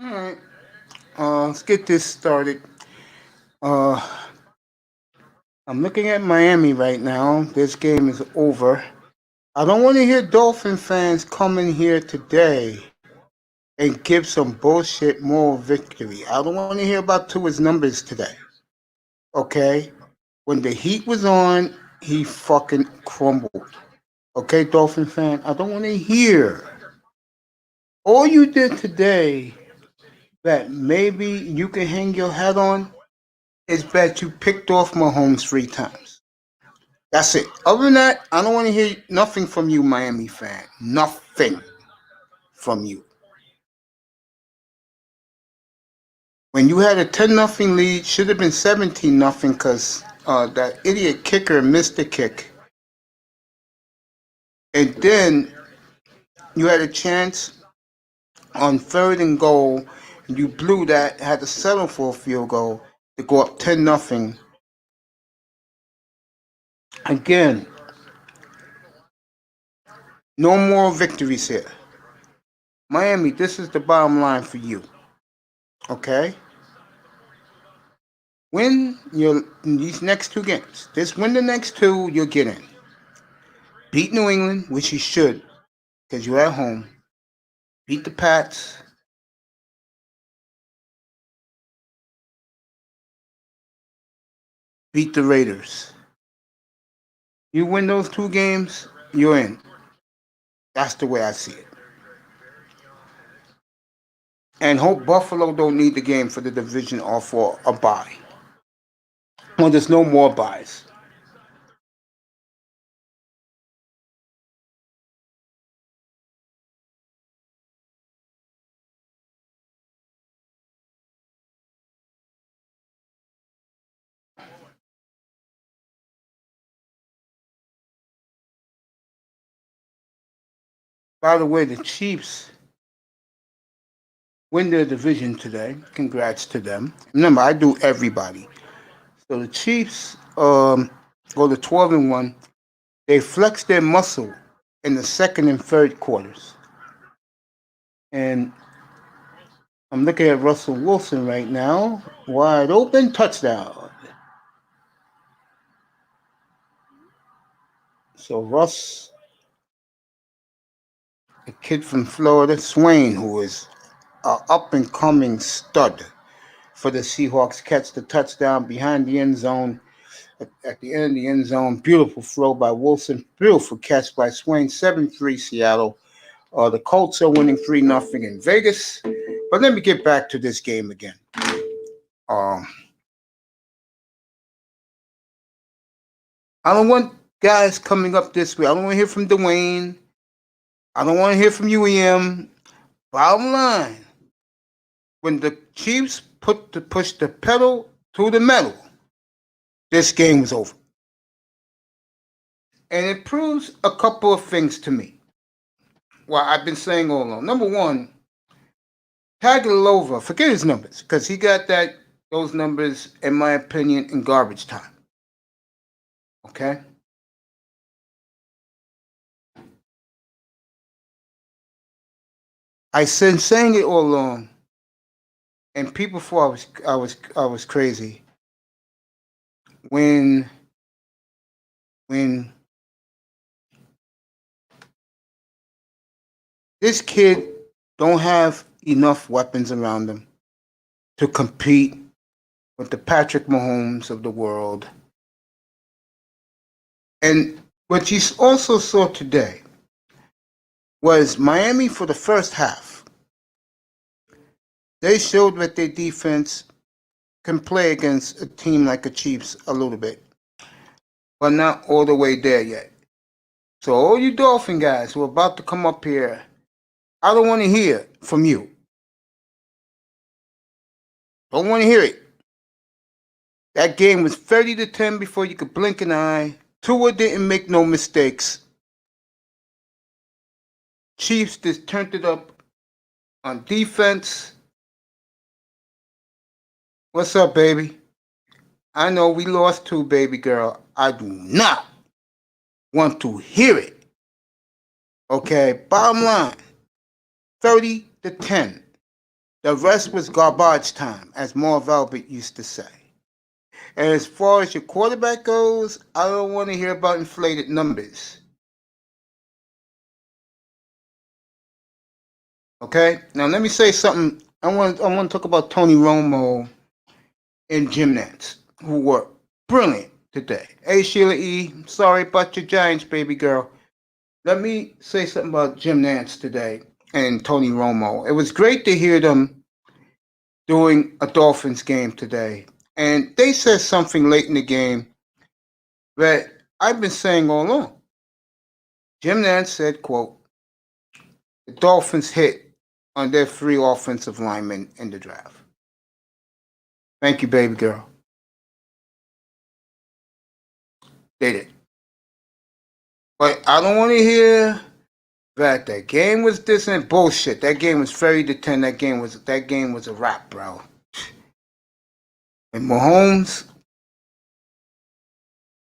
All right. Let's get this started. Uh, I'm looking at Miami right now. This game is over. I don't want to hear Dolphin fans come in here today and give some bullshit moral victory. I don't want to hear about Tua's numbers today. Okay? When the heat was on, he fucking crumbled. Okay, Dolphin fan? I don't want to hear. All you did today that maybe you can hang your hat on is that you picked off Mahomes 3 times. That's it. Other than that, I don't want to hear nothing from you, Miami fan. Nothing from you. When you had a 10-0 lead, should have been 17-0 because that idiot kicker missed the kick. And then you had a chance on 3rd and goal. And you blew that, had to settle for a field goal to go up 10-0. Again, no more victories here. Miami, this is the bottom line for you. Okay? Win these next 2 games. Just win the next 2, you'll get in. Beat New England, which you should, because you're at home. Beat the Pats. Beat the Raiders. You win those 2 games, you're in. That's the way I see it. And hope Buffalo don't need the game for the division or for a bye. Well, there's no more buys. By the way, the Chiefs win their division today. Congrats to them. Remember, I do everybody. So the Chiefs go to 12-1. They flex their muscle in the second and third quarters. And I'm looking at Russell Wilson right now. Wide open touchdown. So Russ, a kid from Florida, Swain, who is an up and coming stud for the Seahawks, catch the touchdown behind the end zone. At the end of the end zone, beautiful throw by Wilson, beautiful catch by Swain. 7-3 Seattle. The Colts are winning 3-0 in Vegas. But let me get back to this game again. Um, I don't want guys coming up this way. I don't want to hear from Dwayne. I don't want to hear from UEM. Bottom line, when the Chiefs push the pedal to the metal, this game was over. And it proves a couple of things to me. Well, I've been saying all along. Number one, Tagovailoa, forget his numbers, because he got those numbers, in my opinion, in garbage time. Okay? I've been saying it all along, and people thought I was crazy. When this kid don't have enough weapons around him to compete with the Patrick Mahomes of the world. And what you also saw today was Miami for the first half. They showed that their defense can play against a team like the Chiefs a little bit, but not all the way there yet. So all you Dolphin guys who are about to come up here, I don't want to hear from you. Don't want to hear it. That game was 30-10 before you could blink an eye. Tua didn't make no mistakes. Chiefs just turned it up on defense. What's up, baby? I know we lost too, baby girl. I do not want to hear it. Okay, bottom line, 30-10. The rest was garbage time, as Marv Albert used to say. And as far as your quarterback goes, I don't want to hear about inflated numbers. Okay? Now let me say something. I want to talk about Tony Romo and Jim Nantz, who were brilliant today. Hey, Sheila E., sorry about your Giants, baby girl. Let me say something about Jim Nantz today and Tony Romo. It was great to hear them doing a Dolphins game today. And they said something late in the game that I've been saying all along. Jim Nantz said, quote, the Dolphins hit on their 3 offensive linemen in the draft. Thank you, baby girl. They did. But I don't want to hear that the game was this and bullshit. That game was 30-10. That game was a wrap, bro. And Mahomes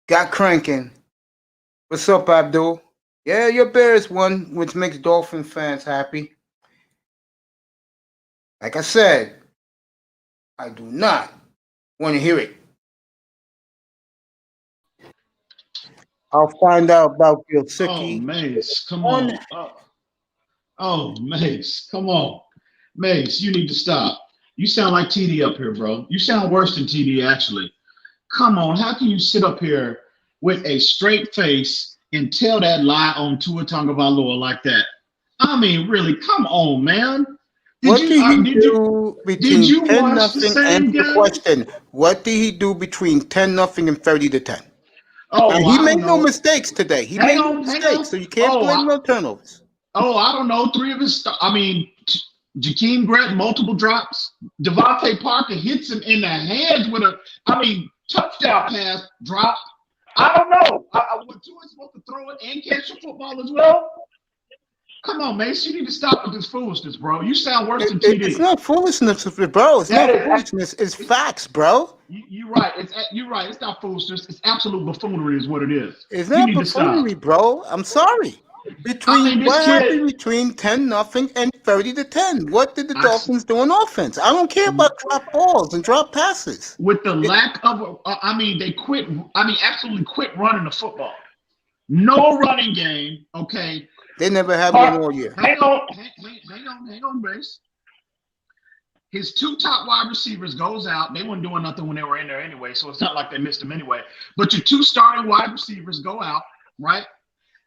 got cranking. What's up, Abdul? Yeah, your Bears won, which makes Dolphin fans happy. Like I said, I do not want to hear it. I'll find out about Gilsicki. Oh, Mace, come on. Oh, Mace, come on. Mace, you need to stop. You sound like TD up here, bro. You sound worse than TD, actually. Come on, how can you sit up here with a straight face and tell that lie on Tua Tagovailoa like that? I mean, really, come on, man. What did he do between 10-0 and the question? What did he do between 10-0 and 30-10? Oh, and he made no mistakes today. He made no mistakes, so you can't blame no turnovers. Oh, I don't know. 3 of his. Jakeem Grant, multiple drops. Devontae Parker hits him in the hands with a, touchdown pass, drop. I don't know. Was Tua supposed to throw it and catch the football as well? Come on, Mace. You need to stop with this foolishness, bro. You sound worse than TD. It's not foolishness, bro. It's not foolishness. It's facts, bro. You're right. You're right. It's not foolishness. It's absolute buffoonery is what it is. It's not buffoonery, bro. I'm sorry. Between 10-0 and 30-10, what did the Dolphins do on offense? I don't care about drop balls and drop passes. With the lack of, they quit. Absolutely quit running the football. No running game. Okay. They never had one all year. Hang on, Brace. His 2 top wide receivers goes out. They weren't doing nothing when they were in there anyway, so it's not like they missed him anyway. But your 2 starting wide receivers go out, right?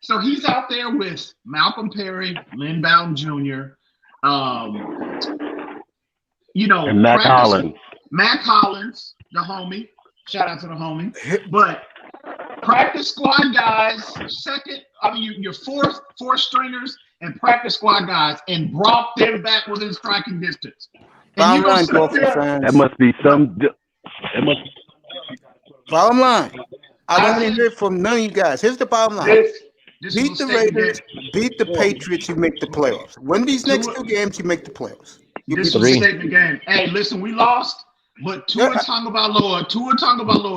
So he's out there with Malcolm Perry, Lynn Bowden Jr., and Matt Collins. Matt Collins, the homie. Shout out to the homie. But practice squad guys, your four stringers and practice squad guys, and brought them back within striking distance. And that must be some. Bottom line. I don't want to hear from none of you guys. Here's the bottom line. Beat the Raiders, beat the Patriots, you make the playoffs. Win these next 2 games, you make the playoffs. This was a statement game. Hey, listen, we lost, but Tua Tagovailoa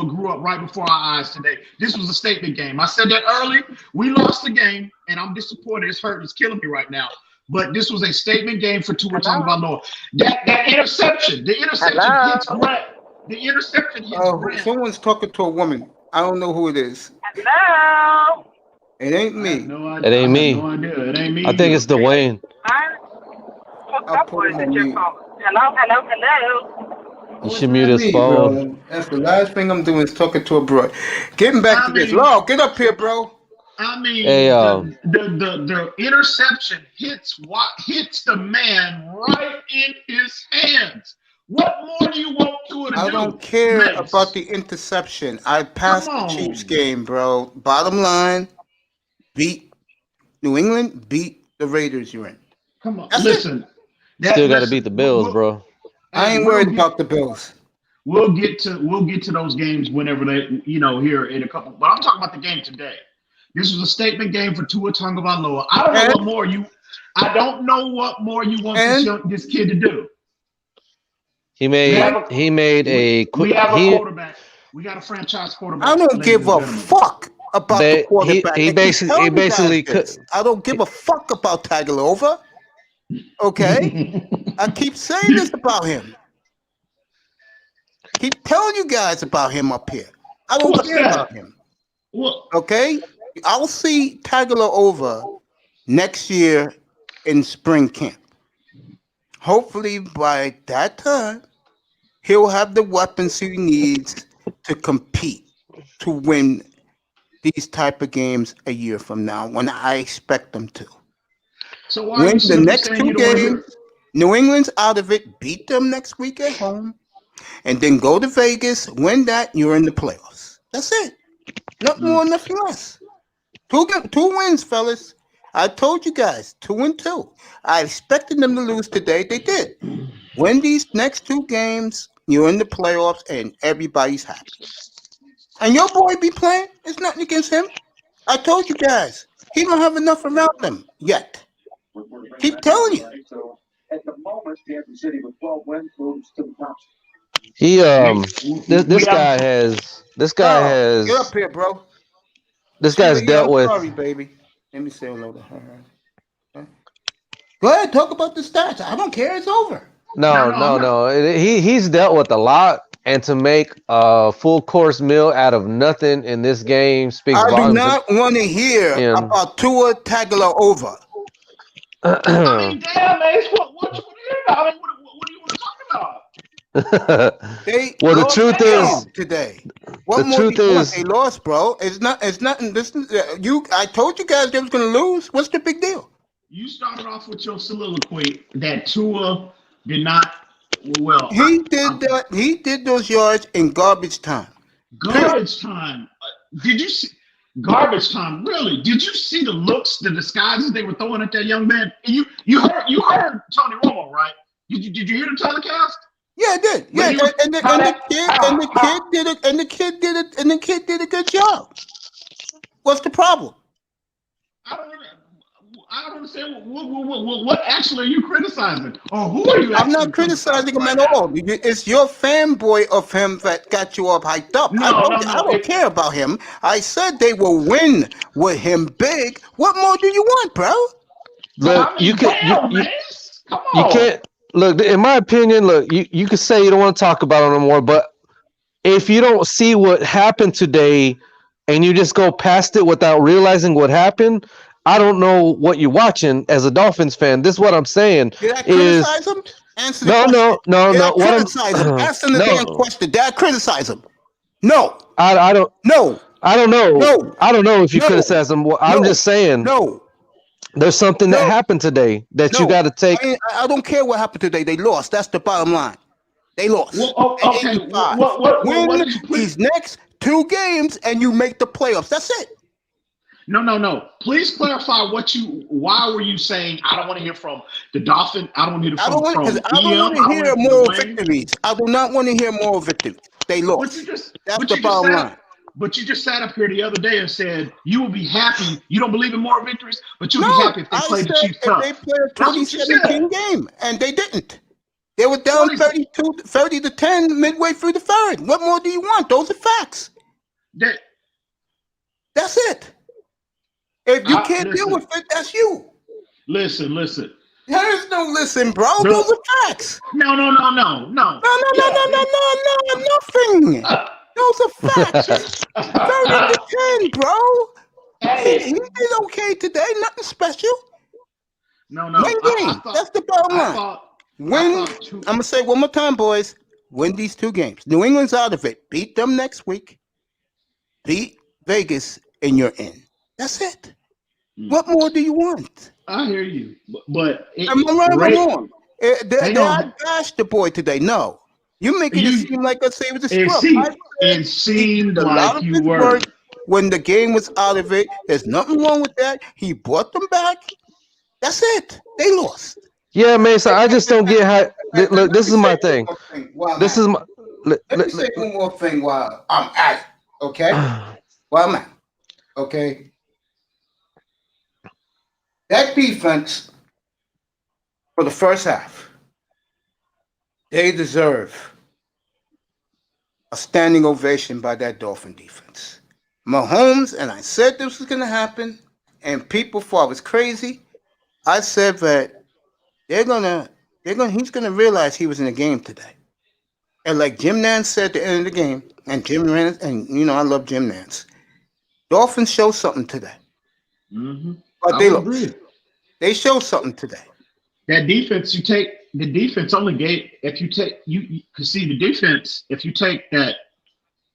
grew up right before our eyes today. This was a statement game. I said that early. We lost the game, and I'm disappointed. It's hurt. It's killing me right now. But this was a statement game for Tua Tagovailoa. That interception, hits Grant. The interception hits Grant. Someone's talking to a woman. I don't know who it is. Hello. It ain't me. It ain't me. No idea. It ain't me. I think it's Dwayne. I'll put it on mute. Hello. You should mute his phone. Bro? That's the last thing I'm doing is talking to a broad. Getting back to this. Law, get up here, bro. The interception hits the man right in his hands. What more do you want to do? I don't care about the interception. I passed the Chiefs game, bro. Bottom line, beat New England, beat the Raiders you're in. Come on. Listen. Still got to beat the Bills, bro. I ain't worried about the Bills. We'll get to those games whenever they, here in a couple. But I'm talking about the game today. This was a statement game for Tua Tagovailoa. I don't know what more you want this kid to do. He made a quick. We have a quarterback. We got a franchise quarterback. I don't give a fuck about the quarterback. He basically could. I don't give a fuck about Tagovailoa. Okay, I keep saying this about him. Keep telling you guys about him up here. I don't What's care that? about him. What? Okay? I'll see Tagovailoa next year in spring camp. Hopefully by that time, he'll have the weapons he needs to compete, to win these type of games a year from now when I expect them to. So why are Win you the simply next saying two you don't want to games. hear? New England's out of it. Beat them next week at home. And then go to Vegas. Win that. You're in the playoffs. That's it. Nothing more, nothing less. Two wins, fellas. I told you guys, 2-2. I expected them to lose today. They did. Win these next two games, you're in the playoffs, and everybody's happy. And your boy be playing. It's nothing against him. I told you guys, he don't have enough around him yet. Keep telling you. He this We guy have has Get up here, bro. this Sheila, guy's yeah, dealt I'm with. sorry, baby. Let me say hello to her. Okay. Go ahead, talk about the stats. I don't care. It's over. No, no, I'm no, not. no. He's dealt with a lot, and to make a full course meal out of nothing in this game speaks I do volumes. not want to hear And about Tua Tagovailoa. I mean, damn, man, what you want to hear about? I mean, what do you want to talk about? They well, the lost the truth is, game today. What the more do truth you want? is, They lost, bro. It's not. It's nothing. This you. I told you guys they was gonna lose. What's the big deal? You started off with your soliloquy that Tua did not. Well, He did that. He did those yards in garbage time. Period. garbage time. Did you see garbage time? Really? Did you see the looks, the disguises they were throwing at that young man? You heard Tony Romo, right? Did you hear the telecast? Yeah, it did. Yeah, When he was and how the that kid and the kid did it, and the kid did it, and the kid did a good job. What's the problem? I don't understand what actually are you criticizing, or who are you I'm actually not criticizing him right at now? all. It's your fanboy of him that got you all hyped up. I No, told no, you I no. don't care about him. I said they will win with him big. What more do you want, bro? look, I mean, damn, man. Come you on. can't look. In my opinion, look, you could say you don't want to talk about it no more, but if you don't see what happened today and you just go past it without realizing what happened, I don't know what you're watching as a Dolphins fan. This is what I'm saying Did I is criticize him? Answer the question. Did I What criticize him? I'm Answer the damn no, question. Did I criticize him? No. I don't No. I don't know. No. I don't know if you No. criticize them. I'm No. just saying No. there's something that No. happened today that you No. got to take. I don't care what happened today. They lost. That's the bottom line. They lost. Well, At okay. 85. What Win did you put? these next two games and you make the playoffs. That's it. No. Please clarify why were you saying I don't want to hear from the Dolphin? I don't want to hear I don't want from because I don't EM. want to hear the more Wayne. victories. I do not want to hear more victories. They But lost. you just That's but the you just bottom sat line. but you just sat up here the other day and said you will be happy. You don't believe in more victories, but you'll be No, happy if they I play the said Chiefs if tough. they play a That's what you 2017 said. game, and they didn't. They were down 20 30 to 10 midway through the third. What more do you want? Those are facts. That That's it. If you can't deal listen, with it, that's you. listen. There is no listen, bro. The- Those are facts. No. No, nothing. Those are facts. 30 to 10, bro. He did okay today. Nothing special. No. Win game. That's the bottom line. Win. I'm going to say it one more time, boys. Win these two games. New England's out of it. Beat them next week. Beat Vegas, and you're in. That's it. What more do you want? I hear you, but Am I right or wrong? Did hang I on. bash the boy today? No. You making it seem like I say it was a It scrub. seemed, He it seemed did a lot like of you good were. work when the game was out of it. There's nothing wrong with that. He brought them back. That's it. They lost. Yeah, Mason. I just don't get how. Look, this is my thing. This is my. Let me say one more thing while I'm at it. Okay. While I'm at it. Okay. That defense for the first half, they deserve a standing ovation by that Dolphin defense. Mahomes, and I said this was going to happen, and people thought I was crazy. I said that they're going to He's gonna realize he was in the game today. And like Jim Nance said at the end of the game, and Jim Nance, and I love Jim Nance. Dolphins showed something today, Mm-hmm. but I they would lost. agree. They showed something today. That defense, you take the defense only gave. If you take you can see the defense. If you take that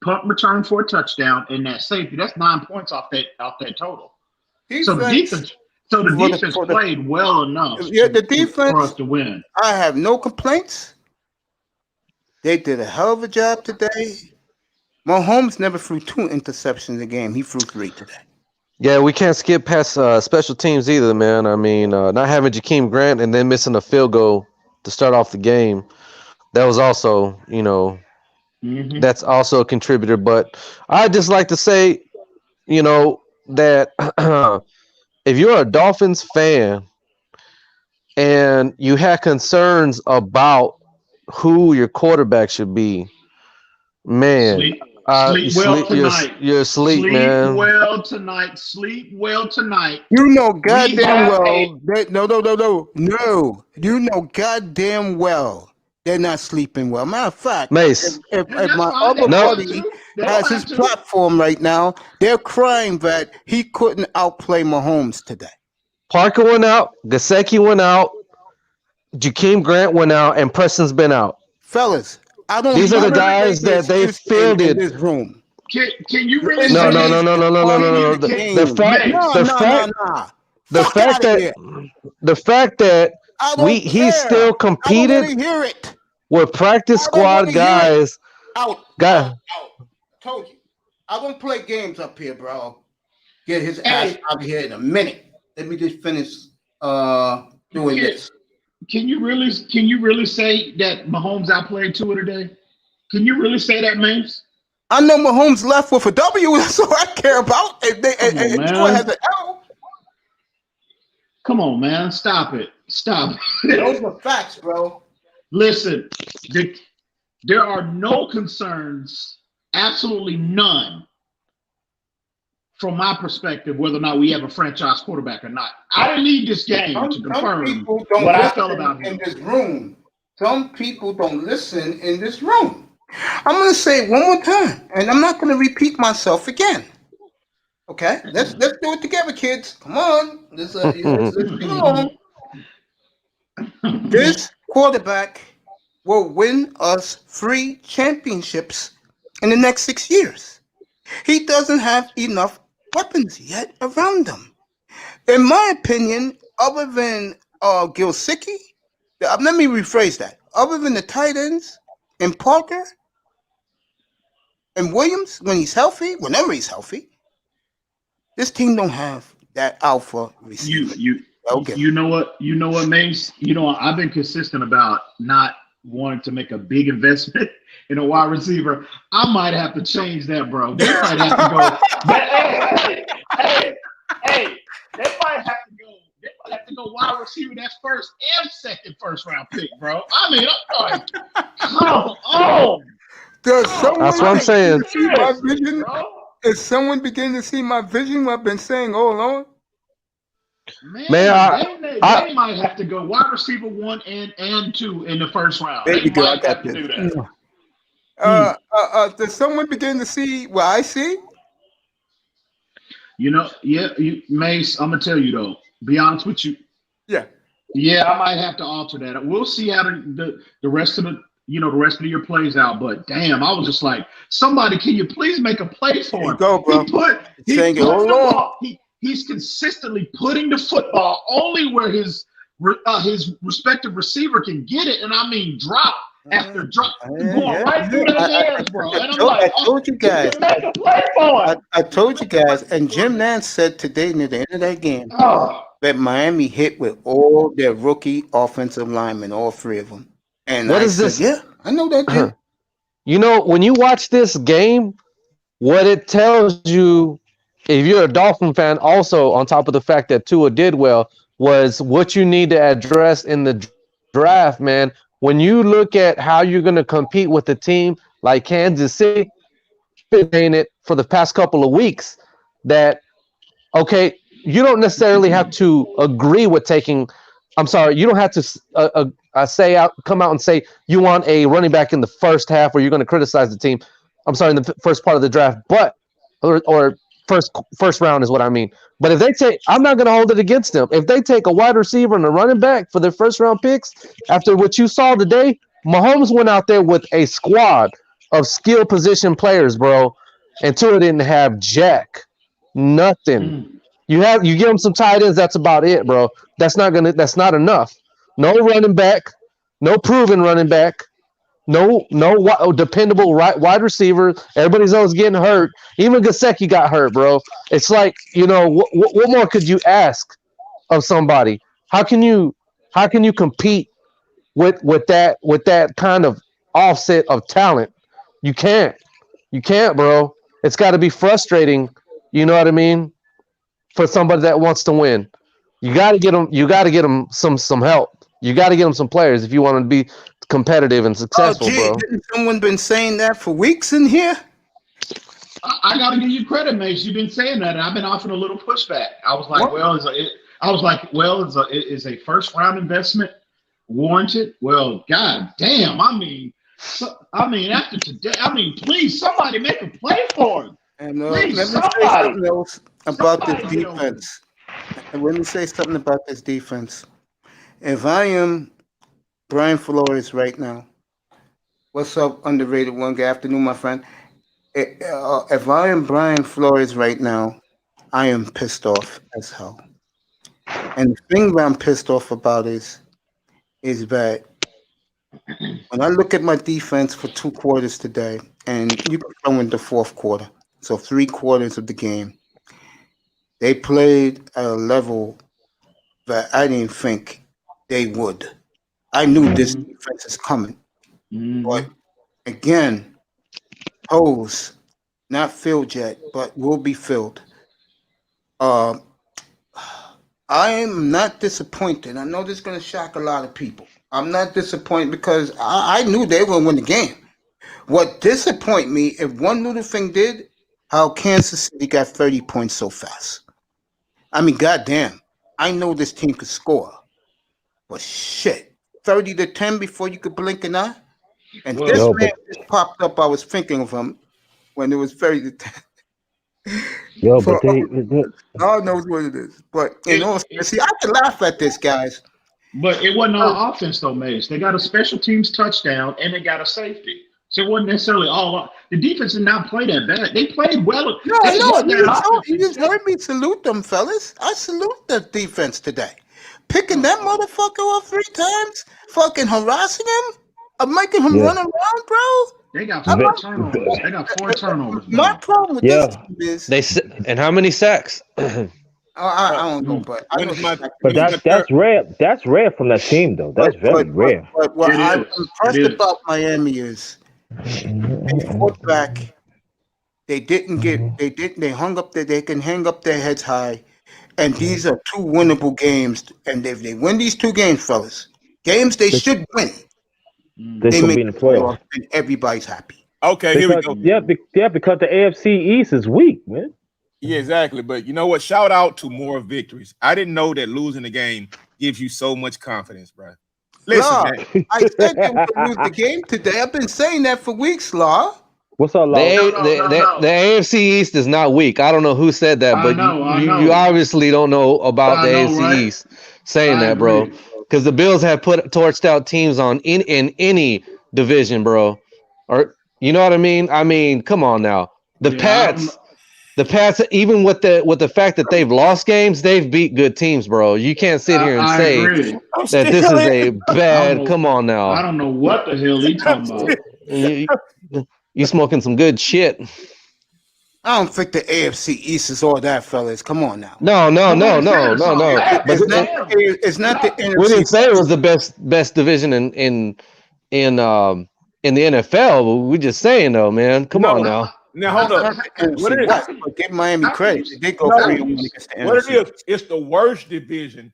punt return for a touchdown and that safety, that's 9 points off that total. So the Defense defense played well enough yeah, the for us defense. to win. I have no complaints. They did a hell of a job today. Mahomes never threw 2 interceptions a game. He threw 3 today. Yeah, we can't skip past special teams either, man. I mean, not having Jakeem Grant and then missing a field goal to start off the game, that was also, Mm-hmm. that's also a contributor. But I just like to say, that if you're a Dolphins fan and you had concerns about who your quarterback should be, man, Sleep well tonight. You're asleep, man. Sleep well tonight. Sleep well tonight. You know goddamn have well. No. You know goddamn well they're not sleeping well. Matter of fact, Mace. if That's my fine. other They don't buddy have to. They don't has have his to. platform right now, they're crying that he couldn't outplay Mahomes today. Parker went out, Gesicki went out, Jakeem Grant went out, and Preston's been out. Fellas, I don't. These are the I'm not guys making that they excuses in fielded. this room. Can you really No. say The fact that I don't he care. still I don't competed want to hear it. with practice I don't wanna squad hear guys. Out. Told you. I don't play games up here, bro. Get his ass out of here in a minute. Let me just finish doing this. Can you really say that Mahomes outplayed Tua today? Can you really say that, Mace? I know Mahomes left with a W. That's all I care about. And Tua has an L. Come on, man. Stop it. Those are facts, bro. Listen, there are no concerns, absolutely none, from my perspective, whether or not we have a franchise quarterback or not. I didn't need this game to confirm what I felt about him. In this room. Some people don't listen in this room. I'm going to say it one more time, and I'm not going to repeat myself again. Okay? Let's do it together, kids. Come on. Let's get along. This quarterback will win us 3 championships in the next 6 years. He doesn't have enough weapons yet around him. In my opinion, other than Gesicki, let me rephrase that. Other than the tight ends and Parker and Williams, whenever he's healthy, this team don't have that alpha receiver. You know what, Mace? I've been consistent about not wanting to make a big investment in a wide receiver. I might have to change that, bro. They might have to go. Hey, they might have to go. They might have to go wide receiver. That's first and second first round pick, bro. I mean, I'm like, come on. That's what I'm saying. See my vision? Is someone beginning to see my vision? What I've been saying all along. Man, they might have to go wide receiver 1 and 2 in the first round. There you go. I got to do this. that. Does someone begin to see what I see? Mace, I'm gonna tell you though. Be honest with you. Yeah, I might have to alter that. We'll see how the rest of the year plays out. But damn, I was just like, somebody, can you please make a play for him? Go, bro. He's consistently putting the football only where his respective receiver can get it, and I mean drop after drop, going right through their hands, bro. And I'm I told you guys. make a play for him. I told you guys, and Jim Nance said today near the end of that game that Miami hit with all their rookie offensive linemen, all 3 of them. And what is this? Yeah, I know that, Jim. When you watch this game, what it tells you, if you're a Dolphin fan, also on top of the fact that Tua did well, was what you need to address in the draft, man. When you look at how you're going to compete with a team like Kansas City, been it for the past couple of weeks, that, okay, you don't necessarily have to agree with taking I'm sorry, you don't have to come out and say you want a running back in the first half, or you're going to criticize the team. I'm sorry, in the first part of the draft, but or first round is what I mean. But if they take, I'm not going to hold it against them. If they take a wide receiver and a running back for their first round picks, after what you saw today, Mahomes went out there with a squad of skill position players, bro, and Tua didn't have jack, nothing. You give them some tight ends. That's about it, bro. That's not enough. No running back, no proven running back, no dependable wide receiver. Everybody's always getting hurt. Even Gesicki got hurt, bro. It's like, what more could you ask of somebody? How can you compete with that kind of offset of talent? You can't, bro. It's got to be frustrating. You know what I mean? For somebody that wants to win, you got to get them. You got to get them some help. You got to get them some players if you want to be competitive and successful, bro. Hasn't someone been saying that for weeks in here? I got to give you credit, Mace. You've been saying that, and I've been offering a little pushback. I was like, is a first round investment warranted? Well, god damn. I mean, after today, please, somebody make a play for him. And let me say something else about this defense. Let me say something about this defense. If I am Brian Flores right now, what's up, underrated one? Good afternoon, my friend. If I am Brian Flores right now, I am pissed off as hell. And the thing that I'm pissed off about is that when I look at my defense for 2 quarters today, and you can throw in the fourth quarter, so 3 quarters of the game, they played at a level that I didn't think they would. I knew this defense is coming. But again, holes not filled yet, but will be filled. I am not disappointed. I know this is going to shock a lot of people. I'm not disappointed because I knew they were going to win the game. What disappointed me, if one little thing did, how Kansas City got 30 points so fast. I mean, goddamn, I know this team could score, but shit, 30-10 before you could blink an eye. And this man just popped up. I was thinking of him when it was 30-10. God knows what it is, but see, I can laugh at this, guys. But it wasn't all offense, though, Mace. They got a special teams touchdown and they got a safety. So it wasn't necessarily all. The defense did not play that bad. They played well. No, you just heard me salute them, fellas. I salute the defense today. Picking that motherfucker off 3 times, fucking harassing him, making him run around, bro. They got 4 turnovers. They got 4 turnovers. My problem with this team is and how many sacks? I don't know, but that's rare. That's rare from that team, though. That's very rare. But what I'm impressed about Miami is they fought back. They hung up they can hang up their heads high. And these are 2 winnable games. And if they win these 2 games, fellas, games they should win. They make the playoffs and everybody's happy. Okay, here we go. Yeah, because the AFC East is weak, man. Yeah, exactly. But you know what? Shout out to more victories. I didn't know that losing the game gives you so much confidence, bro. Listen, I said they would lose the game today. I've been saying that for weeks, Law. What's up, Law? The AFC East is not weak. I don't know who said that, but you obviously don't know about the AFC East saying that, bro. Because the Bills have torched out teams in any division, bro. Or you know what I mean? I mean, come on now. The Pats, even with the fact that they've lost games, they've beat good teams, bro. You can't sit here and say that this is a bad. Come on now. I don't know what the hell he talking about. You smoking some good shit. I don't think the AFC East is all that, fellas. Come on now. No. But it's not the NFC. We didn't say it was the best division in the NFL. We're just saying though, man. Come on now. Now hold up. What it is? Give Miami credit. They go 3-1 against the NFC. What it is? It's the worst division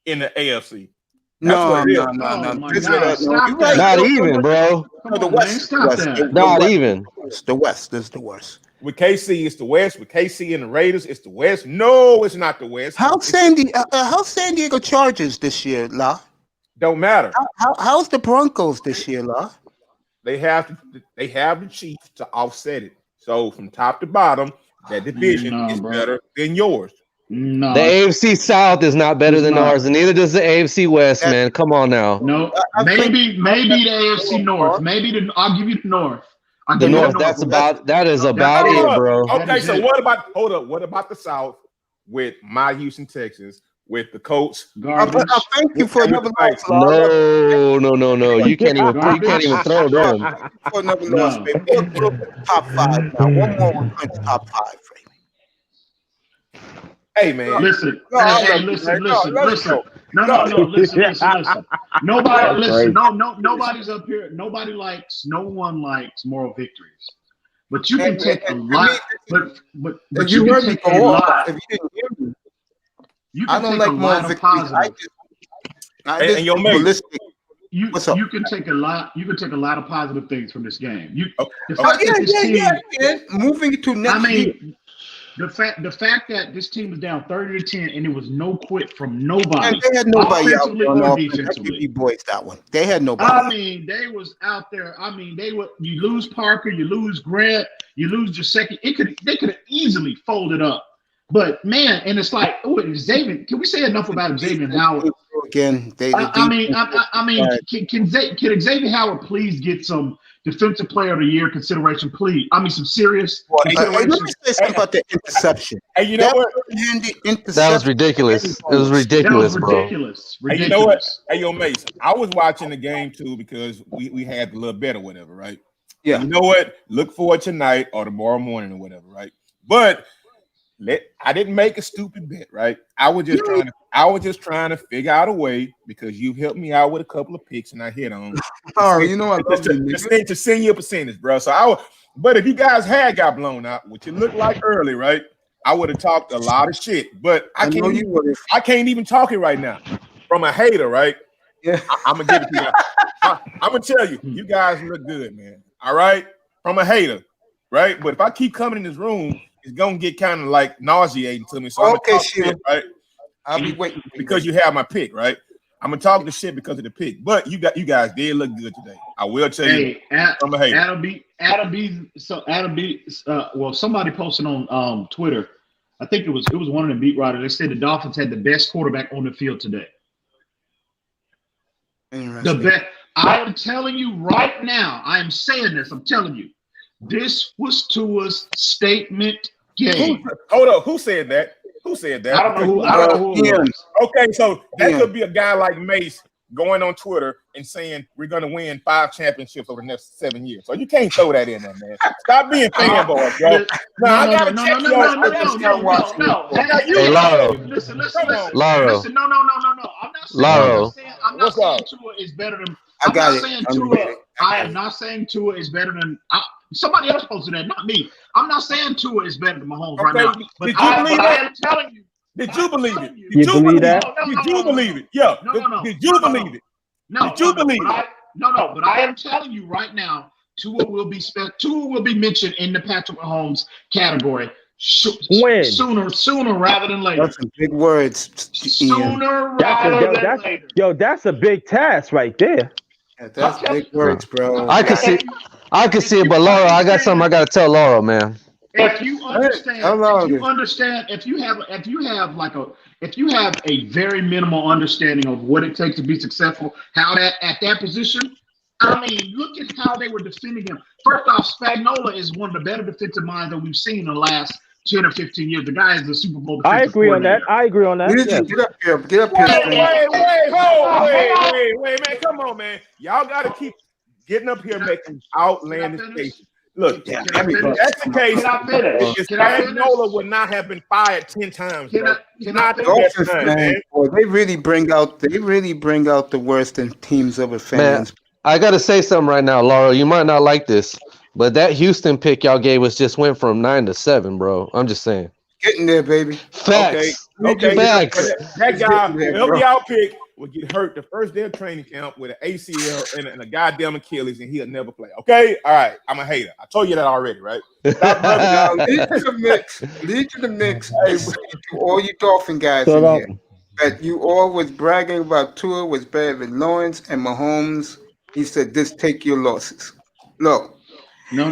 in the AFC. No. Not even, bro. The West. Not even. The West is the worst. With KC, it's the West. With KC and the Raiders, it's the West. No, it's not the West. How's San Diego Chargers this year, La? Don't matter. How's the Broncos this year, La? They have the Chiefs to offset it. So from top to bottom, that division is better than yours. No, The AFC South is not better than ours, and neither does the AFC West, man. Come on now. no. Maybe the AFC North. I'll give you the North. The North, that is about it, bro. Okay, so what about the South with my Houston Texans, with the Colts? Garbage. I thank you for another loss. No. You can't even throw them. For another loss, baby. We'll top 5 now. One more will punch top 5 for you. Hey, man. Listen. Listen. Nobody, Nobody's up here. No one likes moral victories. But you can take a lot. But you can take a lot. If you didn't hear me, I don't like moral victories. And your mate. You can take a lot. You can take a lot of positive things from this game. Moving to next week. The fact that this team was down 30-10 and it was no quit from nobody. And they had nobody out there on offense. Defensively. Boys, that one. They had nobody. They was out there. You lose Parker, you lose Grant, you lose your second. They could have easily folded up. But man, and it's like, Xavier. Can we say enough about Xavier Howard? Again, can Xavier Howard please get some Defensive Player of the Year consideration, please? Some serious consideration. Let me say something about the interception. Hey, you know what? That was ridiculous. It was ridiculous, bro. Ridiculous. Hey, you know what? Hey, yo, Mason, I was watching the game too because we had a little bet or whatever, right? Yeah. You know what? Look for it tonight or tomorrow morning or whatever, right? But I didn't make a stupid bet, right? I was just trying to figure out a way because you helped me out with a couple of picks and I hit on. Oh, you know I love you, to send you a percentage, bro. But if you guys had got blown out, which it looked like early, right? I would have talked a lot of shit, but I can't even talk it right now from a hater, right? Yeah, I'm gonna give it to you. I'm gonna tell you, you guys look good, man. All right, from a hater, right? But if I keep coming in this room, it's gonna get kind of like nauseating to me. So okay, shit, right? I'll be waiting because you have my pick, right? I'm gonna talk the shit because of the pick, but you guys did look good today. I will tell you. I'm a hater. Adam B. Well, somebody posted on Twitter. I think it was one of the beat writers. They said the Dolphins had the best quarterback on the field today. The best. I am telling you right now. I am saying this. I'm telling you. This was Tua's statement game. Hold up. Who said that? I don't know who it was. Okay, so that could be a guy like Mace going on Twitter and saying we're going to win 5 championships over the next 7 years. So you can't throw that in there, man. Stop being fanboy, bro. I got to check you out. Hey, Laro. Listen. Laro. Listen, no. I'm not saying Tua is better than. I am not saying Tua is better than. Somebody else posted that, not me. I'm not saying Tua is better than Mahomes right now. But I am telling you. Did you believe it? You believe that? Did you believe it? Yeah. Did you believe it? No. Did you believe it? But I am telling you right now, Tua will be mentioned in the Patrick Mahomes category sooner rather than later. That's some big words. Sooner rather than later. Yo, that's a big task right there. Yeah, that's big words, bro. I can see it, but Laura, I got something I gotta tell Laura, man. If you have a very minimal understanding of what it takes to be successful, at that position, look at how they were defending him. First off, Spagnuolo is one of the better defensive minds that we've seen in the last 10 or 15 years. The guy is the Super Bowl defensive I agree on that. Yeah. Get up here. Wait, man. Come on, man. Y'all got to keep getting up here making outlandish cases. Look, that's the case. Spagnuolo would not have been fired 10 times. They really bring out the worst in teams of fans. Man, I gotta say something right now, Laura. You might not like this, but that Houston pick y'all gave us just went from 9 to 7, bro. I'm just saying. Getting there, baby. Facts. Okay. Facts. That guy, There, whoever bro. y'all pick, will get hurt the first day of training camp with an ACL and a goddamn Achilles, and he'll never play. Okay, all right. I'm a hater. I told you that already, right? Now, lead to the mix. And say to all you Dolphin guys in here that you all was bragging about Tua was better than Lawrence and Mahomes. He said, "Just take your losses." Look. No.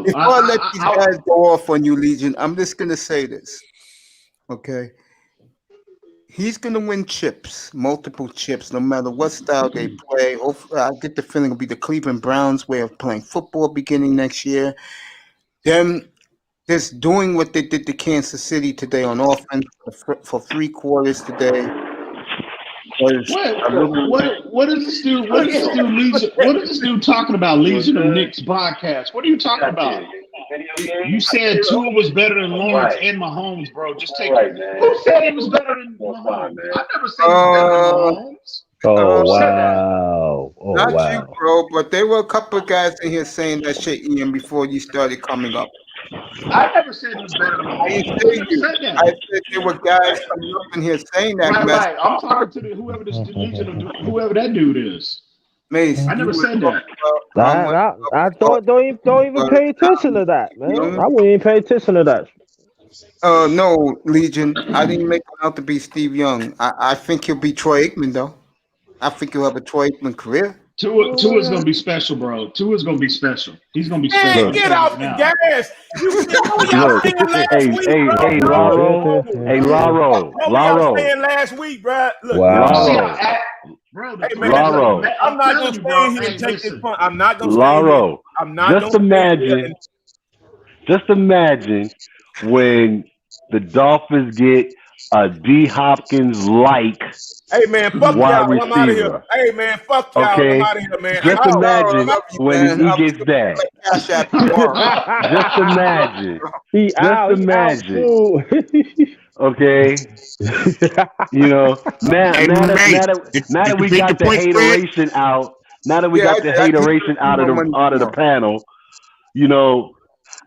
Before I let these guys go off on you, Legion, I'm just gonna say this. Okay. He's gonna win chips, multiple chips, no matter what style they play. Hopefully, I get the feeling it'll be the Cleveland Browns' way of playing football beginning next year. Them just doing what they did to Kansas City today on offense for 3 quarters today. What is this dude? What is this dude talking about? Legion of Knicks podcast. What are you talking about? You said Tua was better than Lawrence and Mahomes, bro. Just take it. Who said he was better than Mahomes? I never said he was better than Mahomes. Oh wow! Oh Not wow! you, bro, but there were a couple of guys in here saying that shit, Ian, before you started coming up. I never said he was better than I Mahomes. didn't say you. I said there were guys coming up in here saying that. Right. I'm talking to whoever this Legion of whoever that dude is. Mace, I never said that. I don't even pay attention to that, man. I wouldn't even pay attention to that. No, Legion. I didn't make him out to be Steve Young. I think he'll be Troy Aikman, though. I think he'll have a Troy Aikman career. Tua's gonna be special, bro. Tua's gonna be special. He's gonna be special. Man, get off the gas. Hey, Laro. Saying last week, bro. Look, Wow. Bro, hey, man, Laro. I'm not gonna stand here and take this point. I'm not gonna Laro. I'm not Just imagine when the Dolphins get a D Hopkins like. Hey man, fuck wide y'all. I'm out of receiver. here. Hey man, fuck y'all. Okay. I'm out of here, man. Just imagine when he gets that. Just imagine. Just imagine. Okay. You know, now that we got the hateration out, now that we got the hateration out of the panel, you know,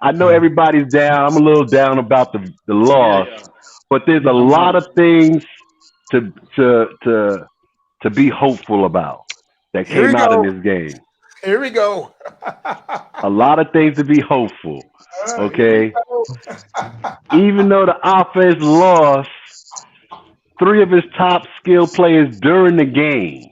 I know everybody's down. I'm a little down about the loss, but there's a lot of things to be hopeful about that came out in this game. Here we go. A lot of things to be hopeful. Okay. Even though the offense lost 3 of its top skill players during the game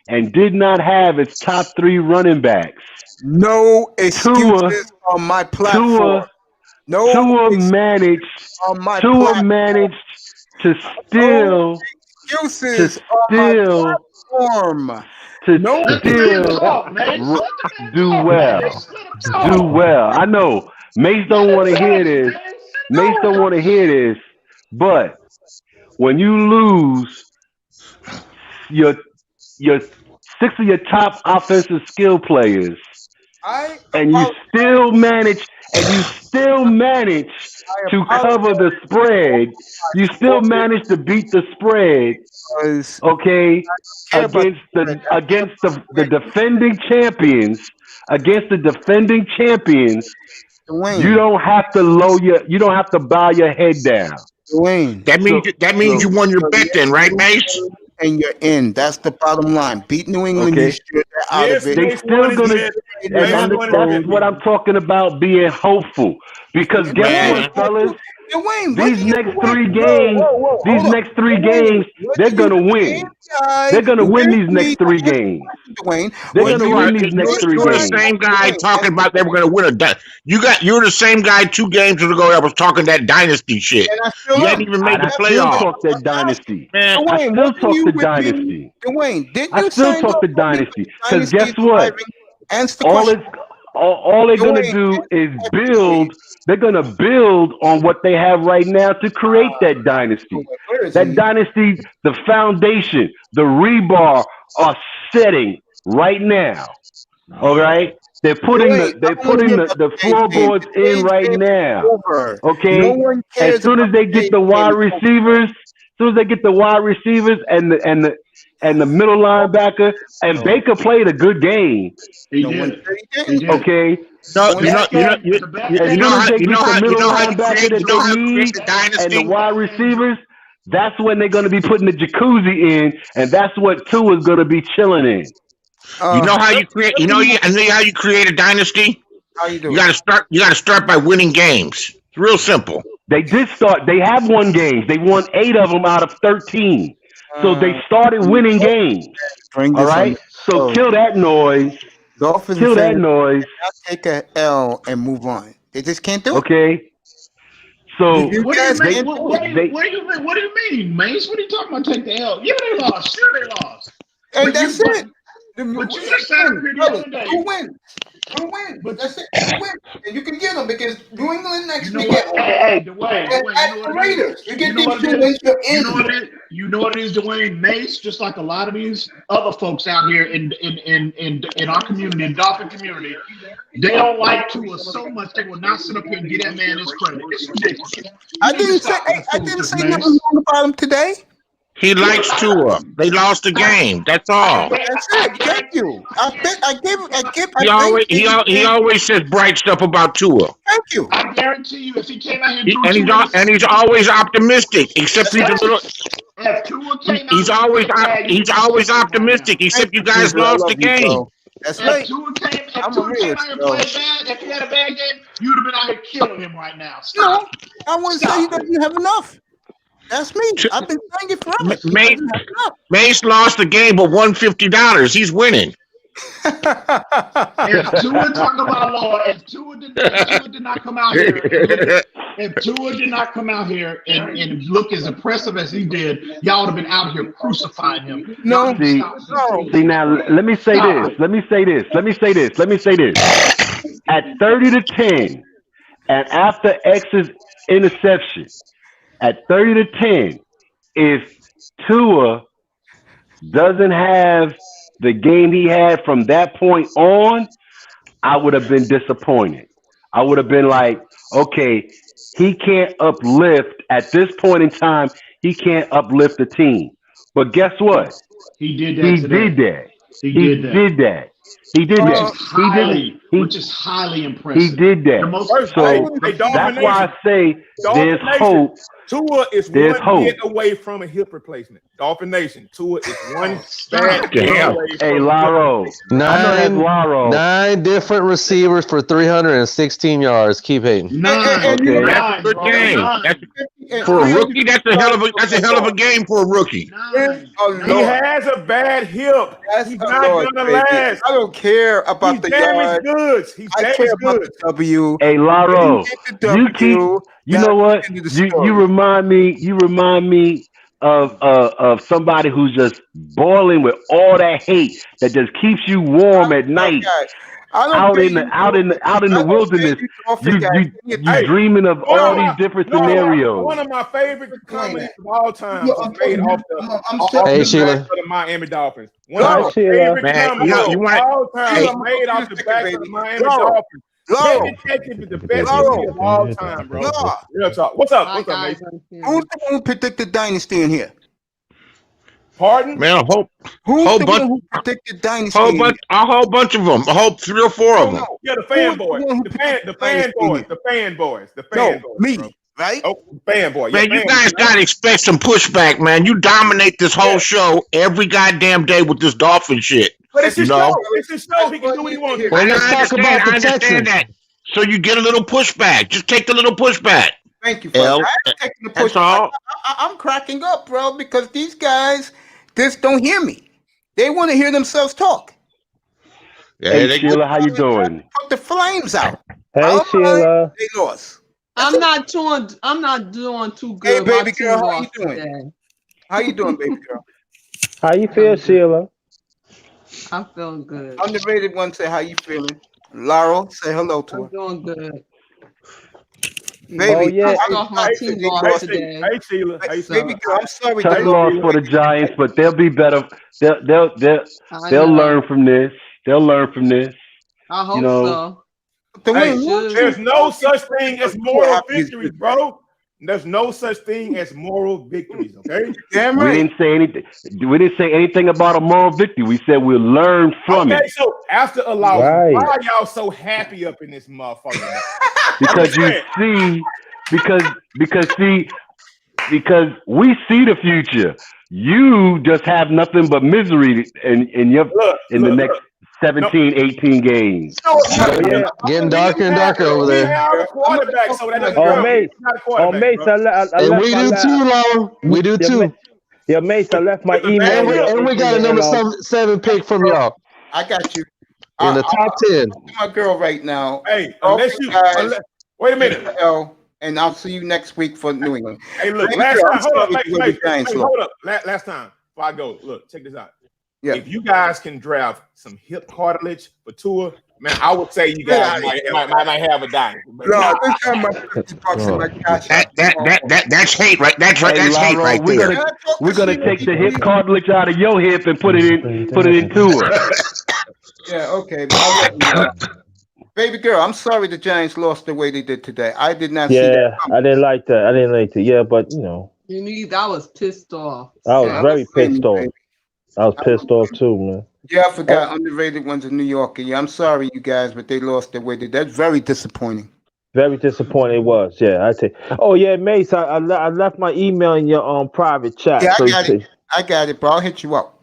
and did not have its top 3 running backs. No excuses on my platform. Tua managed to still do well. I know Mace don't want to hear this. But when you lose your 6 of your top offensive skill players, and you still manage to cover the spread, you still manage to beat the spread, okay, against the defending champions, you don't have to bow your head down. Dwayne, that means you won your bet then, right, Mace? And you're in. That's the bottom line. Beat New England. Okay. You're out of it. They still gonna. That's what I'm talking about. Being hopeful, because guess what, fellas? Dwayne, these next 3 games, they're gonna win. They're gonna win these next 3 games. Dwayne, they're gonna win these next 3 You're games. the same guy talking about they were gonna win a. You're the same guy 2 games ago that was talking that dynasty shit. You hadn't even made the playoffs. I still talk that dynasty. Man, I still talk the dynasty. Dwayne, I still talk the dynasty. Because guess what? All they're going to do is build. They're going to build on what they have right now to create that dynasty. That dynasty, the foundation, the rebar are setting right now. All right? They're putting the floorboards in right now. Okay? As soon as they get the wide receivers, and and the middle linebacker, and Baker played a good game. He did. Okay. No, you know how you create the dynasty and the wide receivers. That's when they're going to be putting the jacuzzi in, and that's what Tua's going to be chilling in. You know how you create. I know how you create a dynasty. How you doing? You got to start by winning games. It's real simple. They did start. They have won games. They won 8 of them out of 13. So they started winning games. All right. So kill that noise. Dolphins kill that noise. Take a L and move on. They just can't do it. Okay. So what do you mean, Mace? What are you talking about? Take the L? Yeah, they lost. Sure, they lost. And that's it. But you just said it the other day. You win. But that's it. You win. And you can get them because New England next week. Hey, Dwayne. The Raiders. You get these 2 wins, you're in. You know what it is, Dwayne? Mace, just like a lot of these other folks out here in our community, in Dolphin community, they don't like Tua so much they will not sit up here and get that man his credit. It's ridiculous. I didn't say nothing wrong about him today. He likes Tua. They lost the game. That's all. That's it. Thank you. He always says bright stuff about Tua. Thank you. I guarantee you, if he came out here and he's always optimistic. Except he's a little. He's always optimistic. Except you guys lost the game. That's right. If Tua came out here and played bad, if he had a bad game, you would have been out here killing him right now. No, I wouldn't say he doesn't have enough. That's me. I've been saying it forever. Mace lost the game, but won $50. He's winning. If Tua talking about Lord, if Tua did not come out here, and look as impressive as he did, y'all would have been out here crucifying him. No. See now, let me say this. At 30-10, and after X's interception, at 30-10, if Tua doesn't have the game he had from that point on, I would have been disappointed. I would have been like, okay, he can't uplift at this point in time. He can't uplift the team. But guess what? He did that. He did that. Which is highly impressive. He did that. That's why I say there's hope. Tua is one hit away from a hip replacement. Dolphin Nation. Tua is one bad hit away. Hey, Laro. 9 different receivers for 316 yards. Keep hating. That's a good game. For a rookie, that's a hell of a game for a rookie. He has a bad hip. He's not gonna last. I don't care about the damaged goods. He's damaged goods. W. Hey, Laro. You know what? You remind me of somebody who's just boiling with all that hate that just keeps you warm at night. Out in the wilderness, you dreaming of all these different scenarios. One of my favorite comedies of all time is made off Sheila. the Miami Dolphins. One of my favorite comedies of all time made off the back of the Miami Dolphins. Detective is the best movie of all time, bro. Real talk. What's up, Mason? Who's the one who predicted dynasty in here? Pardon? Man, who predicted dynasty? A whole bunch of them. I hope 3 or 4 of them. Yeah, the fanboys. The fanboys. Me, right? Oh, fanboy. Man, you guys gotta expect some pushback, man. You dominate this whole show every goddamn day with this Dolphin shit. But it's his show. It's his show. He can do what he wants. Well, let's talk about the Texans. That. So you get a little pushback. Just take the little pushback. Thank you, L. That's all. I'm cracking up, bro, because these guys just don't hear me. They want to hear themselves talk. Yeah, hey, Sheila, how you doing? Put the flames out. Hey, Sheila. They lost. I'm not doing too good. Hey, baby girl, how you doing? Today. How you doing, baby girl? How you feel, Sheila? I'm feeling good. Underrated one, say how you feeling. Laurel, say hello to her. I'm doing good. Baby, yeah. My team lost today. Hey, Sheila. Hey, baby girl, I'm sorry. Tough loss for the Giants, but they'll be better. They'll learn from this. I hope so. There's no such thing as moral victory, bro. There's no such thing as moral victories. Okay. Damn We right. didn't say anything. We didn't say anything about a moral victory. We said we'll learn from Okay. it. So after a loss, Right. why are y'all so happy up in this motherfucker? Because you see, because we see the future. You just have nothing but misery in the next 17, 18 games. Yeah. Getting darker and darker over We there. have a quarterback, so that doesn't Oh, count. Mace. He's not a Oh, quarterback, Mace, bro. I And left we my do too, Law. We do Yeah, too. Yeah, Mace, I left my email. And we got a number 7 pick from y'all I got you. in the top 10. My girl right now. Hey, Guys, wait a minute. And I'll see you next week for New England. Hey, look, Baby last girl, time, I'm hold up, sorry to hear the Giants lost. hold up. Last time, before I go, look, check this out. Yeah. If you guys can draft some hip cartilage for Tua, man, I would say you guys might have a dime. No, this time my $50 in my cash. That's hate, right? That's right. That's hate right there. We're gonna take the hip cartilage out of your hip and put it into her. Yeah, okay. But I'll let you know. Baby girl, I'm sorry the Giants lost the way they did today. I did not see that. Yeah, I didn't like that. Yeah, but you know, I was pissed off. I was Yeah, very pissed off. baby. I was pissed off too, man. Yeah, I forgot underrated ones in New York. Yeah, I'm sorry, you guys, but they lost their way. That's very disappointing. Very disappointed it was. Yeah, I say. Oh yeah, Mace, I left my email in your private chat. Yeah, so I got it, bro. I'll hit you up.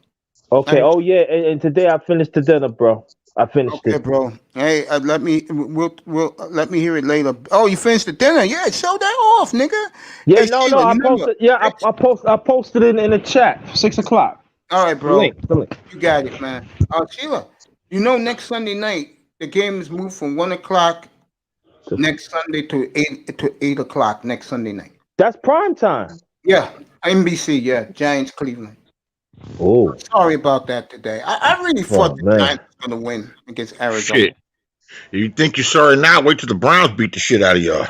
Okay. Oh yeah, and today I finished the dinner, bro. I finished Okay, it. bro. Hey, we'll let me hear it later. Oh, you finished the dinner? Yeah, show that off, nigga. Yeah, Hey, no, Sheila, I remember- posted. Yeah, I posted it in the chat. 6 o'clock. All right, The bro. link. You got it, man. Sheila, you know next Sunday night the game is moved from 1 o'clock next Sunday to 8 o'clock next Sunday night. That's prime time. Yeah, NBC. Yeah, Giants Cleveland. Oh, Sorry about that today. I really thought the man. Giants were gonna win against Arizona. Shit. You think you're sorry now? Wait till the Browns beat the shit out of y'all.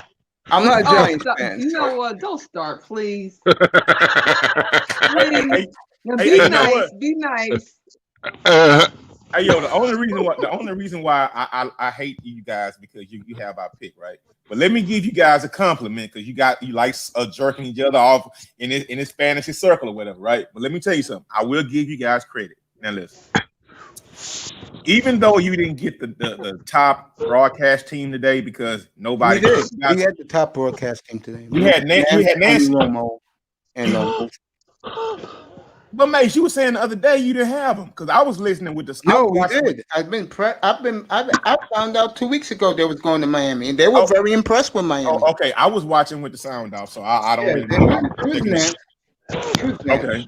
I'm not a Oh, Giants stop. fan. You know what? Don't start, please. Hey, Please. Now, hey, be you know nice. what? Be nice. Hey, yo, the only reason why I hate you guys because you have our pick, right? But let me give you guys a compliment because you like jerking each other off in this fantasy circle or whatever, right? But let me tell you something. I will give you guys credit. Now listen. Even though you didn't get the top broadcast team today because nobody We did. We had the top broadcast team today. We had Nancy Romo and But Mace, you were saying the other day you didn't have them because I was listening with the. No, we did. I found out 2 weeks ago they was going to Miami, and they were very impressed with Miami. Oh, okay, I was watching with the sound off, so I don't really know. Okay.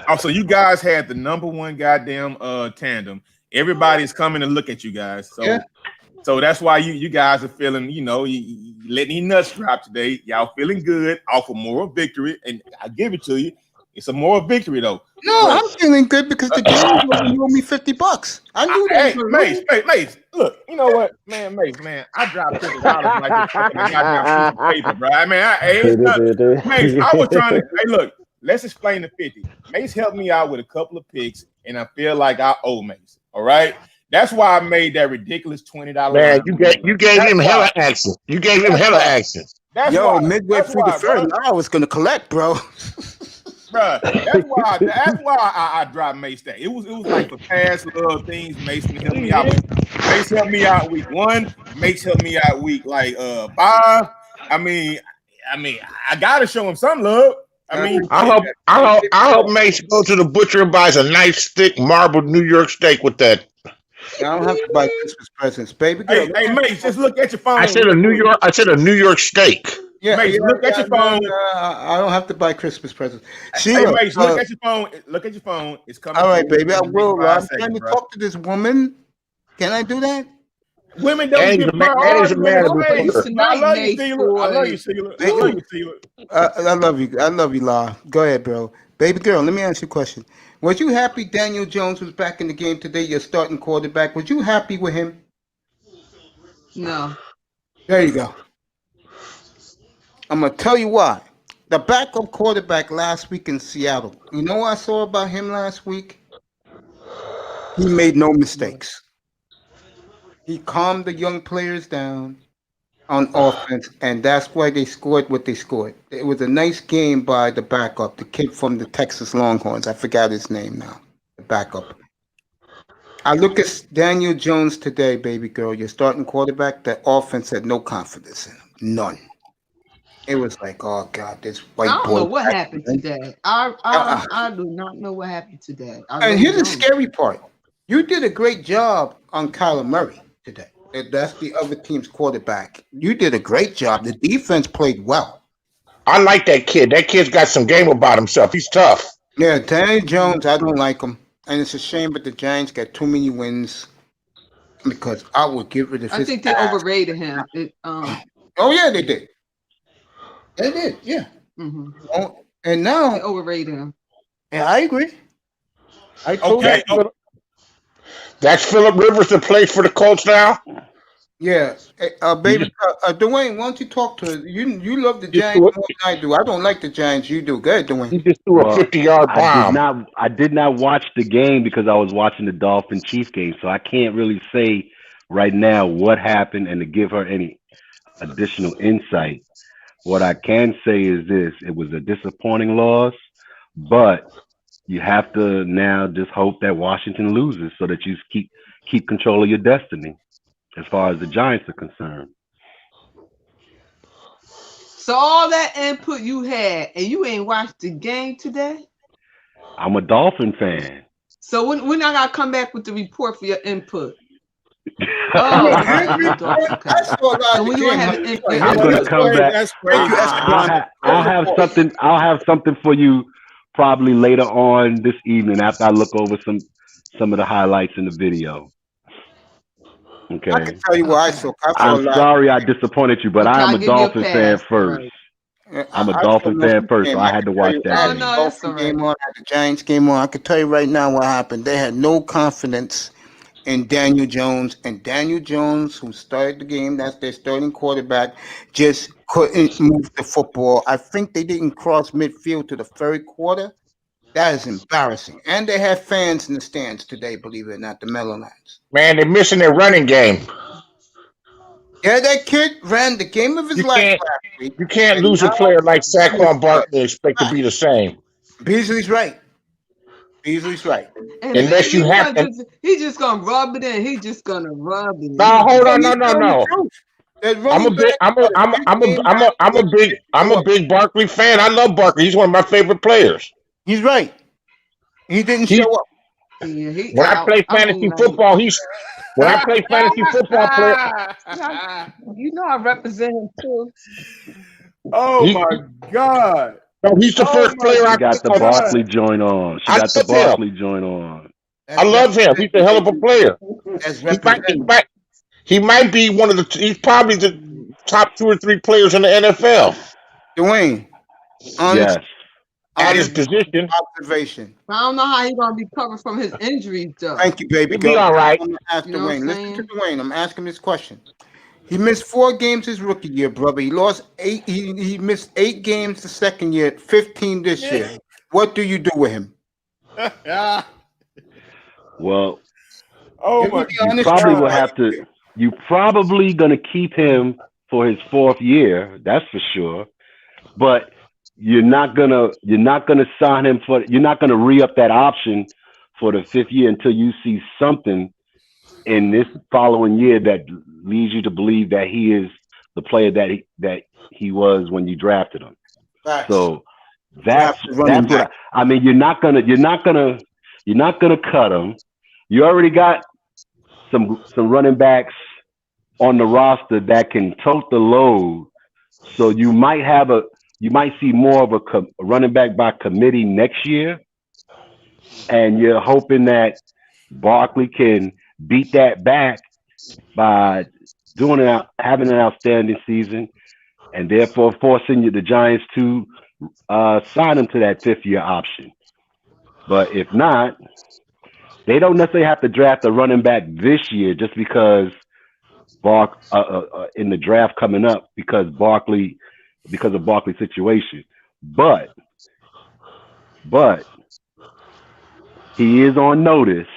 Oh, so you guys had the number one goddamn tandem. Everybody's coming to look at you guys. So that's why you guys are feeling, you letting these nuts drop today. Y'all feeling good off a moral victory, and I give it to you. It's a moral victory though. No, I'm feeling good because the game you owe me $50. I knew that. Hey, Mace, look, you know what, man, I dropped $50 like this fucking goddamn piece of paper, bro. I mean, Mace, I was trying to. Hey, look, let's explain the 50. Mace helped me out with a couple of picks, and I feel like I owe Mace. All right. That's why I made that ridiculous $20. Man, you gave him hella action. You gave him hella action. Midway through the first, I was gonna collect, bro. Bro, that's why I dropped Mace that. It was like for past little things Mason helped me out with. Mace helped me out week 1. Mace helped me out week 5. I mean, I gotta show him some love. I hope Mace go to the butcher and buys a nice thick marbled New York steak with that. I don't have to buy Christmas presents, baby girl. Hey, Mace, just look at your phone. I said a New York steak. Yeah, Mace, look at your phone. I don't have to buy Christmas presents. Hey, Mace, look at your phone. Look at your phone. It's coming. All right, baby. I will. I'm seconds, trying to talk to this woman. Can I do that? Women don't get priorities. I love you, Sheila. I love you. I love you, La. Go ahead, bro. Baby girl, let me ask you a question. Was you happy Daniel Jones was back in the game today, your starting quarterback? Was you happy with him? No. There you go. I'm going to tell you why. The backup quarterback last week in Seattle, you know what I saw about him last week? He made no mistakes. He calmed the young players down. on offense, and that's why they scored what they scored. It was a nice game by the backup, the kid from the Texas Longhorns. I forgot his name now. The backup. I look at Daniel Jones today, baby girl. Your starting quarterback. The offense had no confidence in him. None. It was like, oh God, this I white don't boy. know what happened today. I Uh-uh. do not know what happened today. I And really here's the don't. scary part. You did a great job on Kyler Murray today. That's the other team's quarterback. You did a great job. The defense played well. I like that kid. That kid's got some game about himself. He's tough. Yeah, Danny Jones, I don't like him. And it's a shame, but the Giants got too many wins because I would get rid of I his think they ass. overrated him. Oh, yeah, they did. They did, yeah. Mhm. Oh, and They now, overrated him. yeah, I agree. I totally Okay. agree. That's Phillip Rivers that plays for the Colts now. Yeah, baby, Dwayne, why don't you talk to her? You love the Giants more than I do. I don't like the Giants. You do. Go ahead, He Dwayne. just threw a 50-yard bomb. I did not watch the game because I was watching the Dolphin Chiefs game, so I can't really say right now what happened and to give her any additional insight. What I can say is this: it was a disappointing loss, but you have to now just hope that Washington loses so that you keep control of your destiny as far as the Giants are concerned. So all that input you had, and you ain't watched the game today. I'm a Dolphin fan. So when I gotta come back with the report for your input. I Oh, saw a lot and of when the you game. have I'm going to come back. That's crazy. I'll have something. I'll have something for you probably later on this evening after I look over some of the highlights in the video. Okay. I can tell you what I saw. I saw a I'm lot. sorry I disappointed you, but Okay, I am I'll a give you a Dolphin fan pass. first. Right. I'm a I Dolphin saw most fan of the first, game. so I had to watch I that had Oh the game. no, that's Dolphin all game right. on, I had the Giants game on. I can tell you right now what happened. They had no confidence in Daniel Jones, and Daniel Jones, who started the game, that's their starting quarterback, just couldn't move the football. I think they didn't cross midfield to the third quarter. That is embarrassing. And they had fans in the stands today, believe it or not, the Meadowlands. Man, they're missing their running game. Yeah, that kid ran the game of his You life can't last week. you can't And lose a now player like he is Saquon hurt. Barkley and expect to be the same. Beasley's right. Beasley's right. And Unless you have to. he just gonna rub it in. He just gonna rub it in. No, hold No, on, he's telling the truth. That I'm a running big, back I'm a big Barkley fan. I love Barkley. He's one of my favorite players. He's right. He didn't He- show up. Yeah, he When I out. play I fantasy mean, like, football, when I play fantasy football player. you know I represent him too. Oh He- my God. No, he's the first player I She got the picked up. Barkley joint on. I love him. I love him. He's a hell of a player. That's He might, representative. he might be one of the. He's probably the top 2 or 3 players in the NFL Dwayne, Yes. at his honest position. observation. I don't know how he's gonna recover from his injuries though. Thank you, baby He'll be girl. all right. I'm gonna ask You know what Dwayne. I'm Listen saying? to Dwayne. I'm asking this question. He missed 4 games his rookie year, brother. He lost 8. He missed 8 games the second year, 15 this year. What do you do with him? Well, Oh Give me my the you honest probably truth. will have to. You probably gonna keep him for his 4th year. That's for sure. But you're not gonna sign him for. You're not gonna re-up that option for the 5th year until you see something in this following year that leads you to believe that he is the player that he was when you drafted him. Facts. So that's running what I mean. You're not gonna cut him. You already got some running backs on the roster that can tote the load. So you might see more of a running back by committee next year, and you're hoping that Barkley can beat that back by having an outstanding season, and therefore forcing the Giants to sign him to that 5th year option. But if not, they don't necessarily have to draft a running back this year just because in the draft coming up because of Barkley's situation. But he is on notice.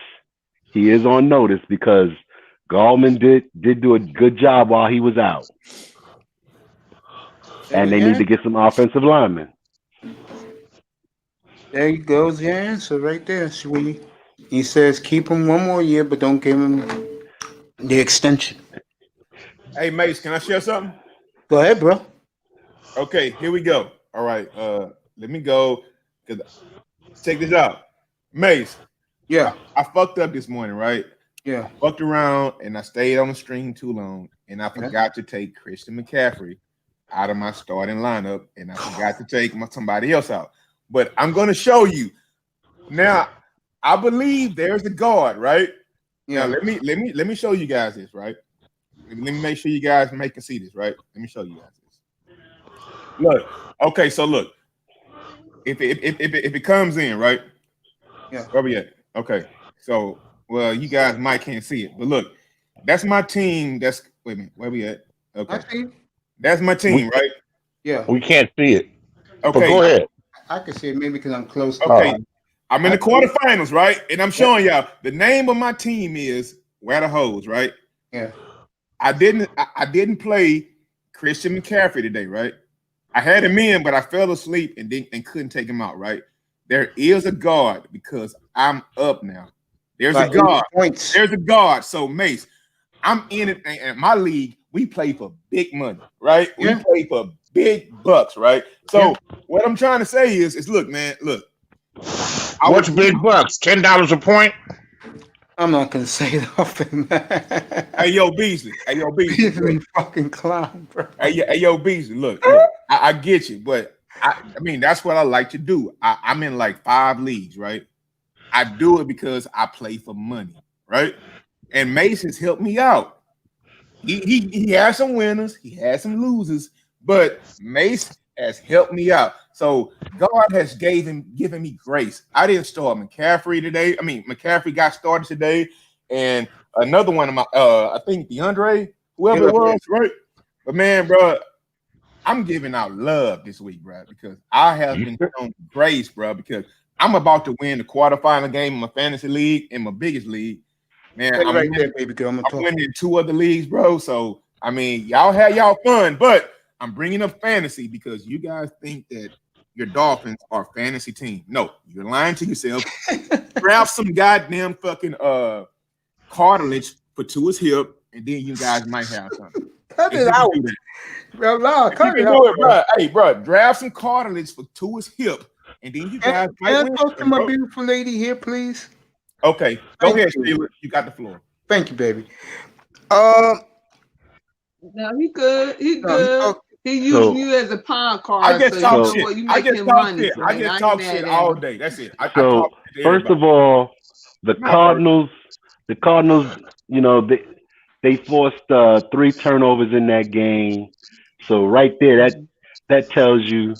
He is on notice because Gallman did do a good job while he was out. And they need to get some offensive linemen. There goes your answer right there, sweetie. He says keep him one more year, but don't give him the extension. Hey, Mace, can I share something? Go ahead, bro. Okay, here we go. All right, let me go. Check this out. Mace. Yeah. I fucked up this morning, right? Yeah. Fucked around and I stayed on the stream too long, and I forgot to take Christian McCaffrey out of my starting lineup, and I forgot to take somebody else out. But I'm gonna show you now. I believe there's a guard, right? Yeah. Now, let me show you guys this, right? Let me make sure you guys can see this, right? Let me show you guys this. Look, okay, so look, if it comes in, right? Yeah. Where we at? Okay, so well, you guys might can't see it, but look, that's my team. Wait a minute, where we at? Okay, that's my team, right? Yeah. We can't see it. Okay, but go ahead. I can see it maybe because I'm close. Okay, I'm in the quarterfinals, right? And I'm showing y'all the name of my team is Where the Hoes, right? Yeah. I didn't play Christian McCaffrey today, right? I had him in, but I fell asleep and couldn't take him out, right? There is a guard because I'm up now. There's a guard. There's a guard. So Mace, I'm in it, and my league, we play for big money, right? Yeah. We play for big bucks, right? So what I'm trying to say is look, man, look. What's big bucks? $10 a point? I'm not gonna say it often, man. Hey yo, Beasley. Hey yo, Beasley. Beasley fucking clown, bro. Hey yo, Beasley. Look, I get you, but I mean that's what I like to do. I'm in like 5 leagues, right? I do it because I play for money, right? And Mace has helped me out. He has some winners, he has some losers, but Mace has helped me out. So God has given me grace. I didn't start McCaffrey today. I mean, McCaffrey got started today, and another one of my I think DeAndre, whoever it was, right? But man, bro, I'm giving out love this week, bro, because I have been shown grace, bro, because I'm about to win the quarterfinal game in my fantasy league, in my biggest league. Man, I'm right there, baby girl. I'm winning 2 other leagues, bro. So I mean, y'all have y'all fun, but I'm bringing up fantasy because you guys think that your Dolphins are a fantasy team. No, you're lying to yourself. Grab some goddamn fucking cartilage for Tua's hip, and then you guys might have something. Cut it out, bro. No, cut it out, bro. Hey, bro, draft some cartilage for Tua's hip, and then you guys might win. Talk to my beautiful lady here, please. Okay, go ahead, Sheila. You got the floor. Thank you, baby. No, he good. He good. He using you as a pawn card. I just talk shit. I just talk shit all day. That's it. So first of all, the Cardinals, you know, they forced 3 turnovers in that game. So right there, that tells you,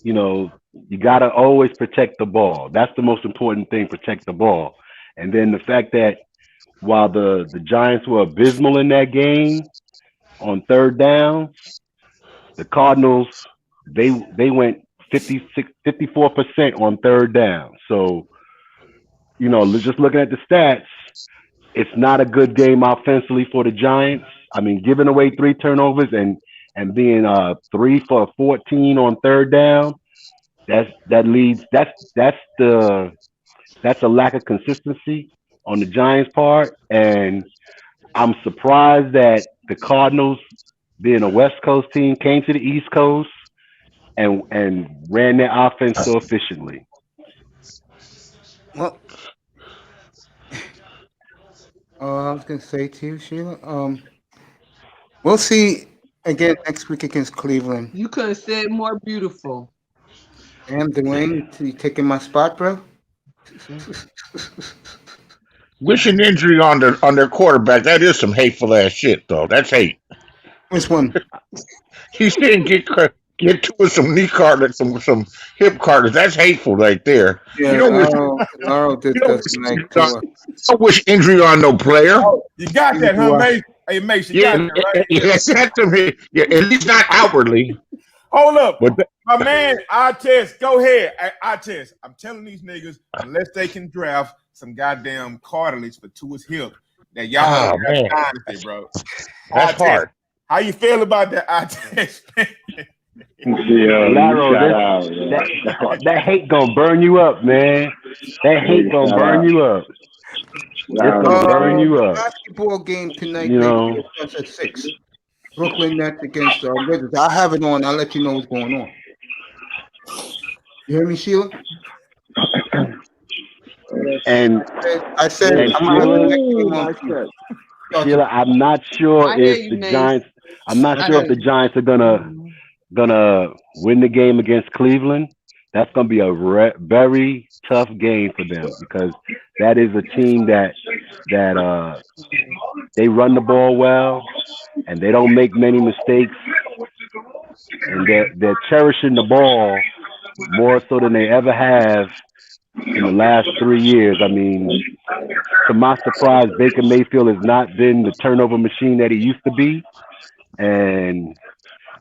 you know, you gotta always protect the ball. That's the most important thing. Protect the ball. And then the fact that while the Giants were abysmal in that game on 3rd down, the Cardinals, they went 54% on 3rd down. So, you know, just looking at the stats, it's not a good game offensively for the Giants. I mean, giving away 3 turnovers and being 3 for 14 on 3rd down, that's a lack of consistency on the Giants' part. And I'm surprised that the Cardinals, being a West Coast team, came to the East Coast and ran their offense so efficiently. Well, I was gonna say to you, Sheila, we'll see again next week against Cleveland. You could have said more beautiful. Damn, Dwayne, you taking my spot, bro? Wishing injury on their quarterback, that is some hateful ass shit, though. That's hate. Which one? He didn't get to some knee cartilage, some hip cartilage. That's hateful right there. Yeah, you don't wish injury on no player. Oh, you got that, huh, Mace? Hey, Mace, you got that, right? Yes, that's at least not outwardly. Hold up. My man, Artest, go ahead. Artest, I'm telling these niggas, unless they can draft some goddamn cartilage for Tua's hip, that y'all have dynasty, bro. That's hard. How you feel about that, Artest? Laro, that hate gonna burn you up, man. That hate gonna burn you up. It's gonna burn you up. Basketball game tonight. You know. Starts at 6. Brooklyn Nets against Wizards. I'll have it on. I'll let you know what's going on. You hear me, Sheila? And I said, Sheila, I'm not sure if the Giants. I'm not sure if the Giants are gonna win the game against Cleveland. That's gonna be a very tough game for them because that is a team that they run the ball well and they don't make many mistakes, and they're cherishing the ball more so than they ever have in the last 3 years. I mean, to my surprise, Baker Mayfield has not been the turnover machine that he used to be, and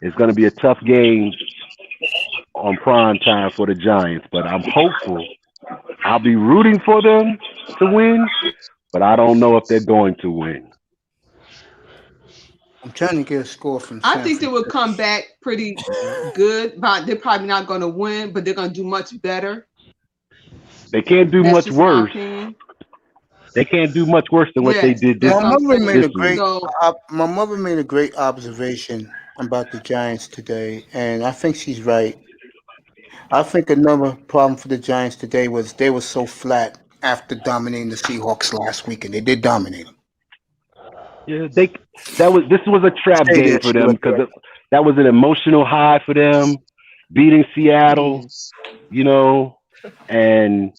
it's going to be a tough game on prime time for the Giants. But I'm hopeful. I'll be rooting for them to win, but I don't know if they're going to win. I'm trying to get a score from. I think they will come back pretty good, but they're probably not going to win, but they're going to do much better. They can't do much worse. They can't do much worse than what they did this My mother made a week. great observation about the Giants today, and I think she's right. I think another problem for the Giants today was they were so flat after dominating the Seahawks last week, and they did dominate them. Yeah, this was a trap game for them because that was an emotional high for them, beating Seattle, you know, and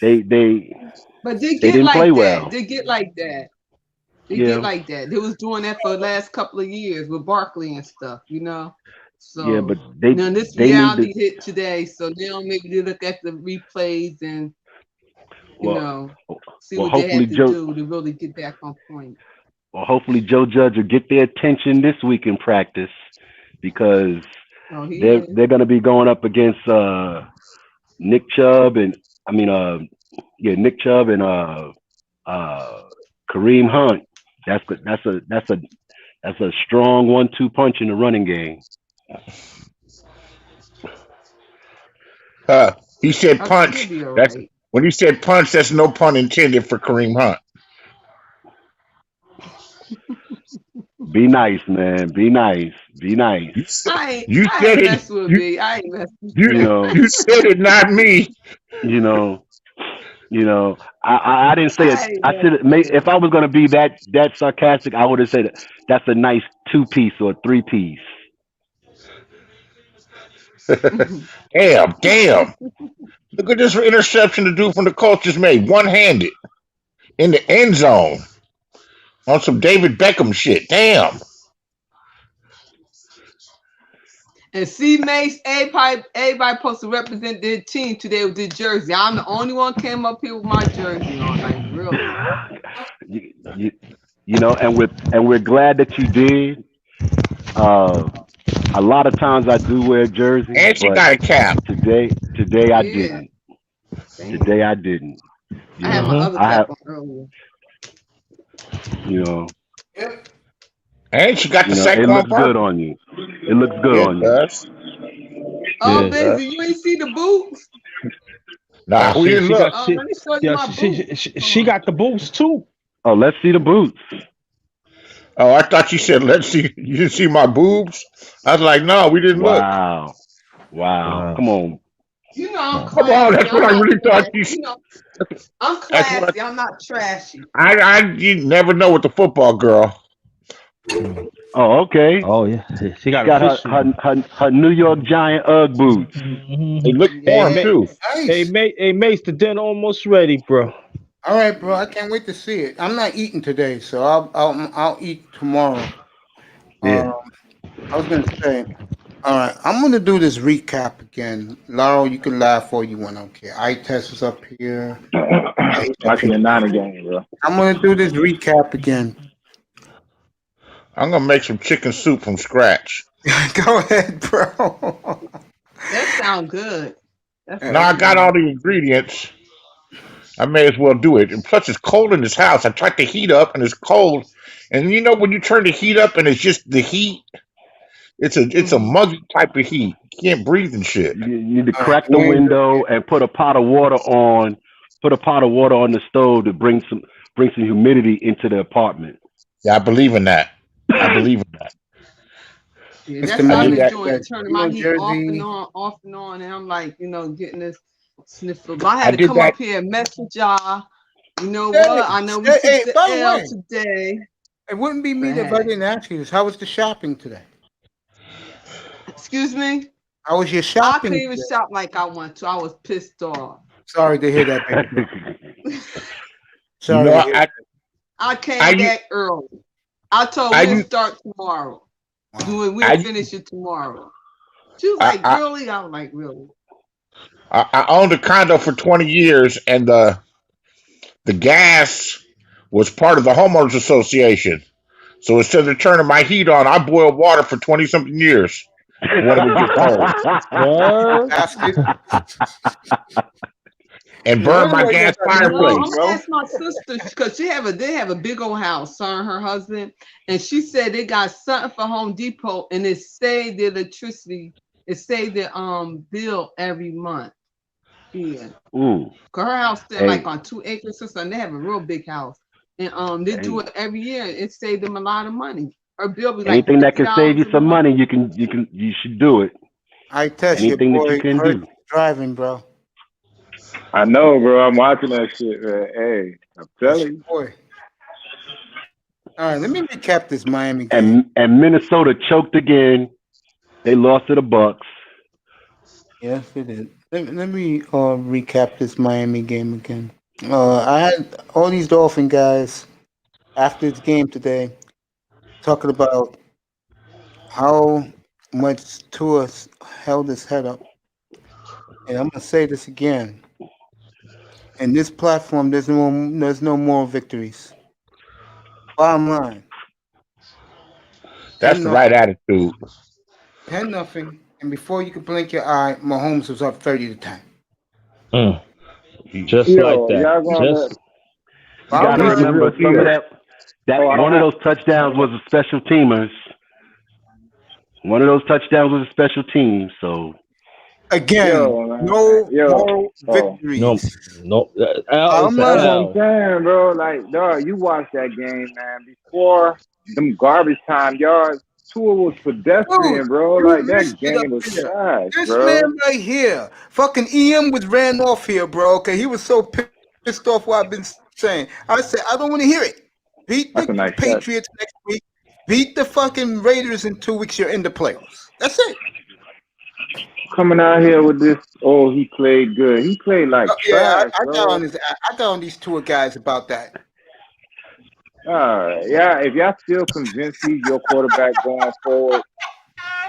they didn't play well. They get like that. Get like that. They was doing that for the last couple of years with Barkley and stuff, you know. So yeah, but this reality hit today, so now maybe they look at the replays and see what they have to do to really get back on point. Well, hopefully Joe Judge will get their attention this week in practice because they're going to be going up against Nick Chubb and Kareem Hunt. That's a strong 1-2 punch in the running game. He said punch. That's when he said punch. That's no pun intended for Kareem Hunt. Be nice, man. Be nice. Be nice. You said it. You said it, not me. You know. I didn't say it. I should. If I was gonna be that sarcastic, I would have said that's a nice 2-piece or 3-piece. Damn. Look at this interception the dude from the Colts just made. One-handed. In the end zone. On some David Beckham shit. Damn. And see, Mace, everybody supposed to represent their team today with their jersey. I'm the only one came up here with my jersey on. Like, really? And we're glad that you did. A lot of times I do wear jerseys. And she got a cap. Today I didn't. Today I didn't. I had my other cap on earlier. Yep. And she got the second one. It looks good on you. It looks good on you. Oh, baby, you ain't see the boots? Nah, we didn't look. She got the boots too. Oh, let's see the boots. Oh, I thought you said, let's see. You didn't see my boobs? I was like, no, we didn't look. Wow. Come on. I'm classy. Come on, that's what I really thought you said. I'm classy. I'm not trashy. You never know with the football girl. Oh, okay. Oh, yeah. She got her New York Giant Ugg boots. They look warm, too. Nice. Hey, Mace, the dinner almost ready, bro. All right, bro. I can't wait to see it. I'm not eating today, so I'll eat tomorrow. Yeah. I was gonna say, all right. I'm gonna do this recap again. Laro, you can laugh all you want. I don't care. I test is up here. Watching the Niner game, bro. I'm gonna do this recap again. I'm gonna make some chicken soup from scratch. Go ahead, bro. That sounds good. Now I got all the ingredients. I may as well do it. And plus, it's cold in this house. I tried to heat up, and it's cold. And when you turn the heat up, and it's just the heat, It's a muggy type of heat. You can't breathe and shit. You need to crack the window and put a pot of water on. Put a pot of water on the stove to bring some humidity into the apartment. Yeah, I believe in that. I believe in that. Yeah, that's what I've been doing, turning my heat off and on, and I'm like, getting this sniffle. But I had to come up here and message y'all. You know what? I know we took the L today. It wouldn't be me if I didn't ask you this. How was the shopping today? Excuse me? How was your shopping? I couldn't even shop like I want to. I was pissed off. Sorry to hear that, baby. Sorry. I came back early. I told her we'll start tomorrow. We'll finish it tomorrow. She was like, really? I was like, really? I owned a condo for 20 years, and the gas was part of the homeowners association. So instead of turning my heat on, I boiled water for 20-something years when it would get cold. And burn my gas fireplace. I'm gonna ask my sister because they have a big old house, her and her husband, and she said they got something for Home Depot and it saved the electricity, it saved the bill every month. Yeah. Ooh. Cause her house is like on 2 acres or something. They have a real big house, and they do it every year. It saved them a lot of money. Her bill be anything that can save you some money, you should do it. I test anything your boy, that you can do. Driving, bro. I know, bro. I'm watching that shit, man. Hey, I'm telling you. Boy. All right, let me recap this Miami game. And Minnesota choked again. They lost to the Bucks. Yes, they did. Let me recap this Miami game again. I had all these Dolphin guys after this game today talking about how much Tua held his head up. And I'm gonna say this again. In this platform, there's no more victories. Bottom line. That's the right attitude. 10-0, and before you could blink your eye, Mahomes was up 30-10. Just like that. You gotta remember some of that one of those touchdowns was a special teamers. One of those touchdowns was a special team, so again, no victories. No. That's what I'm saying, bro. Like, dog, you watched that game, man. Before them garbage time yards, Tua was pedestrian, bro. Like, that game was trash, This bro. man right here, fucking EM was ran off here, bro. Okay, he was so pissed off what I've been saying. I said, I don't want to hear it. Beat the Patriots next week. Beat the fucking Raiders in 2 weeks. You're in the playoffs. That's it. Coming out here with this, he played good. He played like trash, I got on these two guys about that. If y'all still convinced he's your quarterback going forward,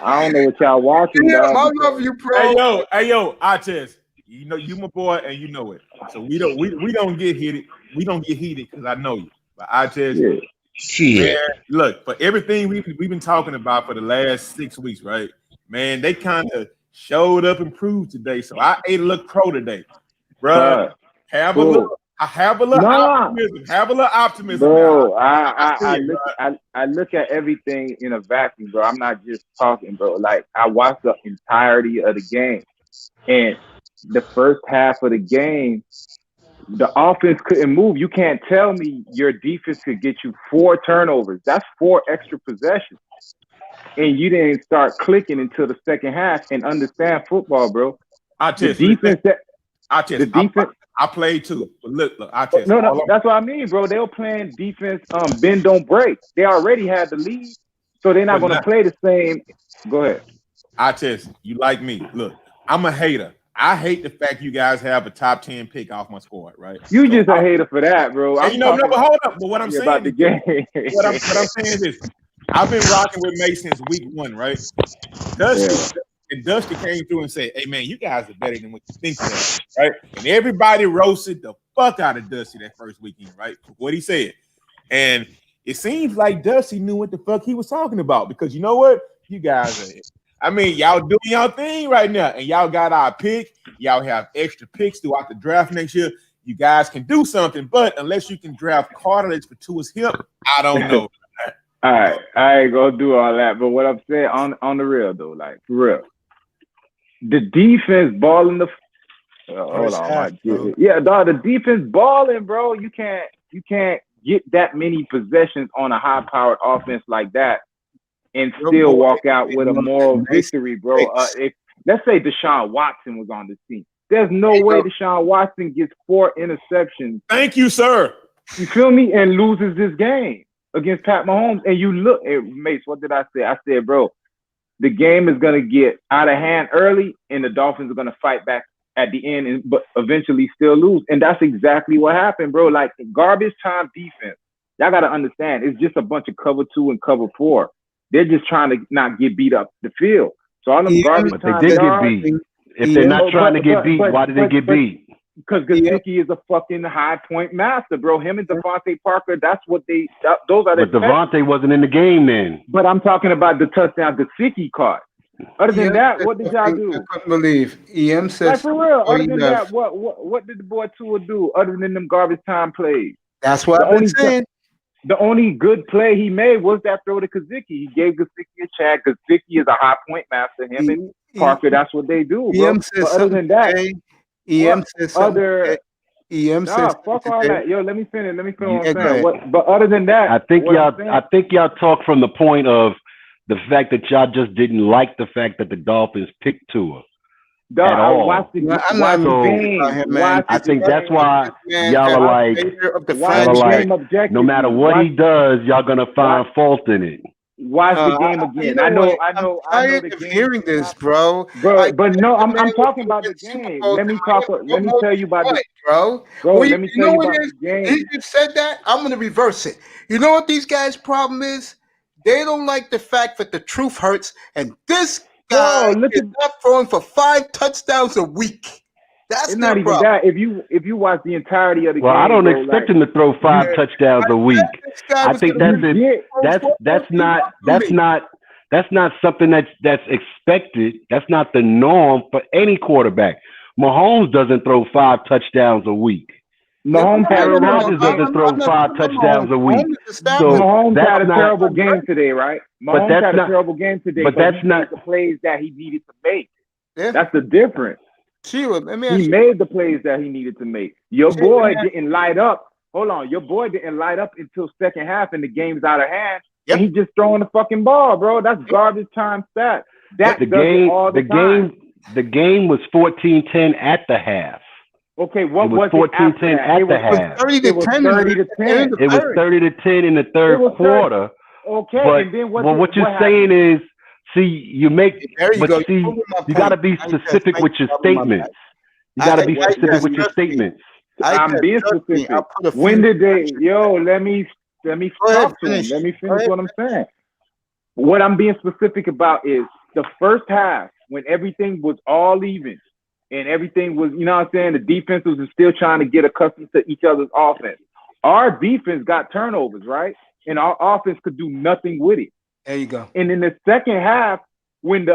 I don't know what y'all watching. Yeah, I love you, bro. Hey yo, Artez. You know you my boy, and you know it. So we don't get heated. We don't get heated because I know you. But Artez, man, look, for everything we've been talking about for the last 6 weeks, right? Man, they kind of showed up and proved today. So I ate a look pro today, bro. Have a little optimism. Have a little optimism, bro. I look at everything in a vacuum, bro. I'm not just talking, bro. Like, I watched the entirety of the game, and the first half of the game, the offense couldn't move. You can't tell me your defense could get you 4 turnovers. That's 4 extra possessions. And you didn't start clicking until the second half and understand football, bro. I played too. But look, I test. No, that's what I mean, bro. They were playing defense, bend don't break. They already had the lead, so they're not going to play the same. Go ahead. I test. You like me? Look, I'm a hater. I hate the fact you guys have a top 10 pick off my squad, right? You just a hater for that, bro. But hold up. But what I'm saying about the game. What I'm saying is this. I've been rocking with May since week 1, right? Dusty came through and said, hey, man, you guys are better than what you think they are, right? And everybody roasted the fuck out of Dusty that first weekend, right? For what he said. And it seems like Dusty knew what the fuck he was talking about because you know what? You guys are y'all doing y'all thing right now, and y'all got our pick. Y'all have extra picks throughout the draft next year. You guys can do something, but unless you can draft cartilage for Tua's hip, I don't know. All right, I ain't gonna do all that. But what I'm saying on the real though, like for real, the defense balling the. Hold on, dog. The defense balling, bro. You can't get that many possessions on a high-powered offense like that and still walk out with a moral victory, bro. If let's say Deshaun Watson was on the team, there's no way Deshaun Watson gets 4 interceptions. Thank you, sir. You feel me? And loses this game against Pat Mahomes. And you look at Mace. What did I say? I said, bro, the game is gonna get out of hand early, and the Dolphins are gonna fight back at the end, but eventually still lose. And that's exactly what happened, bro. Like garbage time defense. Y'all gotta understand, it's just a bunch of cover 2 and cover 4. They're just trying to not get beat up the field. So all them garbage but time. They did get beat. If they're not trying to get beat, why did they get beat? Because Gesicki is a fucking high point master, bro. Him and Devontae Parker, that's what those are the. But Devontae wasn't in the game then. But I'm talking about the touchdown Gesicki caught. Other than that, what did y'all do? I couldn't believe. EM says. Like for real. Other than that, what did the boy Tua do? Other than them garbage time plays. That's what I've been saying. The only good play he made was that throw to Gesicki. He gave Gesicki a chance. Gesicki is a high point master. Him and Parker, that's what they do, bro. But other than that, EM says other. EM says fuck all that. Yo, let me finish what I'm saying. But other than that, I think y'all talk from the point of the fact that y'all just didn't like the fact that the Dolphins picked Tua. At all. I think that's why y'all are like, no matter what he does, y'all gonna find fault in it. Watch the game again. I know the game. Hearing this, bro. But no, I'm talking about the game. Let me tell you about it, bro. Let me tell you about the game. You just said that. I'm gonna reverse it. You know what these guys' problem is? They don't like the fact that the truth hurts, and this guy is not throwing for 5 touchdowns a week. That's not even that. If you watch the entirety of the game, I don't expect him to throw 5 touchdowns a week. I think that's not something that's expected. That's not the norm for any quarterback. Mahomes doesn't throw 5 touchdowns a week. Mahomes doesn't throw 5 touchdowns a week. So Mahomes had a terrible game today, right? Mahomes had a terrible game today, but that's not the plays that he needed to make. Yeah. That's the difference. He made the plays that he needed to make. Your boy didn't light up. Hold on, your boy didn't light up until second half, and the game's out of hand. Yep. And he's just throwing the fucking ball, bro. That's garbage time stat. The game was 14-10 at the half. Okay, what was 14-10 at the half? It was 30-10. It was 30-10 in the third quarter. Okay, but, and then what you're saying is, you got to be specific with your statements. You got to be specific with your statements. I'm being specific. When did they? Yo, let me talk to him. Let me finish what I'm saying. What I'm being specific about is the first half when everything was all even. And everything was, you know what I'm saying? The defenses were still trying to get accustomed to each other's offense. Our defense got turnovers, right? And our offense could do nothing with it. There you go. And in the second half, when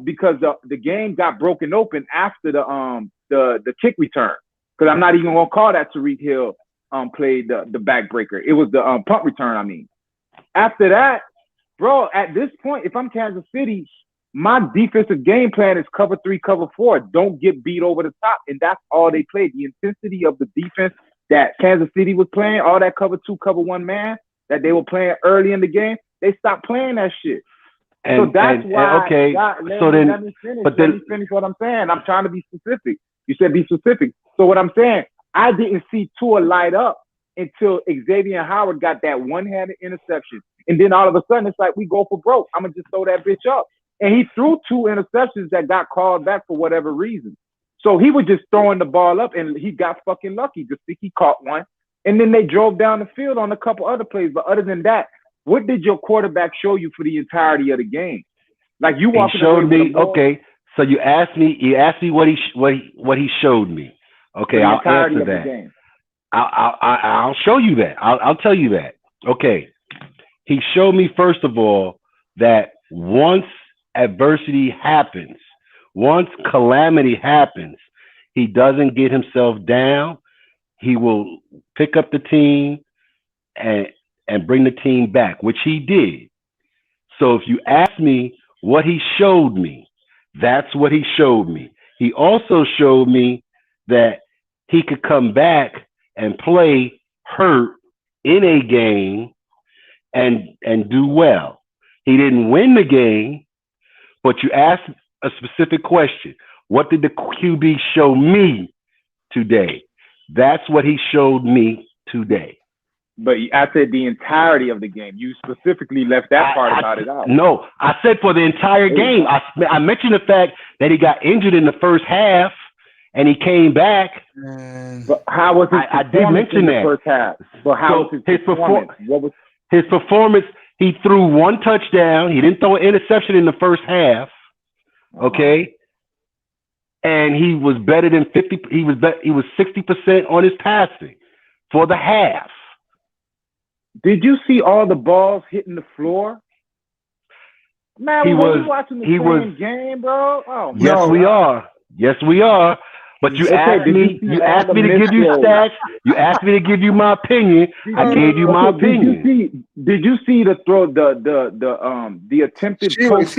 because the game got broken open after the kick return, because I'm not even gonna call that Tariq Hill played the backbreaker. It was the punt return. I mean, after that, bro, at this point, if I'm Kansas City, my defensive game plan is cover 3, cover 4. Don't get beat over the top. And that's all they played. The intensity of the defense that Kansas City was playing, all that cover 2, cover 1 man that they were playing early in the game, they stopped playing that shit. So that's why. Let me finish what I'm saying. I'm trying to be specific. You said be specific. So what I'm saying, I didn't see Tua light up until Xavier Howard got that one-handed interception. And then all of a sudden, it's like, we go for broke. I'm going to just throw that bitch up. And he threw 2 interceptions that got called back for whatever reason. So he was just throwing the ball up, and he got fucking lucky. Gesicki caught one. And then they drove down the field on a couple other plays. But other than that, what did your quarterback show you for the entirety of the game? Like you walked showed me. Okay, so you asked me what he showed me. Okay, I'll answer that. I'll show you that. I'll tell you that. Okay, he showed me first of all that once adversity happens, once calamity happens, he doesn't get himself down. He will pick up the team and and bring the team back, which he did. So if you ask me what he showed me, that's what he showed me. He also showed me that he could come back and play hurt in a game and do well. He didn't win the game, but you asked a specific question. What did the QB show me today? That's what he showed me today. But I said the entirety of the game. You specifically left that part about it out. No, I said for the entire game. I mentioned the fact that he got injured in the first half and he came back. But how was his I did mention in the that. first half? But how was his performance? What was his performance? He threw one touchdown. He didn't throw an interception in the first half. Okay. And he was better than 50. He was 60% on his passing for the half. Did you see all the balls hitting the floor? Man, we watching the same game, bro. Oh, yes, no. we are. Yes, we are. But you asked me. You asked me to give you stats. You asked me to give you my opinion. I gave you my opinion. Did you see the throw? The attempted post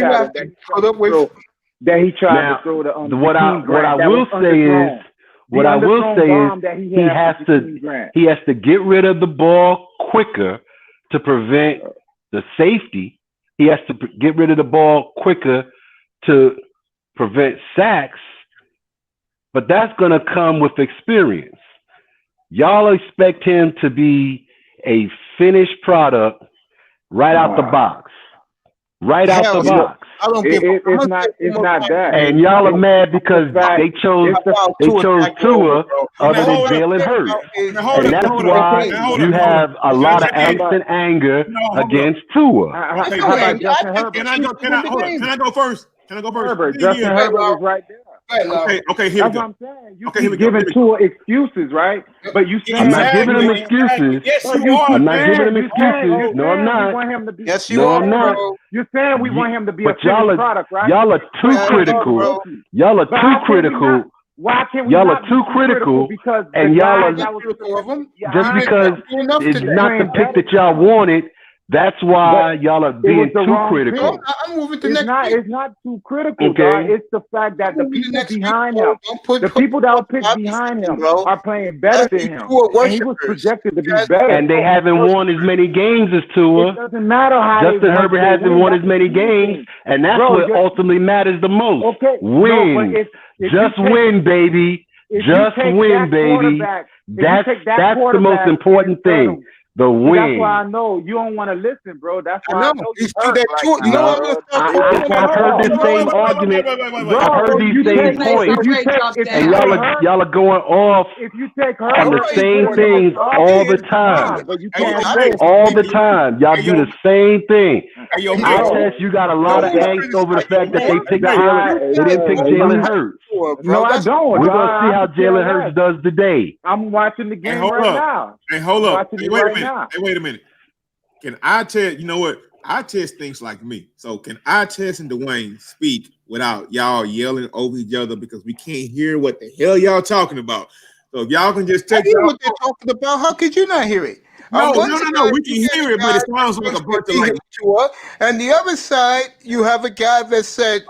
that he tried to throw the what I will say is. What I will say is he has to get rid of the ball quicker to prevent the safety. He has to get rid of the ball quicker to prevent sacks. But that's going to come with experience. Y'all expect him to be a finished product right out the box. Right out the box. I don't give it's not that. And y'all are mad because they chose Tua other than Jalen Hurts. And that's why you have a lot of angst and anger against Tua. Can I go first? Herbert, Justin Herbert is right there. Okay, here we go. That's what I'm saying. You keep giving Tua excuses, right? But you saying I'm not giving him excuses. Yes, you are. I'm not giving him excuses. No, I'm not. Yes, you are. I'm not. You're saying we want him to be a But y'all finished product, right? Y'all are too critical. Y'all are too critical. Why can't we Y'all not are too be critical, because and y'all are just because it's not the pick that y'all wanted. That's why y'all are being too critical. I'm moving to next week. It's not too critical, Okay. dog. It's the fact that the people behind him, the people that were picked behind him are playing better than him. And he was projected to be better. And they haven't won as many games as Tua. It doesn't matter how Justin Herbert hasn't won as many games, and that's what ultimately matters the most. Okay. Win. Just win, baby. Just win, baby. That's the most important thing. The win. That's why I know you don't want to listen, bro. That's why I know you heard I've heard this same argument. I've heard these same points. And y'all are going off on the same things all the time. All the time. Y'all do the same thing. I guess you got a lot of angst over the fact that they didn't pick Jalen Hurts. No, I don't. We're going to see how Jalen Hurts does today. I'm watching the game right now. Hey, hold up. Hey, wait a minute. Can I tell you know what? I test things like me. So can I test and Dwayne speak without y'all yelling over each other because we can't hear what the hell y'all talking about? So if y'all can just take what they're talking about, how could you not hear it? No. We can hear it, but it sounds like a bunch of like. And the other side, you have a guy that said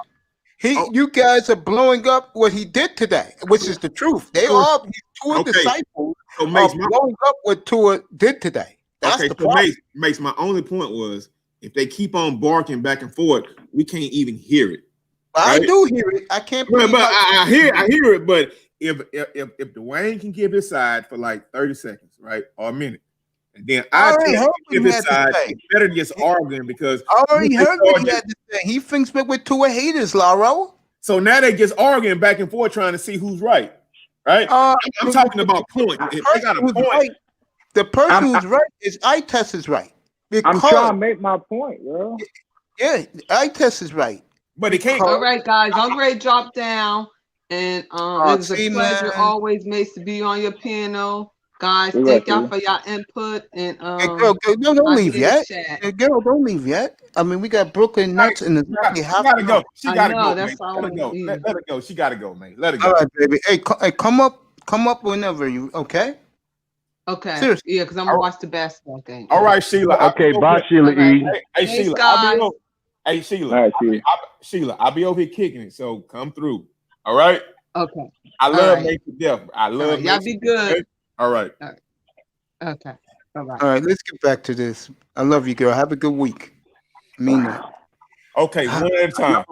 you guys are blowing up what he did today, which is the truth. They are Tua disciples are blowing up what Tua did today. That's the problem. Makes my only point was if they keep on barking back and forth, we can't even hear it. Right? I do hear it. I can't. But I hear it. But if Dwayne can give his side for like 30 seconds, right, or a minute, and then I give his side, it's better than just arguing because I already heard what he had to say. He thinks we're Tua haters, Laro. So now they just arguing back and forth trying to see who's right. Right? I'm talking about point. If they got a point. Right. The person who's right is eye test is right. I'm trying to make my point, bro. Yeah, eye test is right. But it can't. All right, guys. I'm ready to drop down. And it was a pleasure always, Mace, to be on your piano. Guys, thank y'all for y'all input. And girl, don't leave yet. Girl, don't leave yet. I mean, we got Brooklyn Nuts in the gotta go. She gotta go. That's all. Let her go. She gotta go, man. Let her go. All right, baby. Hey, come up whenever you okay. Okay. Seriously. Yeah, because I'm gonna watch the basketball game. All right, Sheila. Okay, bye, Sheila E. Hey, Thanks, Sheila. guys. Hey, Sheila. All right, Sheila. Sheila, I'll be over here kicking it, so come through. All right. Okay. I love right. Nate to death. I love Y'all Nate be to good. death. All right. Okay. Bye-bye. All right, let's get back to this. I love you, girl. Have a good week. I mean that. Okay, one at a time.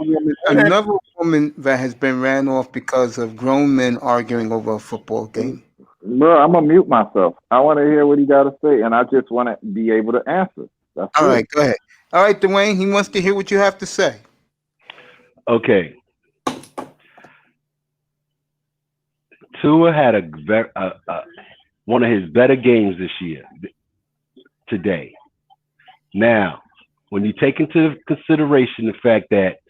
Another woman that has been ran off because of grown men arguing over a football game. Bro, I'm gonna mute myself. I want to hear what he got to say, and I just want to be able to answer. That's All it. right, go ahead. All right, Dwayne, he wants to hear what you have to say. Okay. Tua had one of his better games this year, today. Now, when you take into consideration the fact that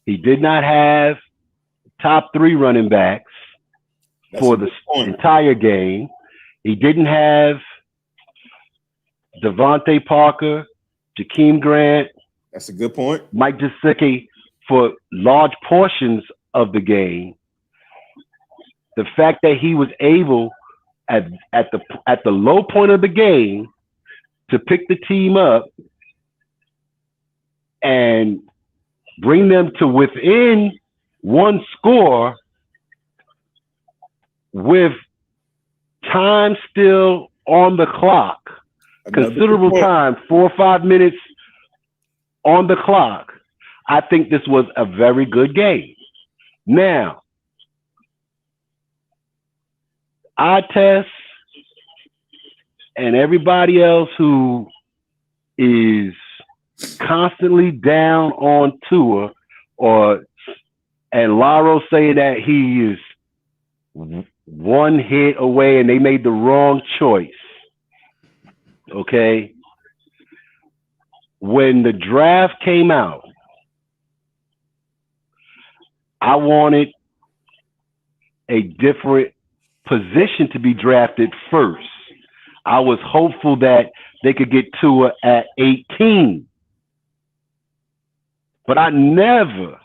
he did not have top 3 running backs for the entire game, he didn't have Devontae Parker, Jakeem Grant. That's a good point. Mike Gesicki for large portions of the game. The fact that he was able at the low point of the game to pick the team up and bring them to within 1 score with time still on the clock, considerable time, 4 or 5 minutes on the clock. I think this was a very good game. Now, I test and everybody else who is constantly down on Tua, and Laro saying that he is 1 hit away and they made the wrong choice. Okay. When the draft came out, I wanted a different position to be drafted first. I was hopeful that they could get Tua at 18. But I never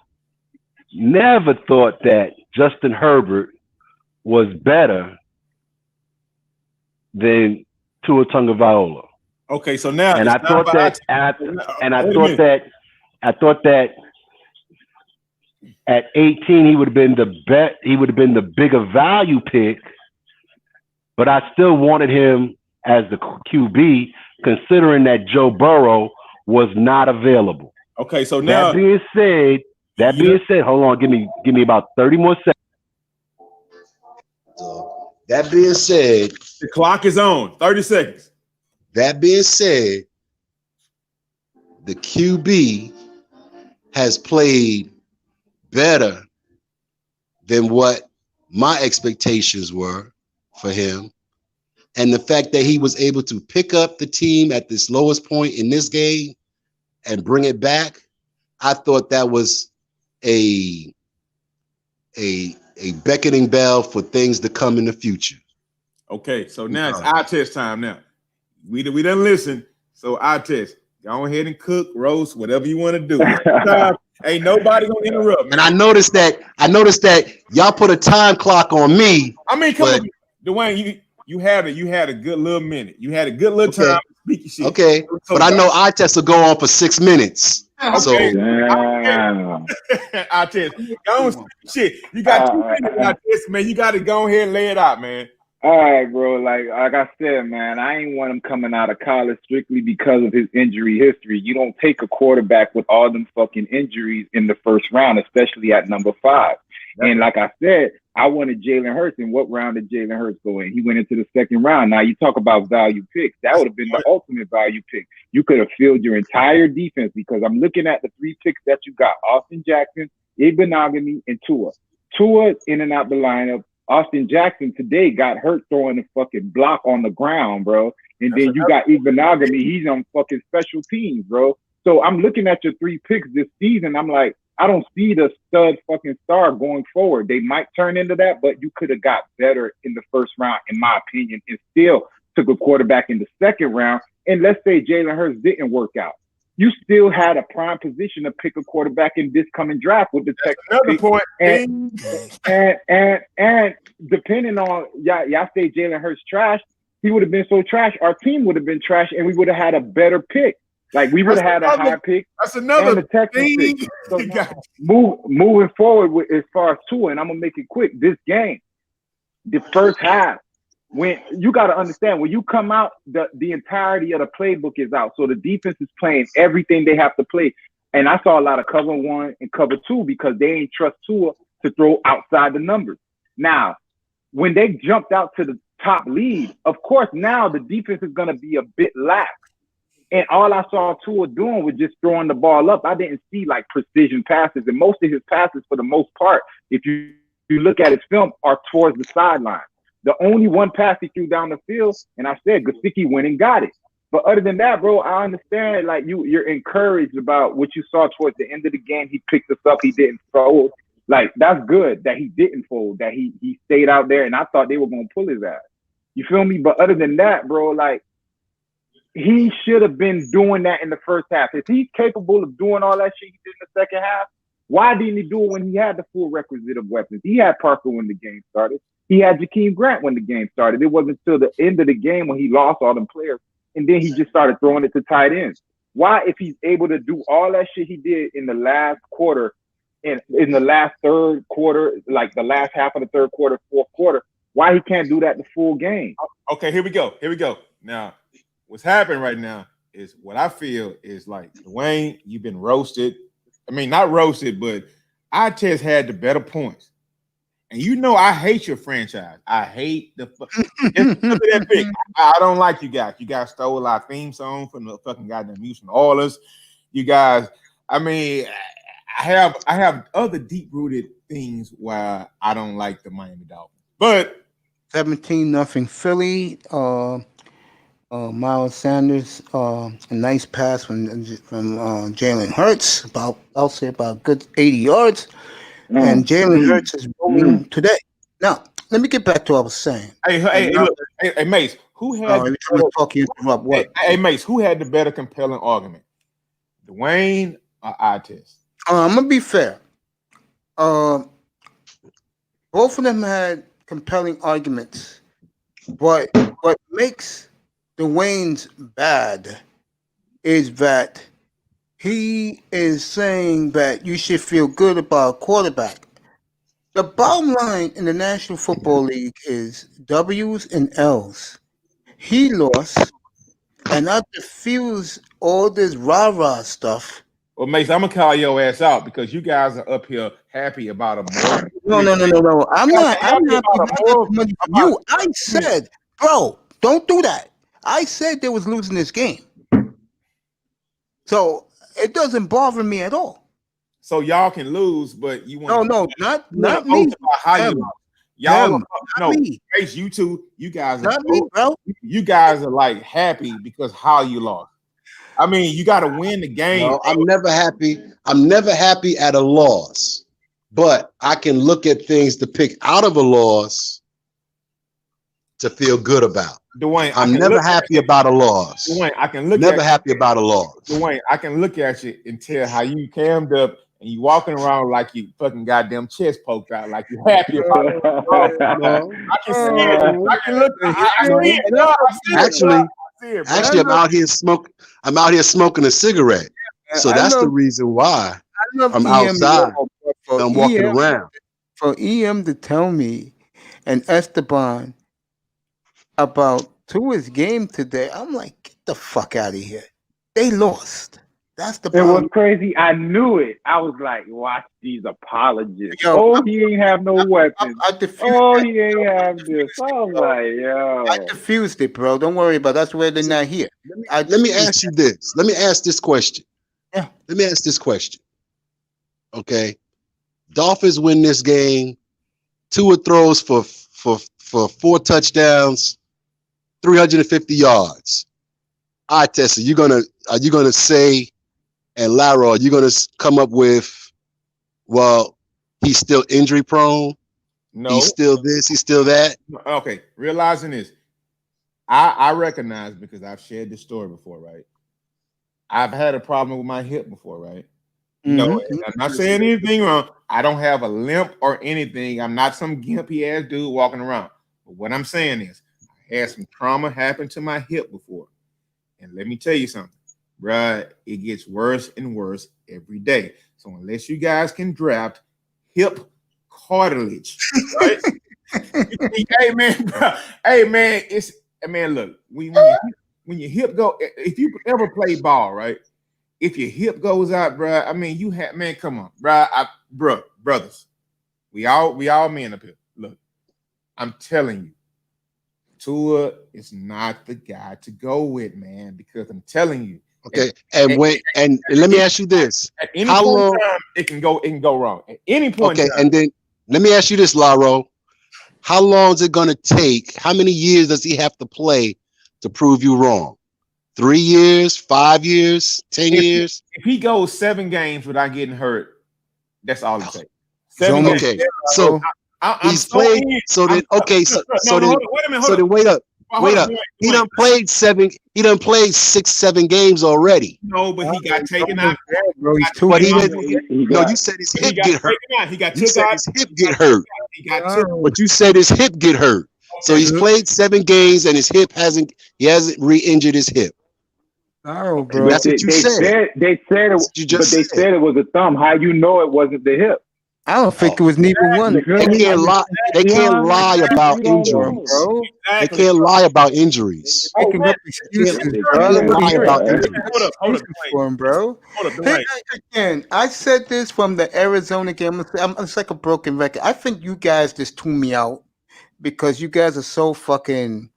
thought that Justin Herbert was better than Tua Tagovailoa. Okay, so now I thought that at 18 he would have been the bigger value pick, but I still wanted him as the QB, considering that Joe Burrow was not available. Okay, so now that being said, hold on, give me about 30 more seconds. That being said, the clock is on. 30 seconds. That being said, the QB has played better than what my expectations were for him. And the fact that he was able to pick up the team at this lowest point in this game and bring it back, I thought that was a beckoning bell for things to come in the future. Okay, so now it's our test time now. We didn't listen, so our test. Go ahead and cook, roast, whatever you want to do. Ain't nobody gonna interrupt. And I noticed that y'all put a time clock on me. I mean, come on, Dwayne, you had a good little minute. You had a good little time to speak your shit. Okay, so but I know our test will go on for 6 minutes. Okay. So our test. Go on, shit. You got 2 minutes our test, man. You got to go ahead and lay it out, man. All right, bro. Like I said, man, I ain't want him coming out of college strictly because of his injury history. You don't take a quarterback with all them fucking injuries in the first round, especially at number 5. And like I said, I wanted Jalen Hurts. And what round did Jalen Hurts go in? He went into the 2nd round. Now you talk about value picks. That would have been the ultimate value pick. You could have filled your entire defense, because I'm looking at the 3 picks that you got: Austin Jackson, Ibenogany, and Tua. Tua in and out the lineup. Austin Jackson today got hurt throwing a fucking block on the ground, bro. And then you got Ibenogany. He's on fucking special teams, bro. So I'm looking at your 3 picks this season. I'm like, I don't see the stud fucking star going forward. They might turn into that, but you could have got better in the 1st round, in my opinion, and still took a quarterback in the 2nd round. And let's say Jalen Hurts didn't work out. You still had a prime position to pick a quarterback in this coming draft with the Texans. Another point. And depending on y'all say Jalen Hurts trash, he would have been so trash. Our team would have been trash, and we would have had a better pick. Like we would have had a higher pick. That's another and the Texans thing. pick. So moving forward with, as far as Tua, and I'm gonna make it quick. This game, the first half, when you got to understand, when you come out, the entirety of the playbook is out. So the defense is playing everything they have to play. And I saw a lot of cover 1 and cover 2 because they ain't trust Tua to throw outside the numbers. Now, when they jumped out to the top lead, of course, now the defense is going to be a bit lax. And all I saw Tua doing was just throwing the ball up. I didn't see like precision passes. And most of his passes, for the most part, if you look at his film, are towards the sideline. The only one pass he threw down the field, and I said Gesicki went and got it. But other than that, bro, I understand like you're encouraged about what you saw towards the end of the game. He picked us up. He didn't fold. Like, that's good that he didn't fold, that he stayed out there, and I thought they were going to pull his ass. You feel me? But other than that, bro, like, he should have been doing that in the first half. If he's capable of doing all that shit he did in the second half, why didn't he do it when he had the full requisite of weapons? He had Parker when the game started. He had Jakeem Grant when the game started. It wasn't until the end of the game when he lost all them players, and then he just started throwing it to tight ends. Why, if he's able to do all that shit he did in the last quarter, in the last third quarter, like the last half of the third quarter, fourth quarter, why he can't do that the full game? Okay, here we go. Now, what's happening right now is what I feel is like, Dwayne, you've been roasted. I mean, not roasted, but I just had the better points. And you know I hate your franchise. I hate the that pick. I don't like you guys. You guys stole our theme song from the fucking goddamn Houston Oilers. You guys, I mean, I have other deep-rooted things why I don't like the Miami Dolphins. But 17-0 Philly. Miles Sanders, a nice pass from Jalen Hurts, I'll say about a good 80 yards. And Jalen Hurts is rolling today. Now, let me get back to what I was saying. Hey, Mace, who had Hey, Mace, who had the better compelling argument? Dwayne or Artest? I'm gonna be fair. Both of them had compelling arguments, but what makes Dwayne's bad is that he is saying that you should feel good about a quarterback. The bottom line in the National Football League is W's and L's. He lost, and I diffuse all this rah-rah stuff. Well, Mace, I'm gonna call your ass out because you guys are up here happy about a moral. No. I'm not happy from you. I said, bro, don't do that. I said they was losing this game. So it doesn't bother me at all. So y'all can lose, but you want not me. How you lost. Y'all me. Mace, you two, you guys are not me, bro. You guys are like happy because how you lost. I mean, you got to win the game. No, I'm never happy. I'm never happy at a loss, but I can look at things to pick out of a loss to feel good about. Dwayne, I'm never happy about a loss. Dwayne, I can look never happy about a loss. Dwayne, I can look at you and tell how you cammed up and you walking around like you fucking goddamn chest poked out, like you happy about it. I can see it. I can look. I see it. Actually, I'm out here smoking a cigarette. So that's the reason why I'm outside. I'm walking around. For EM to tell me and Esteban about Tua's game today, I'm like, get the fuck out of here. They lost. That's the problem. It was crazy. I knew it. I was like, watch these apologists. He ain't have no weapons. He ain't have this. I was like, yo. I diffused it, bro. Don't worry about it. That's why they're not here. Let me ask you this. Let me ask this question. Yeah. Let me ask this question. Okay. Dolphins win this game. Tua throws for 4 touchdowns, 350 yards. All right, Tessa, are you gonna say, and Lara, are you gonna come up with, well, he's still injury prone? No. He's still this, he's still that? Okay, realizing this, I recognize, because I've shared this story before, right? I've had a problem with my hip before, right? Mm-hmm. No, I'm not saying anything wrong. I don't have a limp or anything. I'm not some gimpy ass dude walking around. But what I'm saying is, I I had some trauma happen to my hip before. And let me tell you something, bruh, it gets worse and worse every day. So unless you guys can draft hip cartilage, right? Hey man, bro. Hey man, look, when your hip go, if you ever play ball, right? If your hip goes out, bruh, I mean, come on, bruh, brothers. We all men up here. Look, I'm telling you, Tua is not the guy to go with, man, because I'm telling you. Okay, and let me ask you this: at any point in time, it can go wrong. At any point in time. And then let me ask you this, Laro. How long is it going to take? How many years does he have to play to prove you wrong? 3 years, 5 years, 10 years? If he goes 7 games without getting hurt, that's all it takes. 7 games. Okay, so he's played. So then, okay, so then, wait up. He done played 6, 7 games already. No, but he got taken out. Bro, you said his hip get hurt. He got you said his hip get hurt. But you said his hip get hurt. So he's played 7 games and his hip hasn't re-injured his hip. Oh, bro. That's what you said. They said it was a thumb. How you know it wasn't the hip? I don't think it was neither one. They can't lie. They can't lie about injuries, bro. They can't lie about injuries. Making up excuses, bro. Hey, again, I said this from the Arizona game. It's like a broken record. I think you guys just tune me out because you guys are so fucking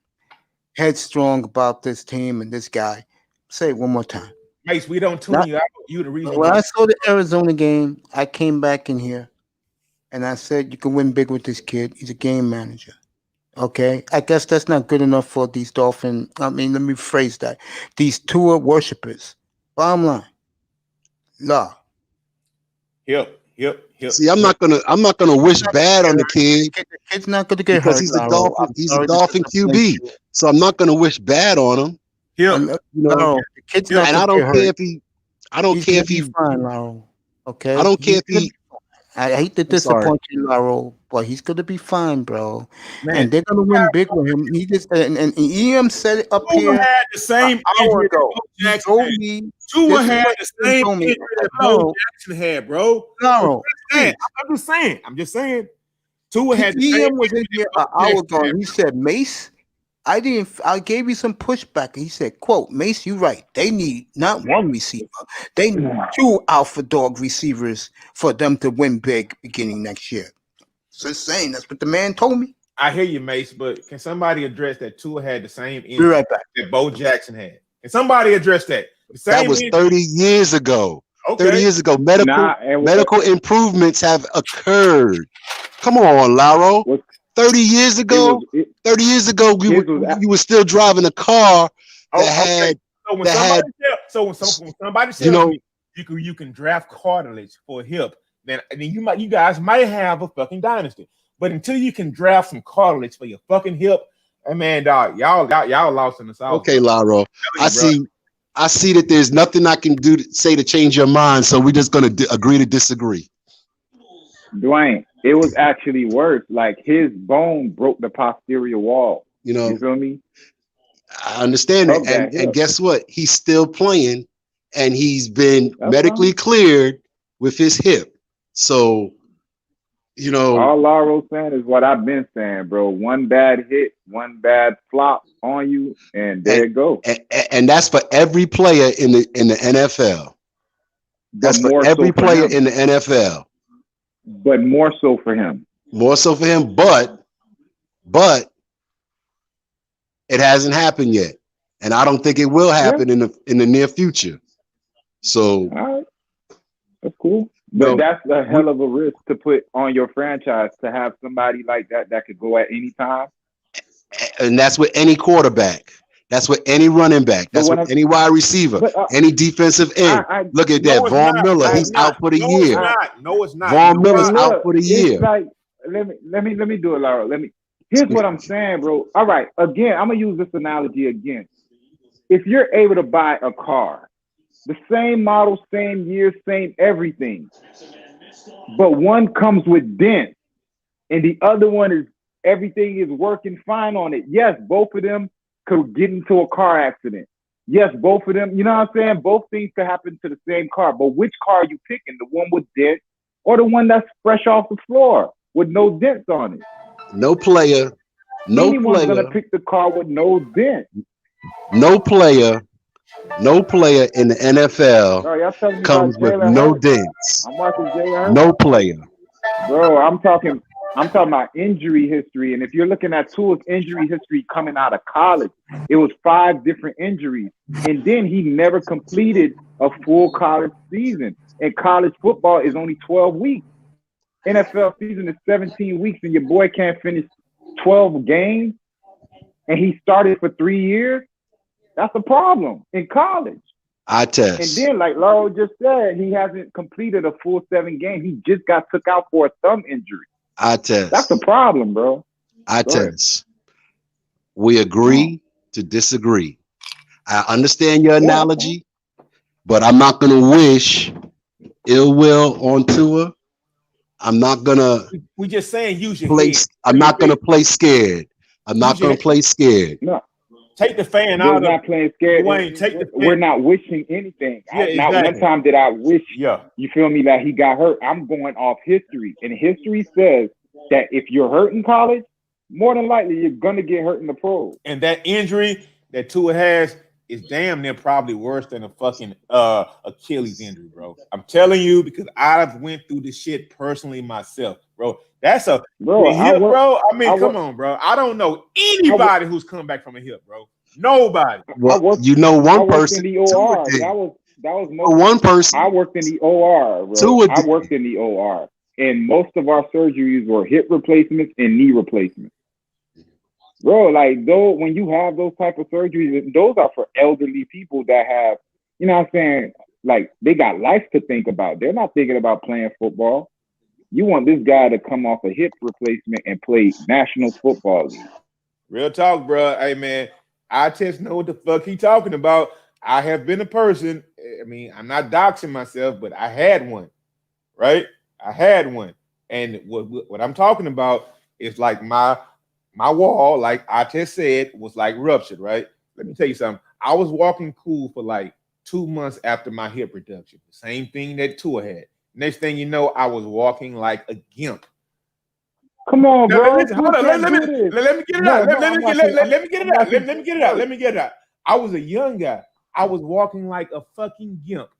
headstrong about this team and this guy. Say it one more time. Mace, we don't tune you out. You the reason. When I saw the Arizona game, I came back in here and I said, you can win big with this kid. He's a game manager. Okay? I guess that's not good enough for these Dolphins. I mean, let me phrase that. These Tua worshippers. Bottom line. Law. Yep. See, I'm not gonna wish bad on the kid. The kid's not gonna get because hurt. He's a Dolphin QB. So I'm not gonna wish bad on him. Yeah. The kid's not and I don't care if he fine, Laurel. Okay. I don't care if he I hate to disappoint you, Laurel, but he's gonna be fine, bro. Man, and they're gonna win big with him. He just and EM said it up here. Had the same hour ago. He told me Tua had the same injury that Bo Jackson had, bro. Laurel, I'm just saying. Tua had the same EM was in here an hour ago. And he said, Mace, I gave you some pushback. He said, quote, Mace, you right. They need not one receiver. They need 2 alpha dog receivers for them to win big beginning next year. Just saying, that's what the man told me. I hear you, Mace, but can somebody address that Tua had the same injury Be right back. that Bo Jackson had? Can somebody address that? That was 30 years ago. Okay. 30 years ago. Medical improvements have occurred. Come on, Laro. 30 years ago, you were still driving a car that So when somebody says you can draft cartilage for a hip, then you guys might have a fucking dynasty. But until you can draft some cartilage for your fucking hip, man, dog, y'all lost in the sauce. Okay, Laro. I see that there's nothing I can do to say to change your mind, so we're just gonna agree to disagree. Dwayne, it was actually worse. Like his bone broke the posterior wall. You feel me? I understand that. And guess what? He's still playing and he's been medically cleared with his hip. So, all Laro's saying is what I've been saying, bro. One bad hit, one bad flop on you, and there it goes. And that's for every player in the NFL. That's for every player in the NFL. But more so for him. More so for him, but it hasn't happened yet, and I don't think it will happen in the near future. So, all right, that's cool. But that's a hell of a risk to put on your franchise to have somebody like that could go at any time. And that's with any quarterback. That's with any running back. That's with any wide receiver, any defensive end. Look at that. Vaughn Miller, he's out for the year. No, it's not. Vaughn Miller's out for the year. Like, let me do it, Laura. Here's what I'm saying, bro. All right, again, I'm gonna use this analogy again. If you're able to buy a car, the same model, same year, same everything, but one comes with dents and the other one is everything is working fine on it. Yes, both of them could get into a car accident. Yes, both of them, you know what I'm saying? Both things could happen to the same car. But which car are you picking? The one with dents or the one that's fresh off the floor with no dents on it? No player. Anyone's gonna pick the car with no dents. No player in the NFL comes with no dents. I'm watching Jalen Hurts. No player. Bro, I'm talking about injury history. And if you're looking at Tua's injury history coming out of college, it was 5 different injuries. And then he never completed a full college season. And college football is only 12 weeks. NFL season is 17 weeks, and your boy can't finish 12 games. And he started for 3 years. That's a problem in college. I test. And then, like Laurel just said, he hasn't completed a full 7 games. He just got took out for a thumb injury. I test. That's a problem, bro. I test. We agree to disagree. I understand your analogy, but I'm not going to wish ill will on Tua. I'm not going to. We just saying use your play. head. I'm not going to play scared. I'm not going to play scared. No. Take the fan We're out not of playing scared. Dwayne, take the fan. We're not wishing anything. Yeah, Not exactly. one time did I wish, Yeah. you feel me, that he got hurt. I'm going off history. And history says that if you're hurt in college, more than likely you're going to get hurt in the pros. And that injury that Tua has is damn near probably worse than a fucking Achilles injury, bro. I'm telling you, because I've went through this shit personally myself, bro. That's a bro. I mean, come on, bro. I don't know anybody who's come back from a hip, bro. Nobody. Well, you know one person. In the OR. That was most, one person. I worked in the OR, bro. I worked in the OR, and most of our surgeries were hip replacements and knee replacements. Bro, like when you have those type of surgeries, those are for elderly people that have, you know what I'm saying, like they got life to think about. They're not thinking about playing football. You want this guy to come off a hip replacement and play National Football League. Real talk, bro. Hey, man, I just know what the fuck he talking about. I have been a person. I mean, I'm not doxing myself, but I had one, right? I had one. And what I'm talking about is like my wall, like I just said, was like ruptured, right? Let me tell you something. I was walking cool for like 2 months after my hip reduction. The same thing that Tua had. Next thing you know, I was walking like a gimp. Come on, now, bro. Listen, hold on. Let me get it out. Let me get it out. I was a young guy. I was walking like a fucking gimp.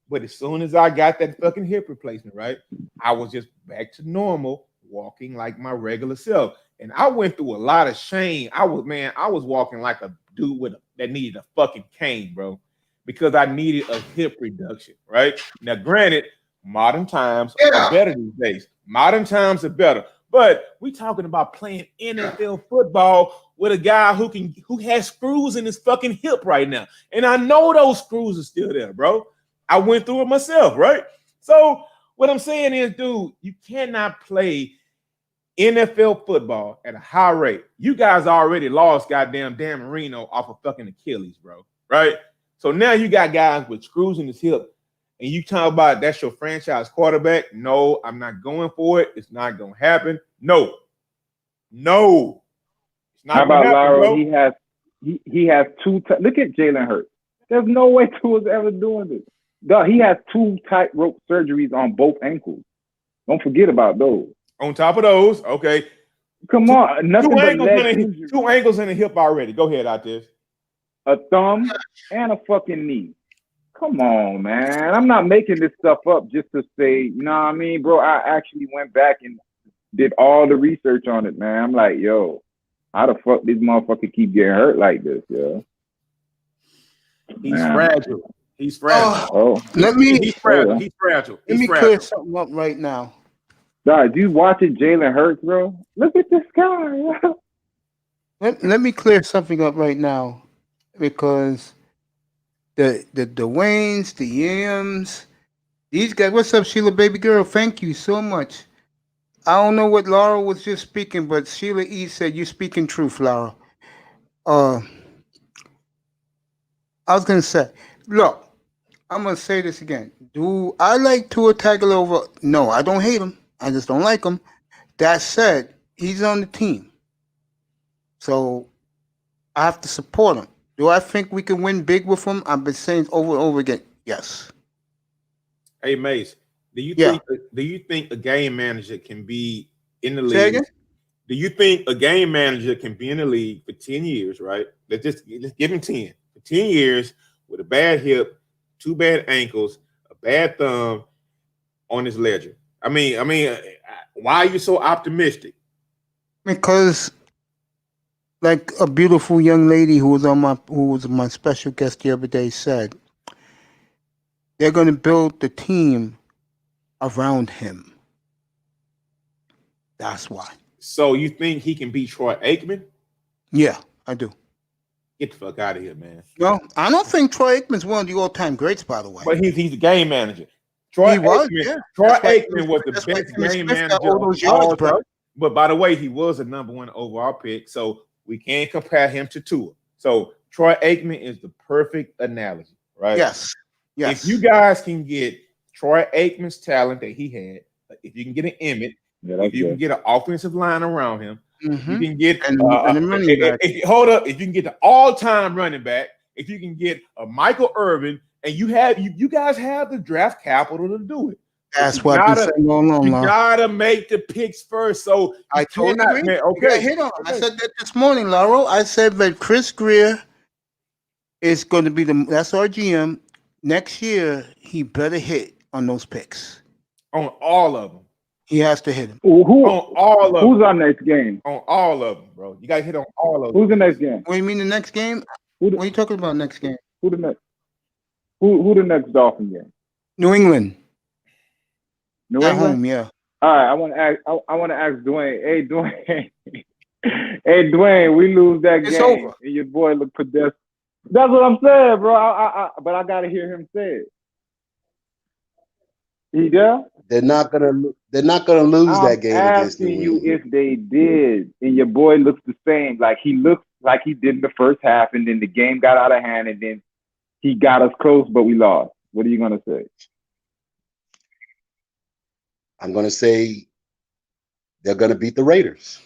But as soon as I got that fucking hip replacement, right, I was just back to normal, walking like my regular self. And I went through a lot of shame. I was walking like a dude that needed a fucking cane, bro, because I needed a hip reduction, right? Now, granted, modern times are better these days. Modern times are better. But we talking about playing NFL football with a guy who has screws in his fucking hip right now. And I know those screws are still there, bro. I went through it myself, right? So what I'm saying is, dude, you cannot play NFL football at a high rate. You guys already lost goddamn Dan Marino off of fucking Achilles, bro, right? So now you got guys with screws in his hip. And you talk about that's your franchise quarterback. No, I'm not going for it. It's not going to happen. No. It's not. How about happen, Lauro? He has two. Look at Jalen Hurts. There's no way Tua's ever doing this. Dog, he has 2 tightrope surgeries on both ankles. Don't forget about those. On top of those, okay. Come on, nothing but 2 ankles in the hip already. Go ahead, out there. A thumb and a fucking knee. Come on, man. I'm not making this stuff up just to say, you know what I mean, bro? I actually went back and did all the research on it, man. I'm like, yo, how the fuck this motherfucker keep getting hurt like this, yo? He's fragile. He's fragile. He's fragile. He's fragile. Let me clear something up right now. Dog, you watching Jalen Hurts, bro? Look at this guy. Let me clear something up right now, because the Dwaynes, the Yams, these guys. What's up, Sheila, baby girl? Thank you so much. I don't know what Laura was just speaking, but Sheila E said you're speaking truth, Laura. I was gonna say, look, I'm gonna say this again. Do I like Tua Tagovailoa? No, I don't hate him. I just don't like him. That said, he's on the team. So I have to support him. Do I think we can win big with him? I've been saying over and over again, yes. Hey Mace, do you think a game manager can be in the Say league? again? Do you think a game manager can be in the league for 10 years, right? Let's give him 10. For 10 years with a bad hip, 2 bad ankles, a bad thumb on his ledger. I mean, why are you so optimistic? Because like a beautiful young lady who was my special guest the other day said, they're going to build the team around him. That's why. So you think he can beat Troy Aikman? Yeah, I do. Get the fuck out of here, man. No, I don't think Troy Aikman's one of the all-time greats, by the way. But he's a game manager. Troy Aikman was the best game manager of all time. But by the way, he was a number 1 overall pick, so we can't compare him to Tua. So Troy Aikman is the perfect analogy, right? Yes. If you guys can get Troy Aikman's talent that he had, if you can get an Emmett, if you can get an offensive line around him, you can get if you can get the all-time running back, if you can get a Michael Irvin, and you guys have the draft capital to do it. That's what I've been saying all along. You gotta make the picks first. So I totally agree. Man, okay, hit on. I said that this morning, Lauro. I said that Chris Greer is going to be that's our GM next year. He better hit on those picks. On all of them. He has to hit him. On all of them. Who's our next game? On all of them, bro. You got to hit on all of them. Who's the next game? What do you mean the next game? What are you talking about next game? Who the next? Who the next Dolphin game? New England. New At England? home, yeah. All right, I want to ask Dwayne. Hey, Dwayne. Hey, Dwayne, we lose that It's game, over. and your boy look pedestrian. That's what I'm saying, bro. But I gotta hear him say it. He there? They're not gonna lose that game against New I'm asking you England. if they did, and your boy looks the same. Like he looks like he did in the first half, and then the game got out of hand, and then he got us close, but we lost. What are you gonna say? I'm gonna say they're gonna beat the Raiders.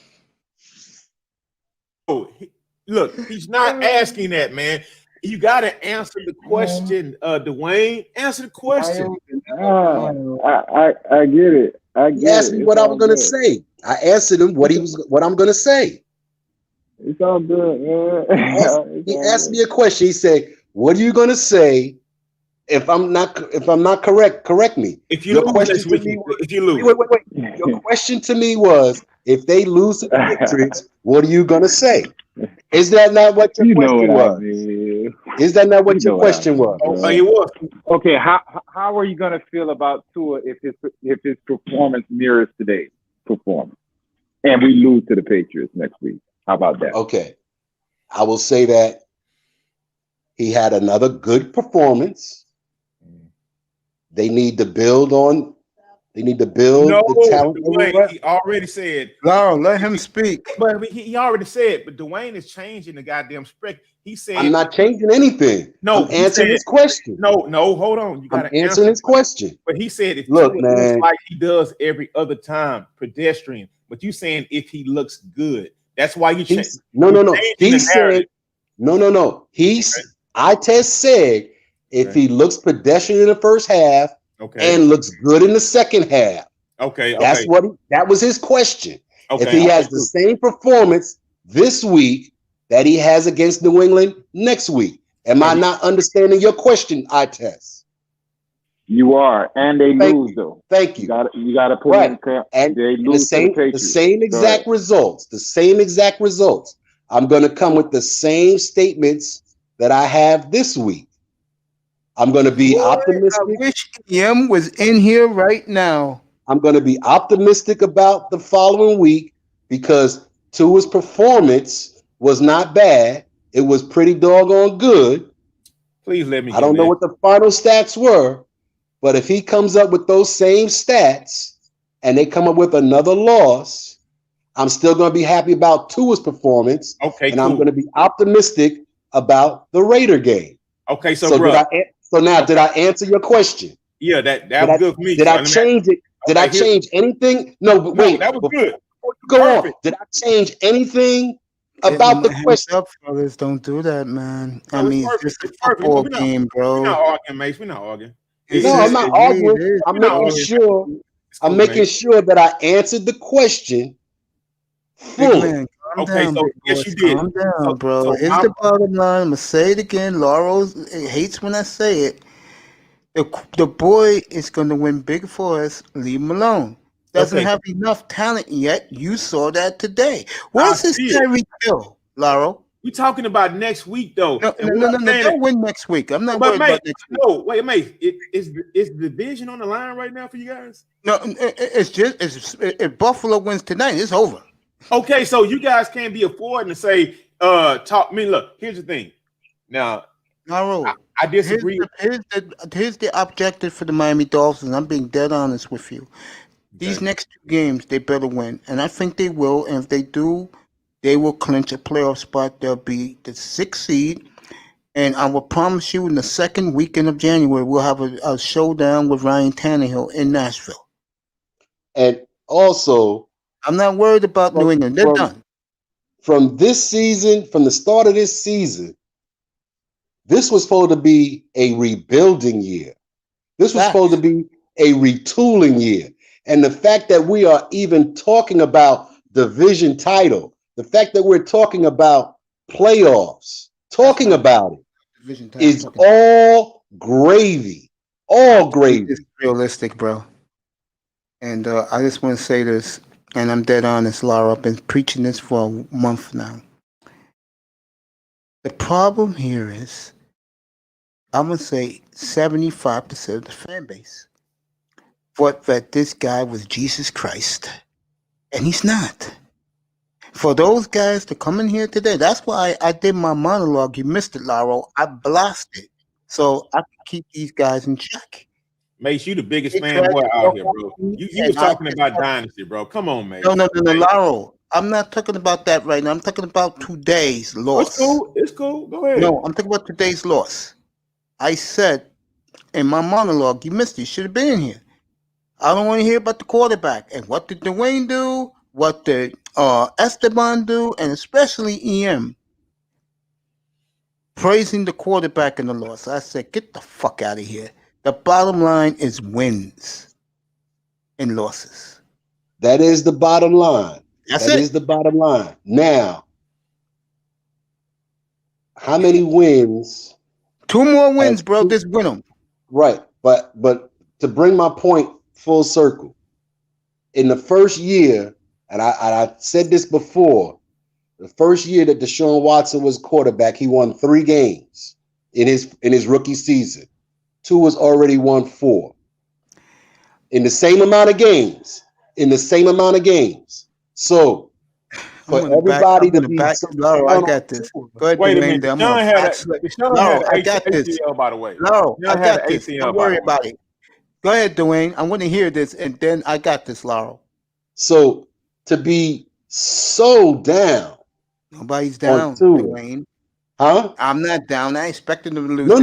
Oh, look, he's not asking that, man. You got to answer the question, Dwayne. Answer the question. I get it. He asked me what I was gonna say. I answered him what I'm gonna say. It's all good, man. He asked me a question. He said, "What are you gonna say if I'm not correct? Correct me." If you lose, if you lose, wait. Your question to me was, if they lose to the Patriots, what are you gonna say? Is that not what your question was? Is that not what your question was? Oh, it was. Okay, how are you gonna feel about Tua if his performance mirrors today's performance, and we lose to the Patriots next week? How about that? Okay, I will say that he had another good performance. They need to build on. They need to build the talent. Dwayne, he already said. No, let him speak. But he already said. But Dwayne is changing the goddamn script. He said, "I'm not changing anything. No, I'm answering his question. No, hold on. You got to answer his question." But he said, "If look, he man, looks like he does every other time, pedestrian." But you saying if he looks good, that's why you change. No. He said, no. Itest said if he looks pedestrian in the first half. Okay. And looks good in the second half. Okay. That was his question. Okay. If he has the same performance this week that he has against New England next week. Am I not understanding your question, Itest? You are, and they lose though. Thank you. You got to put in and they lose the same exact results. The same exact results. I'm going to come with the same statements that I have this week. I'm going to be optimistic. I wish EM was in here right now. I'm going to be optimistic about the following week because Tua's performance was not bad. It was pretty doggone good. Please let me. I don't know what the final stats were, but if he comes up with those same stats and they come up with another loss, I'm still going to be happy about Tua's performance. Okay, and I'm going to be optimistic about the Raider game. Okay, so did I answer your question? Yeah, that was good for me. Did I change it? Did I change anything? No, but wait. That was good. Go on. Did I change anything about the Hands question. up, fellas. Don't do that, man. I No, it's mean, it's perfect. just a It's perfect. football We're game, not bro. arguing, Mace. We're not arguing. It's No, I'm just not the way it arguing. is. I'm We're not making arguing. sure. It's cool, I'm making Mace. sure that I answered the question Big fully. man, calm Okay, down, so big yes, boys. you did. Calm down, So, bro. so Here's my the bottom line. I'm gonna say it again. Laurel hates when I say it. The boy is gonna win big for us. Leave him alone. Doesn't okay. have enough talent yet. You saw that today. I Where's his see it. Tyreek Hill, Laurel? We're talking about next week, though. No, And no, what no, I'm no, no. saying They'll is, win next week. I'm not but worried Mace, about next week. no, wait, Mace, is the division on the line right now for you guys? No, it's just if Buffalo wins tonight, it's over. Okay, so you guys can't be affording to say, talk. I mean, look, here's the thing. Now, Laurel, I disagree. Here's the objective for the Miami Dolphins. I'm being dead honest with you. These next two games, they better win, and I think they will. And if they do, they will clinch a playoff spot. They'll be the 6th seed, and I will promise you, in the second weekend of January, we'll have a showdown with Ryan Tannehill in Nashville. And also, I'm not worried about New England. They're done. From this season, from the start of this season, this was supposed to be a rebuilding year. This was supposed to be a retooling year. And the fact that we are even talking about division title, the fact that we're talking about playoffs, talking about it, is all gravy. All gravy. It's realistic, bro. And I just want to say this, and I'm dead honest, Laura. I've been preaching this for a month now. The problem here is, I'm going to say 75% of the fan base thought that this guy was Jesus Christ, and he's not. For those guys to come in here today, that's why I did my monologue. You missed it, Lauro. I blasted so I can keep these guys in check. Mace, you the biggest fanboy out here, bro. You was talking about dynasty, bro. Come on, Mace. No, Lauro. I'm not talking about that right now. I'm talking about today's loss. It's cool. It's cool. Go ahead. No, I'm talking about today's loss. I said in my monologue, you missed it. You should have been in here. I don't want to hear about the quarterback. And what did Dwayne do? What did Esteban do? And especially EM. Praising the quarterback in the loss. I said, get the fuck out of here. The bottom line is wins and losses. That is the bottom line. That is the bottom line. Now, how many wins? 2 more wins, bro. Just win them. Right. But to bring my point full circle, in the first year, and I said this before, the first year that Deshaun Watson was quarterback, he won 3 games in his rookie season. 2 was already won 4. In the same amount of games. So for everybody to be Lauro, I got this. Go ahead, wait a Dwayne. minute. Lauro, I got this. ACL, by the way. Lauro, I got this. ACL, Don't worry about it. Go ahead, Dwayne. I want to hear this, and then I got this, Lauro. So to be so down. Nobody's down, Dwayne. Huh? I'm not down. I expected them to lose. No.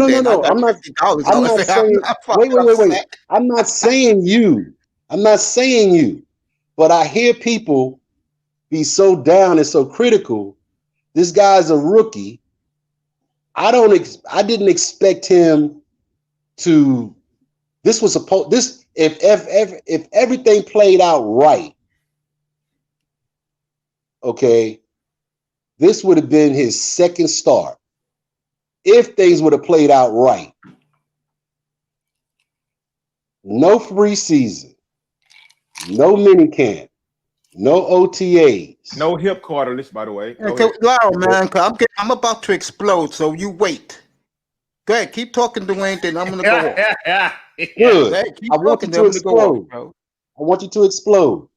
I'm not saying. Wait. I'm not saying you. But I hear people be so down and so critical. This guy's a rookie. I didn't expect him to. This was supposed. This if everything played out right. Okay. This would have been his second start if things would have played out right. No preseason, no minicamp, no OTAs, no hip cartilage, by the way. Lauro, man, I'm about to explode, so you wait. Go ahead, keep talking, Dwayne. Then I'm gonna go off. Good. Ahead, I want you to explode. I want you to explode.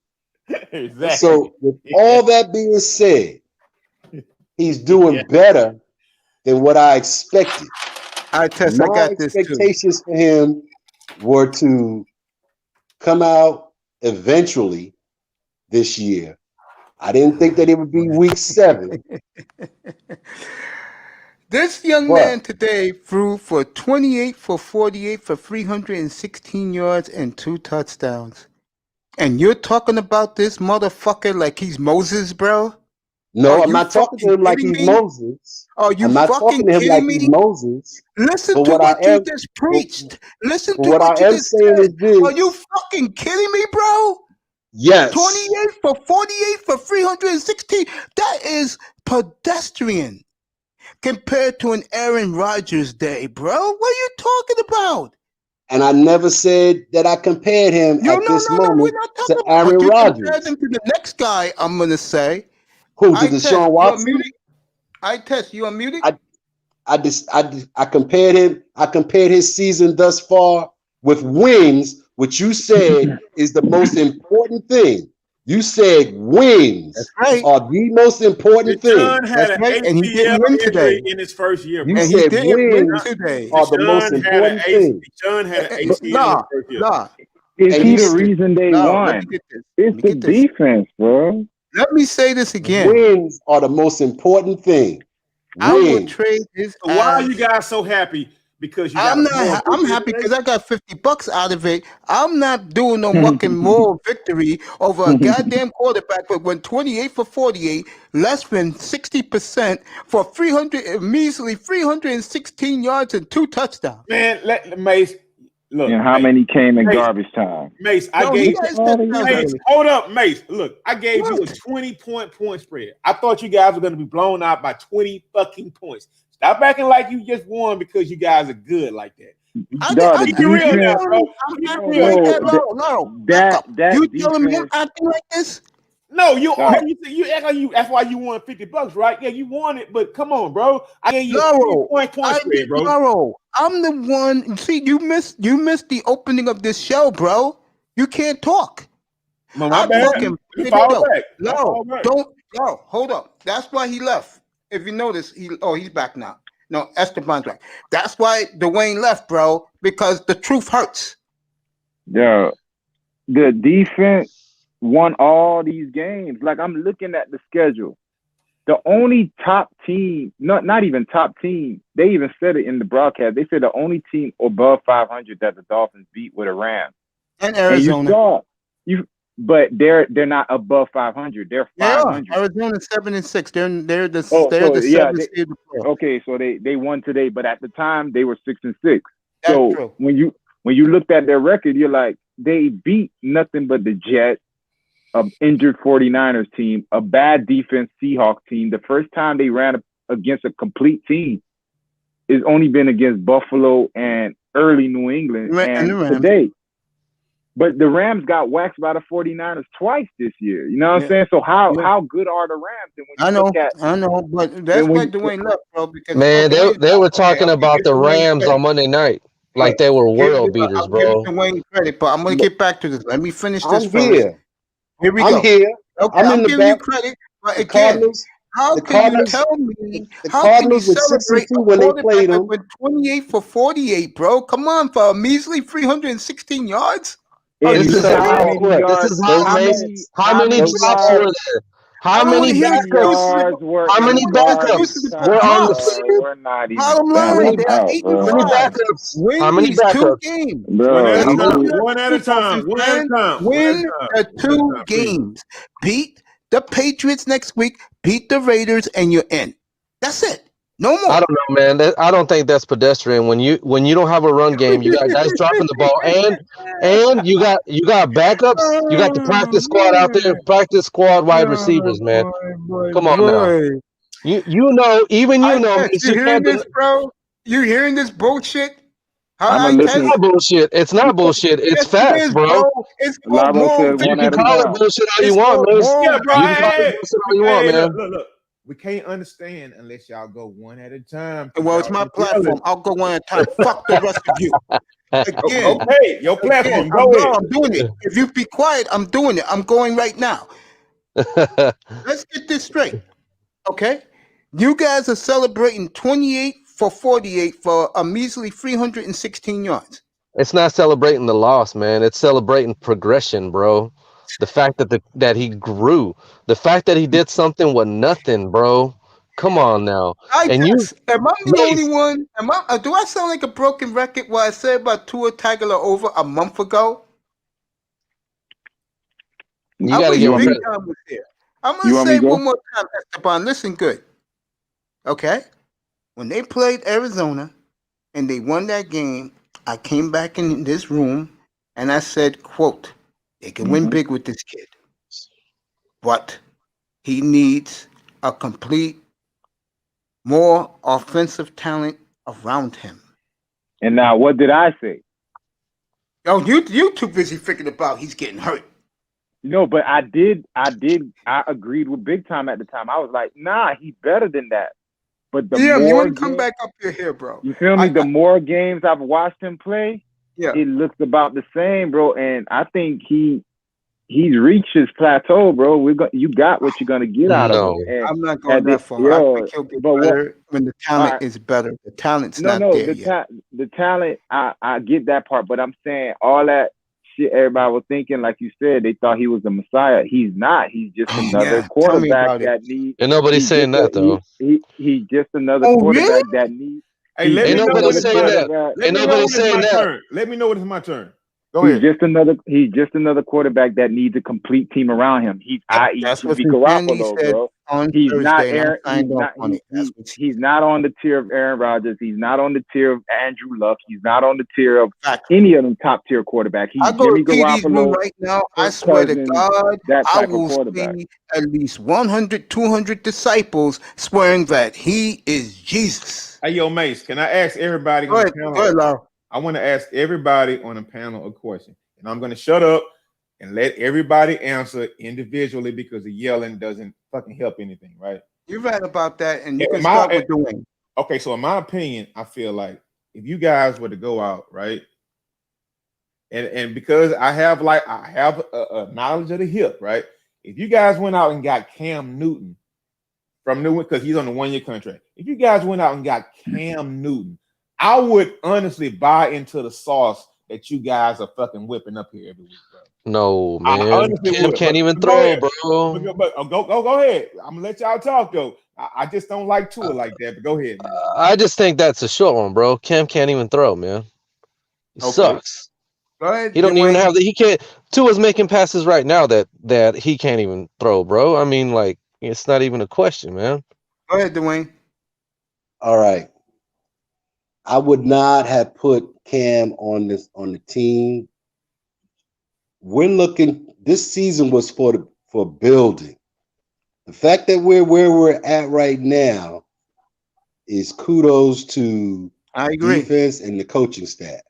Exactly. So, with all that being said, he's doing better than what I expected. I got this too. Expectations for him were to come out eventually this year. I didn't think that it would be week 7. This young man today threw for 28 for 48 for 316 yards and 2 touchdowns. And you're talking about this motherfucker like he's Moses, bro? No, Are I'm you not talking to fucking him like kidding he's me? Moses. Are you I'm not fucking talking to him like kidding he's me? Moses. Listen But to what what I you am, just but, preached. Listen but to what what I you am just saying said. is this. Are you fucking kidding me, bro? Yes. 28 for 48 for 316. That is pedestrian compared to an Aaron Rodgers day, bro. What are you talking about? And I never said that I compared him No, at this we're moment not to talking about. Aaron But you compared Rodgers. them to the next guy. I'm gonna say. Who, to I test. Deshaun You Watson? unmuted. I test. You unmuted. I compared him. I compared his season thus far with wins, which you said is the most important thing. You said wins Right. are the most important thing. Deshaun had an right. And he didn't ACL win injury today. in his first year, You bro. And he said didn't win wins today. are the most important thing. Deshaun had an ACL in his Nah, first year. nah. Is And he you the said reason they No, let me won? get this. It's the defense, bro. Let me say this again. wins are the most important thing. I will Wins. trade his So why are ass. you guys so happy? Because you got I'm a not. moral I'm victory happy today? because I got $50 out of it. I'm not doing no fucking moral victory over a goddamn quarterback that went 28 for 48, less than 60% for 300, measly 316 yards and 2 touchdowns. Man, let Mace look. And how Mace, many came in Mace, garbage time? Mace, I No, he gave got his all the touchdowns Mace, early. hold up, Mace. Look, I gave you a What? 20-point spread. I thought you guys were going to be blown out by 20 fucking points. Stop acting like you just won because you guys are good like that. The Keep it real now, defense. bro. I'm Keep it acting real. like No, that. No, back that up. that You telling me I'm defense. acting like this? No, you Stop. are. You act like you. That's why you won $50, right? Yeah, you won it. But come on, bro. I gave you a No, 20-point I spread, did bro. Laro. I'm the one. See, you missed the opening of this show, bro. You can't talk. My I bad. fucking Let me fall back. No, don't. Hold up. That's why he left. If you notice, he's back now. No, Esteban's back. That's why Dwayne left, bro. Because the truth hurts. The defense won all these games. Like, I'm looking at the schedule. The only top team, not even top team, they even said it in the broadcast. They said the only team above 500 that the Dolphins beat were the Rams. And Arizona. But they're not above 500. They're 500. Arizona 7-6. They're the seventh seed. Okay, so they won today, but at the time they were 6-6. That's so true. when you looked at their record, you're like, they beat nothing but the Jets, an injured 49ers team, a bad defense Seahawks team. The first time they ran against a complete team is only been against Buffalo and early New England and today. But the Rams got waxed by the 49ers twice this year. You know what I'm saying? So how good are the Rams? And when I know, but that's why Dwayne left, bro. Because man, they were talking about the Rams on Monday night like they were world beaters, I'll bro. give Dwayne credit, but I'm gonna get back to this. Let me finish this I'm first. here. Here we I'm go. here. Okay, I'm in I'm the giving you back. credit, but The again, Cardinals. how the can you Cardinals- tell me? The How Cardinals can you were 6 and celebrate 2 a when they quarterback played that them. went 28 for 48, bro? Come on, for a measly 316 yards. This is how many yards? How many backups were there? How many backups were on the field? We're not even Bottom line, they are out, 8 bro. and How many 5. backups? Win How many these 2 backups? games. Bro, One at a time. One at a time. Win the 2 games. Beat the Patriots next week. Beat the Raiders, and you're in. That's it. No more. I don't know, man. I don't think that's pedestrian. When you don't have a run game, you got guys dropping the ball, and you got backups. You got the practice squad out there, practice squad wide receivers, man. Come on now. You know, even you know, You hearing this, bro? You hearing this bullshit? It's not bullshit. It's not bullshit. It's Yes, facts, it is, bro. It's called moral You victory. can call it bullshit all you want, man. Yeah, bro. You can call it bullshit all you want, man. Look. We can't understand unless y'all go one at a time. Well, it's my platform. I'll go one at a time. Fuck the rest of you. Again, okay, your platform. Go ahead. I'm doing it. If you be quiet, I'm doing it. I'm going right now. Let's get this straight. Okay? You guys are celebrating 28 for 48 for a measly 316 yards. It's not celebrating the loss, man. It's celebrating progression, bro. The fact that he grew, the fact that he did something with nothing, bro. Come on now. Am I the only one? Do I sound like a broken record? What I said about Tua Tagovailoa a month ago? You got to give him credit. I'm You gonna want me say to go? one more time, Esteban. Listen good. Okay? When they played Arizona and they won that game, I came back in this room and I said, quote, they can win big with this kid. But he needs a complete, more offensive talent around him. And now, what did I say? Oh, you too busy thinking about he's getting hurt. No, but I agreed with Big Time at the time. I was like, nah, he's better than that. But the Yeah, you more want to come back up here, bro. you feel me? The more games I've watched him play, it looks about the same, bro. And I think he's reached his plateau, bro. You got what you're gonna get out of him. And I'm not going that far. I think he'll get better when the talent is better. The talent's not there yet. The talent, I get that part, but I'm saying all that shit everybody was thinking, like you said, they thought he was the Messiah. He's not. He's just another quarterback that needs. And nobody's saying that though. He's just another quarterback that needs. Hey, let me know when it's my turn. Ain't nobody saying that. Let me know when it's my turn. Go ahead. He's just another quarterback that needs a complete team around him. He's Garoppolo, bro. He's not Aaron. He's not on the tier of Aaron Rodgers. He's not on the tier of Andrew Luck. He's not on the tier of any of them top tier quarterbacks. He's Jimmy Garoppolo right now. I swear to God, I will see at least 100, 200 disciples swearing that he is Jesus. Hey, yo, Mace, can I ask everybody on the panel? Go ahead, Laura. I want to ask everybody on the panel a question, and I'm going to shut up and let everybody answer individually because the yelling doesn't fucking help anything, right? You're right about that, and you can start with doing. Okay, so in my opinion, I feel like if you guys were to go out, right, and because I have a knowledge of the hip, right? If you guys went out and got Cam Newton from New because he's on a 1-year contract, if you guys went out and got Cam Newton, I would honestly buy into the sauce that you guys are fucking whipping up here every week, bro. No, man. Cam can't even throw, bro. Go ahead. I'm gonna let y'all talk though. I just don't like Tua like that, but go ahead, man. I just think that's a short one, bro. Cam can't even throw, man. He sucks. Go ahead. He don't even have he can't. Tua's making passes right now that he can't even throw, bro. I mean, like, it's not even a question, man. Go ahead, Dwayne. All right. I would not have put Cam on the team. We're looking. This season was for building. The fact that we're where we're at right now is kudos to defense and the coaching staff.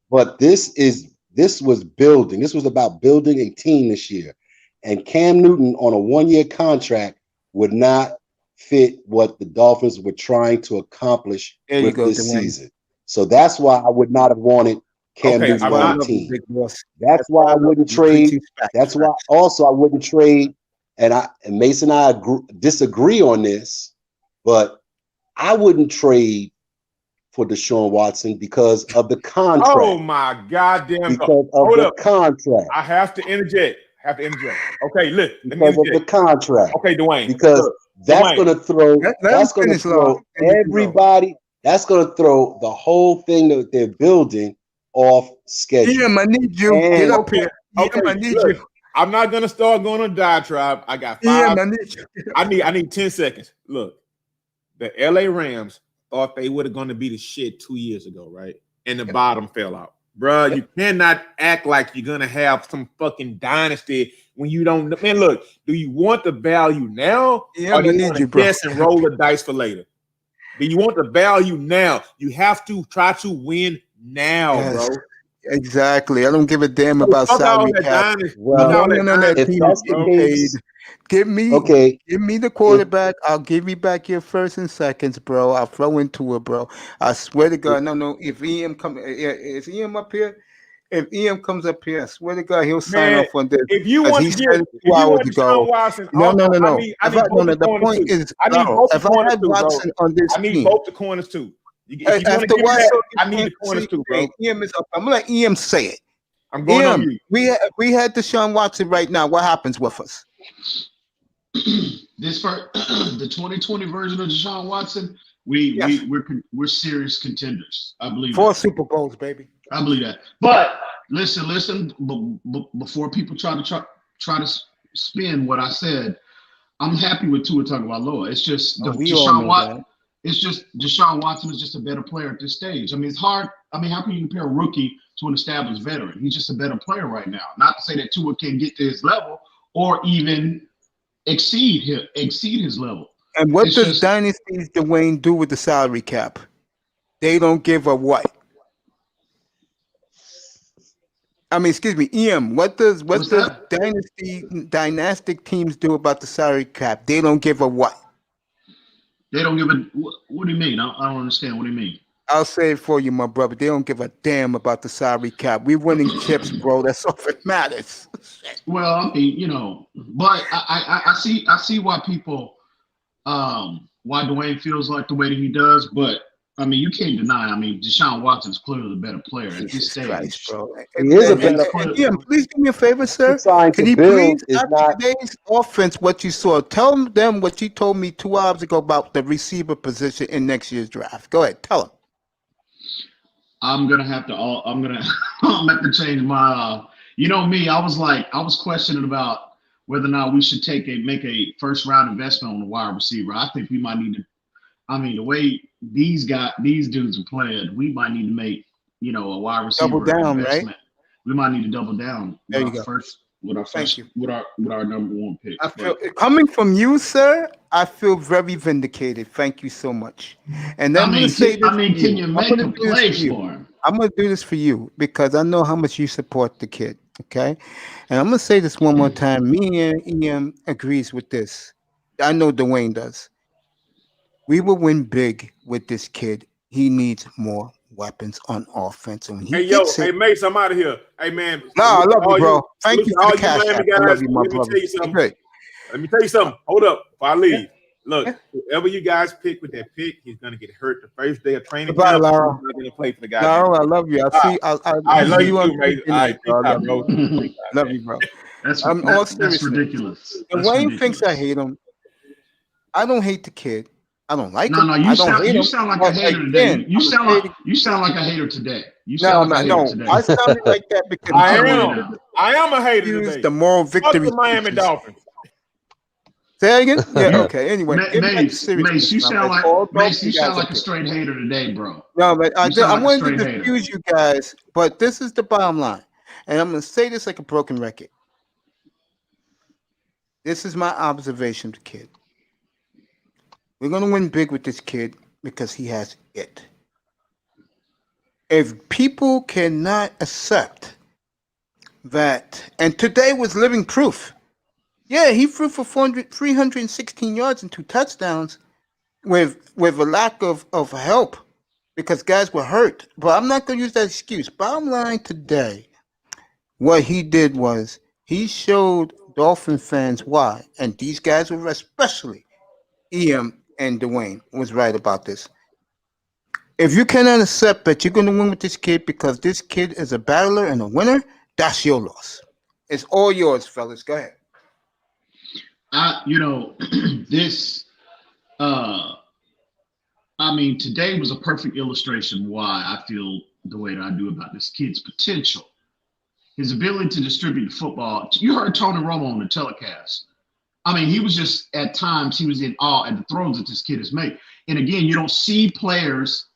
But this was building. This was about building a team this year, and Cam Newton on a 1-year contract would not fit what the Dolphins were trying to accomplish with this season. So that's why I would not have wanted Cam Newton on the team. That's why I wouldn't trade. That's why also I wouldn't trade. And Mason and I disagree on this, but I wouldn't trade for Deshaun Watson because of the contract. Oh my goddamn! Because of the contract. I have to interject. Okay, look. Because of the contract. Okay, Dwayne. Because that's going to throw. That's going to throw everybody. That's going to throw the whole thing that they're building off schedule. I need you. Get up here. I need you. I'm not going to start going on a diatribe. I got 5. I need 10 seconds. Look, the LA Rams thought they were going to be the shit 2 years ago, right? And the bottom fell out. Bruh, you cannot act like you're going to have some fucking dynasty when you don't. Man, look, do you want the value now? Yeah, or do you want to guess and roll the dice for later? Do you want the value now? You have to try to win now, bro. Exactly. I don't give a damn about salary cap. Well, if that's the case, give me the quarterback. I'll give you back your first and seconds, bro. I'll throw into it, bro. I swear to God, no. If EM is EM up here? If EM comes up here, I swear to God, he'll sign off on this. If you want to get 2 hours ago, no. The point is, if I had Watson on this team, I need both the corners too. I need the corners too, bro. EM is up. I'm gonna let EM say it. I'm going on you. We had Deshaun Watson right now. What happens with us? This for the 2020 version of Deshaun Watson, we're serious contenders. I believe 4 Super Bowls, baby. I believe that. But listen. Before people try to spin what I said. I'm happy with Tua Tagovailoa. It's just we all know that. It's just Deshaun Watson is just a better player at this stage. I mean, it's hard. I mean, how can you compare a rookie to an established veteran? He's just a better player right now. Not to say that Tua can get to his level or even exceed his level. And what does Dynasty's Dwayne do with the salary cap? They don't give a what? I mean, excuse me, EM. What does dynastic teams do about the salary cap? They don't give a what? They don't give a. What do you mean? I don't understand. What do you mean? I'll say it for you, my brother. They don't give a damn about the salary cap. We're winning chips, bro. That's all that matters. Well, I mean, but I see why people, why Dwayne feels like the way that he does. But I mean, you can't deny. I mean, Deshaun Watson is clearly the better player at this stage. Christ, bro. He is a better player. Ian, please do me a favor, sir. Can you please, after today's offense, what you saw, tell them what you told me 2 hours ago about the receiver position in next year's draft. Go ahead, tell them. I'm gonna have to change my. You know me, I was questioning about whether or not we should make a first round investment on the wide receiver. I think we might need to. I mean, the way these dudes are playing, we might need to make a wide receiver double down, investment. right? We might need to double down. There you go. With our number one pick. Coming from you, sir, I feel very vindicated. Thank you so much. And then can you make a play for him? I'm going to do this for you because I know how much you support the kid. Okay, and I'm going to say this one more time. Me and Ian agrees with this. I know Dwayne does. We will win big with this kid. He needs more weapons on offense. And hey, Mace, I'm out of here. Hey, man. No, I love you, bro. Thank you for the cash. I love you, my brother. Let me tell you something. Hold up before I leave. Look, whoever you guys pick with that pick, he's going to get hurt the first day of training. Goodbye, Lara. He's not going to play for the guy. Lara, I love you. I love you too, mate. Love you, bro. That's ridiculous. Dwayne thinks I hate him. I don't hate the kid. I don't like him. No, you sound like a hater today. You sound like a hater today. I sounded like that because I am a hater today. The moral victory. Fuck the Miami Dolphins. Say again? Yeah, okay. Anyway, Mace, you sound like a straight hater today, bro. No, but I wanted to confuse you guys, but this is the bottom line. And I'm going to say this like a broken record. This is my observation of the kid. We're going to win big with this kid because he has it. If people cannot accept that, and today was living proof. Yeah, he threw for 316 yards and 2 touchdowns with a lack of help because guys were hurt. But I'm not going to use that excuse. Bottom line today, what he did was he showed Dolphin fans why, and these guys were especially EM and Dwayne was right about this. If you cannot accept that you're going to win with this kid because this kid is a battler and a winner, that's your loss. It's all yours, fellas. Go ahead. Today was a perfect illustration why I feel the way that I do about this kid's potential. His ability to distribute the football. You heard Tony Romo on the telecast. I mean, he was just, at times, he was in awe at the throws that this kid has made. And again, you don't see players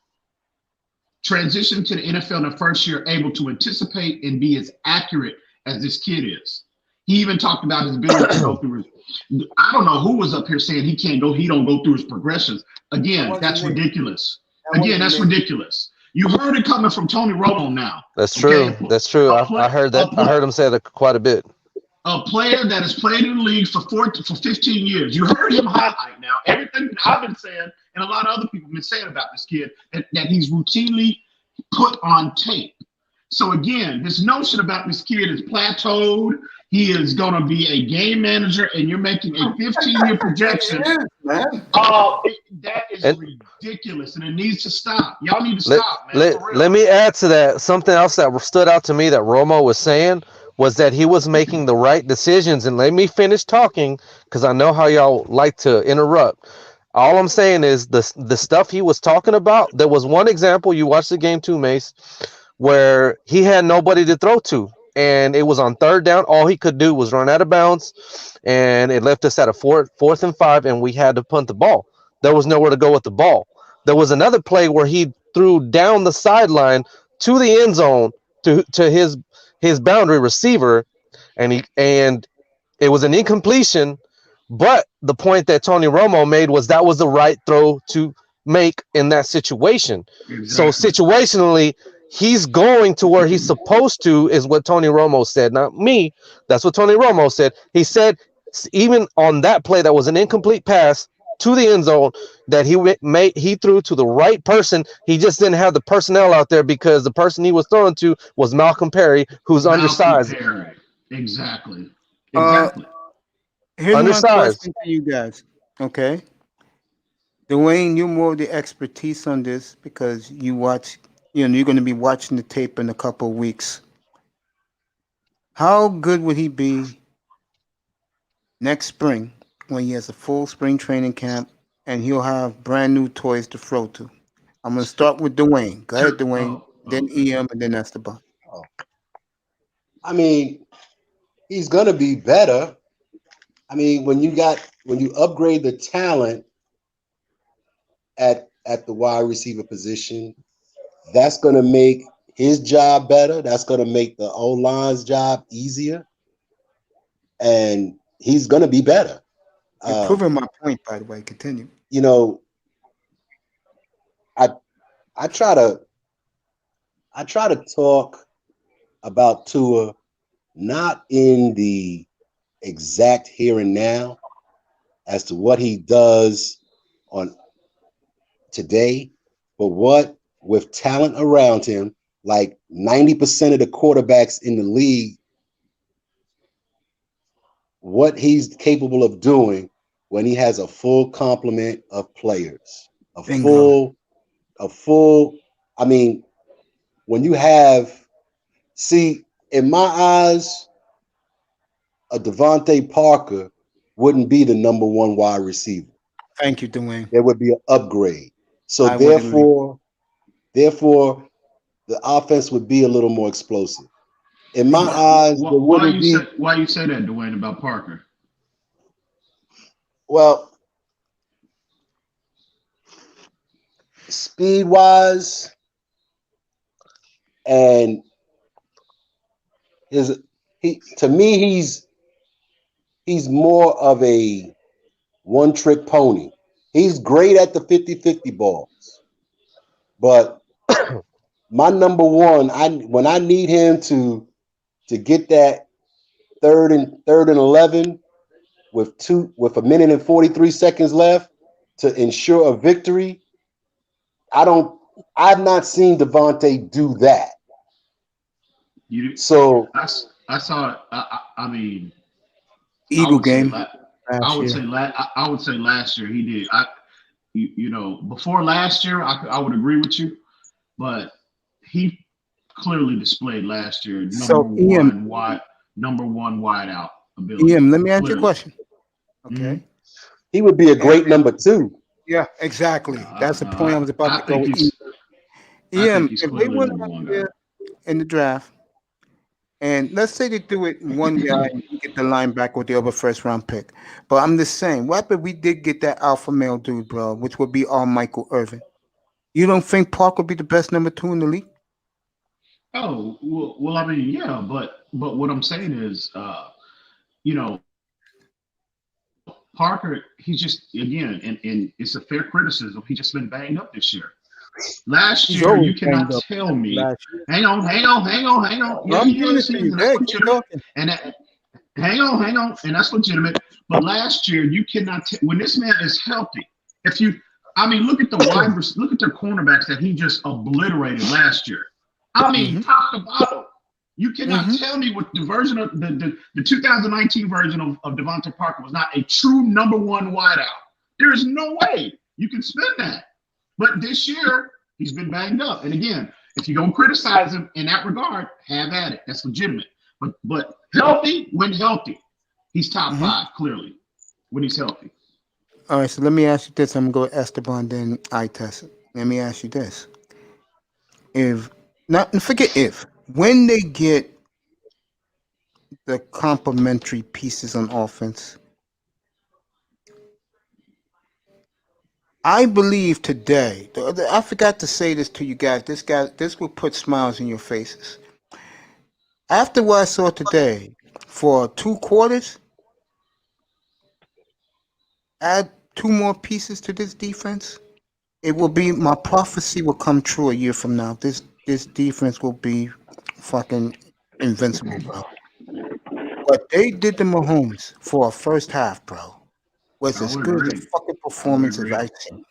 transition to the NFL in the first year able to anticipate and be as accurate as this kid is. He even talked about his ability to go through his, I don't know who was up here saying he don't go through his progressions. Again, that's ridiculous. That's ridiculous. You heard it coming from Tony Romo now. That's true. That's true. I heard that. I heard him say that quite a bit. A player that has played in the league for 15 years. You heard him highlight now everything that I've been saying and a lot of other people have been saying about this kid that he's routinely put on tape. So again, this notion about this kid is plateaued. He is going to be a game manager, and you're making a 15-year projection. That is ridiculous, and it needs to stop. Y'all need to stop, man. Let me add to that. Something else that stood out to me that Romo was saying was that he was making the right decisions. And let me finish talking because I know how y'all like to interrupt. All I'm saying is the stuff he was talking about. There was one example, you watched the game too, Mace, where he had nobody to throw to. and it was on third down. All he could do was run out of bounds, and it left us at a fourth and 5, and we had to punt the ball. There was nowhere to go with the ball. There was another play where he threw down the sideline to the end zone to his boundary receiver, and it was an incompletion. But the point that Tony Romo made was that was the right throw to make in that situation. Exactly. So situationally, he's going to where he's supposed to, is what Tony Romo said, not me. That's what Tony Romo said. He said even on that play that was an incomplete pass to the end zone that he threw to the right person. He just didn't have the personnel out there because the person he was throwing to was Malcolm Perry, who's undersized. Perry. Exactly. Here's Undersized. my question to you guys. Okay. Dwayne, you're more the expertise on this because you watch, you're going to be watching the tape in a couple of weeks. How good would he be next spring when he has a full spring training camp and he'll have brand new toys to throw to? I'm going to start with Dwayne. Go ahead, Dwayne. Then EM and then Esteban. I mean, he's going to be better. I mean, when you upgrade the talent at the wide receiver position, that's going to make his job better. That's going to make the O-line's job easier. And he's going to be better. You're proving my point, by the way. Continue. You know, I try to talk about Tua not in the exact here and now as to what he does on today, but what with talent around him, like 90% of the quarterbacks in the league, what he's capable of doing when he has a full complement of players, a full, I mean, when you have, see, in my eyes, a Devontae Parker wouldn't be the number one wide receiver. Thank you, Dwayne. There would be an upgrade. So therefore, the offense would be a little more explosive. In my eyes, there wouldn't be. Why you say that, Dwayne, about Parker? Well, speed-wise, and to me, he's more of a one-trick pony. He's great at the 50-50 balls. But my number one, when I need him to get that third and 11 with a minute and 43 seconds left to ensure a victory, I've not seen Devontae do that. So I saw it. I mean, Eagle game. I would say last year he did. You know, before last year, I would agree with you, but he clearly displayed last year number one wide out ability. EM, let me ask you a question. Okay. Mm-hmm. He would be a great number 2. Yeah, exactly. That's the point I was about to go. EM, if they went out there in the draft, and let's say they do it one guy and you get the linebacker with the other first round pick. But I'm just saying, what if we did get that alpha male dude, bro, which would be all Michael Irvin? You don't think Park would be the best number 2 in the league? Oh, well, I mean, yeah, but what I'm saying is, you know, Parker, he's just, again, and it's a fair criticism, he's just been banged up this year. Last year, you cannot tell me. Hang on. Yeah, he is. And that's legitimate. Hang on, and that's legitimate. But last year, you cannot. When this man is healthy, look at the cornerbacks that he just obliterated last year. I mean, top to bottom. You cannot tell me what the version of the 2019 version of Devontae Parker was not a true number 1 wideout. There is no way you can spin that. But this year, he's been banged up. And again, if you're going to criticize him in that regard, have at it. That's legitimate. But healthy, when healthy, he's top 5, clearly, when he's healthy. All right, so let me ask you this. I'm going to go Esteban, then I test it. Let me ask you this. When they get the complementary pieces on offense. I believe today, I forgot to say this to you guys. This will put smiles in your faces. After what I saw today, for 2 quarters, add 2 more pieces to this defense. It will be, my prophecy will come true a year from now. This defense will be fucking invincible, bro. What they did to Mahomes for a first half, bro, was as good a fucking performance as I've seen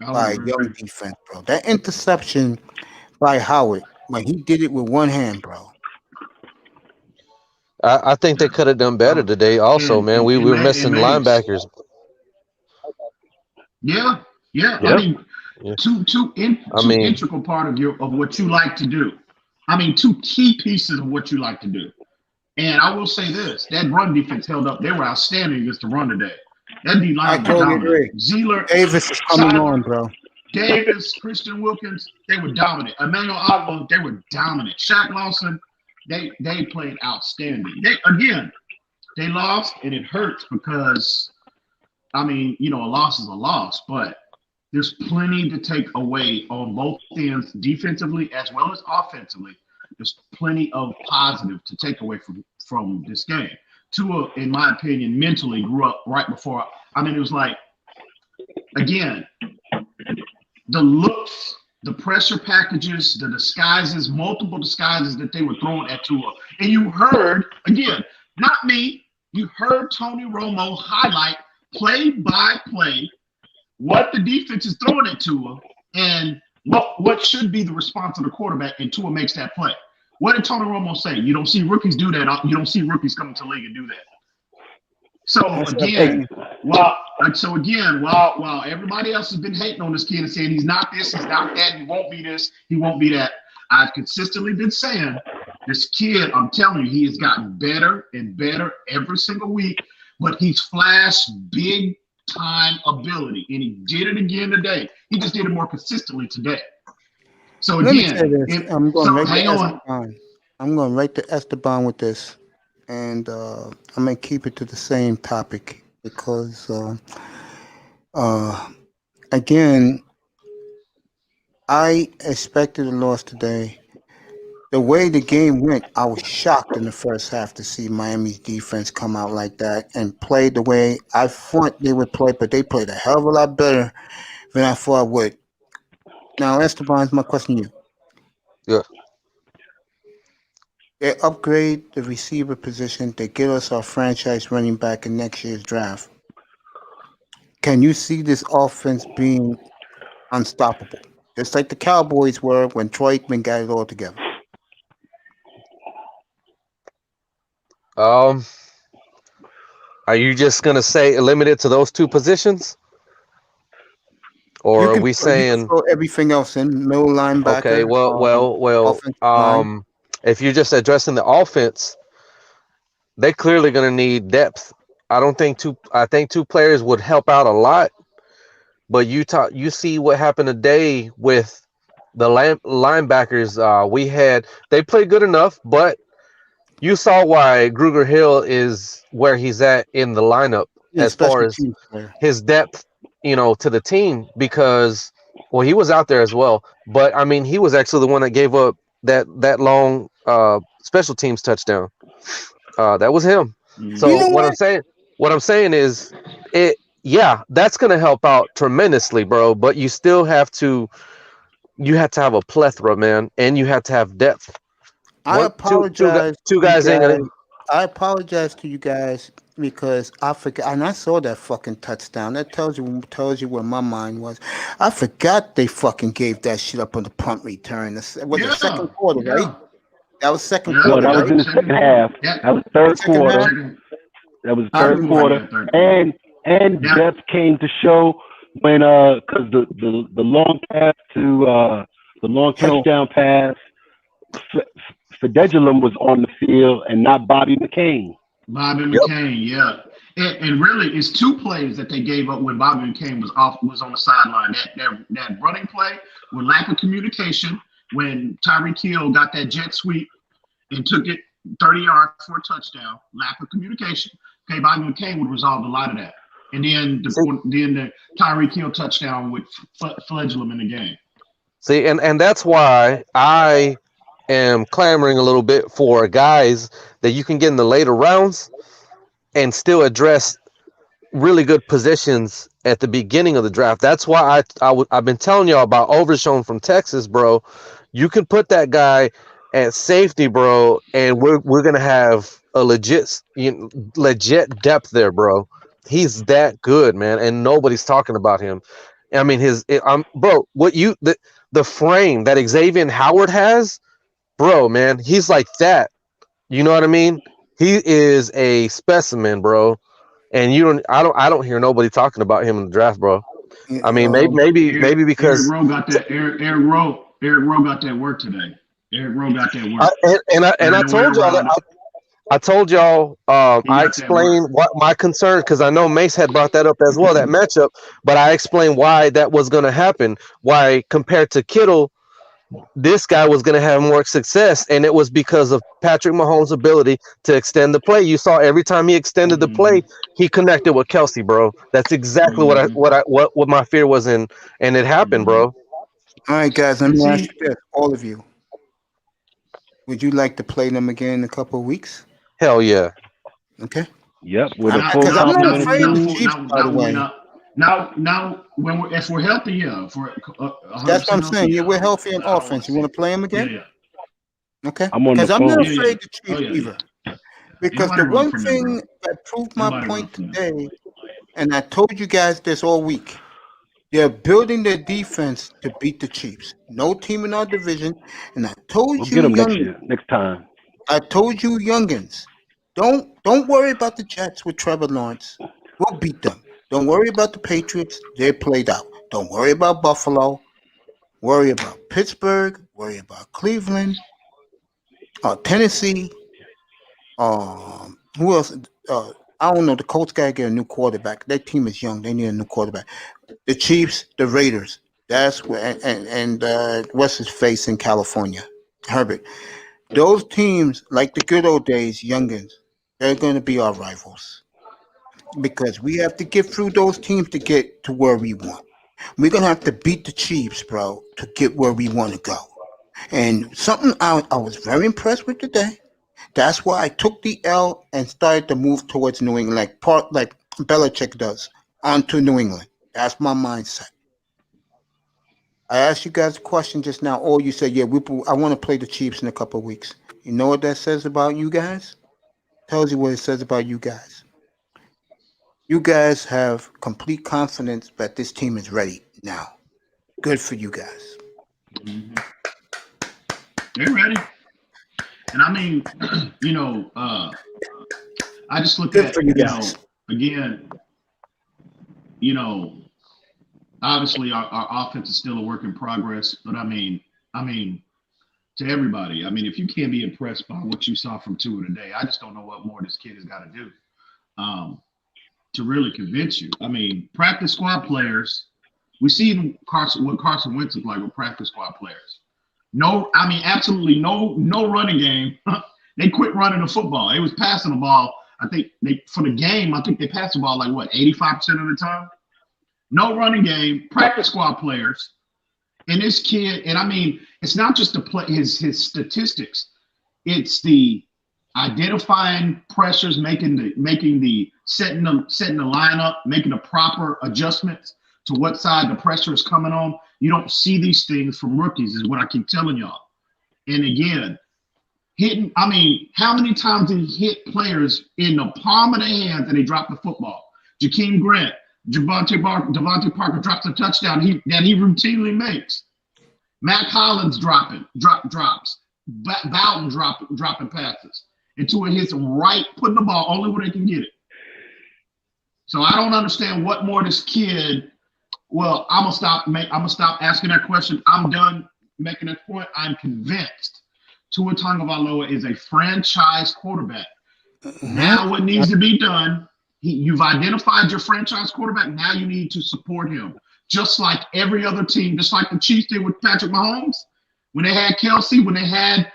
by a young defense, bro. That interception by Howard, when he did it with one hand, bro. I think they could have done better today. Also, man, we were missing linebackers. Yeah. I mean, two integral part of what you like to do. I mean, 2 key pieces of what you like to do. And I will say this: that run defense held up. They were outstanding against the run today. That D line was dominant. Zealer, Davis is coming on, bro. Davis, Christian Wilkins, they were dominant. Emmanuel Ogba, they were dominant. Shaq Lawson, they played outstanding. They lost, and it hurts because, I mean, a loss is a loss, but there's plenty to take away on both ends, defensively as well as offensively. There's plenty of positive to take away from this game. Tua, in my opinion, mentally grew up right before. I mean, it was like, again, the looks, the pressure packages, the disguises, multiple disguises that they were throwing at Tua. And you heard, again, not me, you heard Tony Romo highlight play by play what the defense is throwing at Tua and what should be the response of the quarterback, and Tua makes that play. What did Tony Romo say? You don't see rookies do that. You don't see rookies coming to the league and do that. So again, while everybody else has been hating on this kid and saying he's not this, he's not that, he won't be this, he won't be that, I've consistently been saying this kid, I'm telling you, he has gotten better and better every single week, but he's flashed big time ability, and he did it again today. He just did it more consistently today. So again, I'm going right to Esteban with this, and I'm going to keep it to the same topic because, again, I expected a loss today. The way the game went, I was shocked in the first half to see Miami's defense come out like that and play the way I thought they would play, but they played a hell of a lot better than I thought I would. Now, Esteban, my question to you. Yeah. They upgrade the receiver position. They get us our franchise running back in next year's draft. Can you see this offense being unstoppable? Just like the Cowboys were when Troy Aikman got it all together. Are you just gonna say limited to those 2 positions, or are we saying throw everything else in middle linebacker? Okay, well. If you're just addressing the offense, they're clearly gonna need depth. I think 2 players would help out a lot, but you see what happened today with the linebackers. They played good enough, but you saw why Gruger Hill is where he's at in the lineup as far as his depth, to the team, because, well, he was out there as well. But, I mean, he was actually the one that gave up that long special teams touchdown. That was him. So what I'm saying is, that's going to help out tremendously, bro. But you still have to have a plethora, man, and you have to have depth. I apologize. Two guys ain't gonna. I apologize to you guys because I forgot, and I saw that fucking touchdown. That tells you where my mind was. I forgot they fucking gave that shit up on the punt return. The second quarter, right? That was second quarter. That was in the second half. That was third quarter. That was third quarter, and depth came to show when because the long pass to the long touchdown pass. Fidelum was on the field and not Bobby McCain. McCain, yeah. And really, it's 2 plays that they gave up when Bobby McCain was on the sideline. That running play with lack of communication when Tyreek Hill got that jet sweep and took it 30 yards for a touchdown, lack of communication. Okay, Bobby McCain would resolve a lot of that. And then the Tyreek Hill touchdown would fledge him in the game. See, and that's why I am clamoring a little bit for guys that you can get in the later rounds and still address really good positions at the beginning of the draft. That's why I've been telling y'all about Overshown from Texas, bro. You can put that guy at safety, bro, and we're gonna have a legit depth there, bro. He's that good, man, and nobody's talking about him. I mean, bro, the frame that Xavier Howard has, bro, man, he's like that. You know what I mean? He is a specimen, bro. And I don't hear nobody talking about him in the draft, bro. I mean, maybe because Eric Rowe got that. Eric Rowe got that work today. Eric Rowe got that work. I told y'all I explained what my concern, because I know Mace had brought that up as well, that matchup, but I explained why that was going to happen. Why, compared to Kittle, this guy was going to have more success, and it was because of Patrick Mahomes' ability to extend the play. You saw every time he extended the play, he connected with Kelsey, bro. That's exactly what my fear was in, and it happened, bro. All right, guys, let me ask you this, all of you. Would you like to play them again in a couple of weeks? Hell yeah. Okay. Yep. Because I'm not afraid of the Chiefs, by the way. Now, if we're healthy, yeah. That's what I'm saying. Yeah, we're healthy in offense. You want to play them again? Yeah. Okay. I'm on Because the I'm not phone. afraid of the Chiefs either. Because the one thing that proved my point today, and I told you guys this all week, they're building their defense to beat the Chiefs. No team in our division. And I told We'll you, get them next time. I told you, youngins, don't worry about the Jets with Trevor Lawrence. We'll beat them. Don't worry about the Patriots. They're played out. Don't worry about Buffalo. Worry about Pittsburgh. Worry about Cleveland. Tennessee. Who else? I don't know. The Colts got to get a new quarterback. That team is young. They need a new quarterback. The Chiefs, the Raiders. That's where, and what's his face in California? Herbert. Those teams, like the good old days, youngins, they're going to be our rivals. Because we have to get through those teams to get to where we want. We're going to have to beat the Chiefs, bro, to get where we want to go. And something I was very impressed with today, that's why I took the L and started to move towards New England, like Belichick does, onto New England. That's my mindset. I asked you guys a question just now. All you said, yeah, I want to play the Chiefs in a couple of weeks. You know what that says about you guys? Tells you what it says about you guys. You guys have complete confidence that this team is ready now. Good for you guys. Mm-hmm. They're ready. And I mean, I just look at, again, obviously our offense is still a work in progress, but I mean, to everybody, I mean, if you can't be impressed by what you saw from Tua today, I just don't know what more this kid has got to do to really convince you. I mean, practice squad players, we see what Carson Wentz is like with practice squad players. Absolutely no running game. They quit running the football. They was passing the ball. I think they passed the ball like 85% of the time. No running game, practice squad players. And this kid, and I mean, it's not just the play, his statistics. It's the identifying pressures, setting the lineup, making the proper adjustments to what side the pressure is coming on. You don't see these things from rookies, is what I keep telling y'all. And again, how many times did he hit players in the palm of the hands and they dropped the football? Jakeem Grant, Devontae Parker drops a touchdown that he routinely makes. Matt Collins drops. Bowden dropping passes. And Tua hits them right, putting the ball only where they can get it. So I don't understand what more this kid. Well, I'm gonna stop asking that question. I'm done making that point. I'm convinced Tua Tagovailoa is a franchise quarterback. Now what needs to be done? You've identified your franchise quarterback. Now you need to support him, just like every other team, just like the Chiefs did with Patrick Mahomes when they had Kelsey, when they had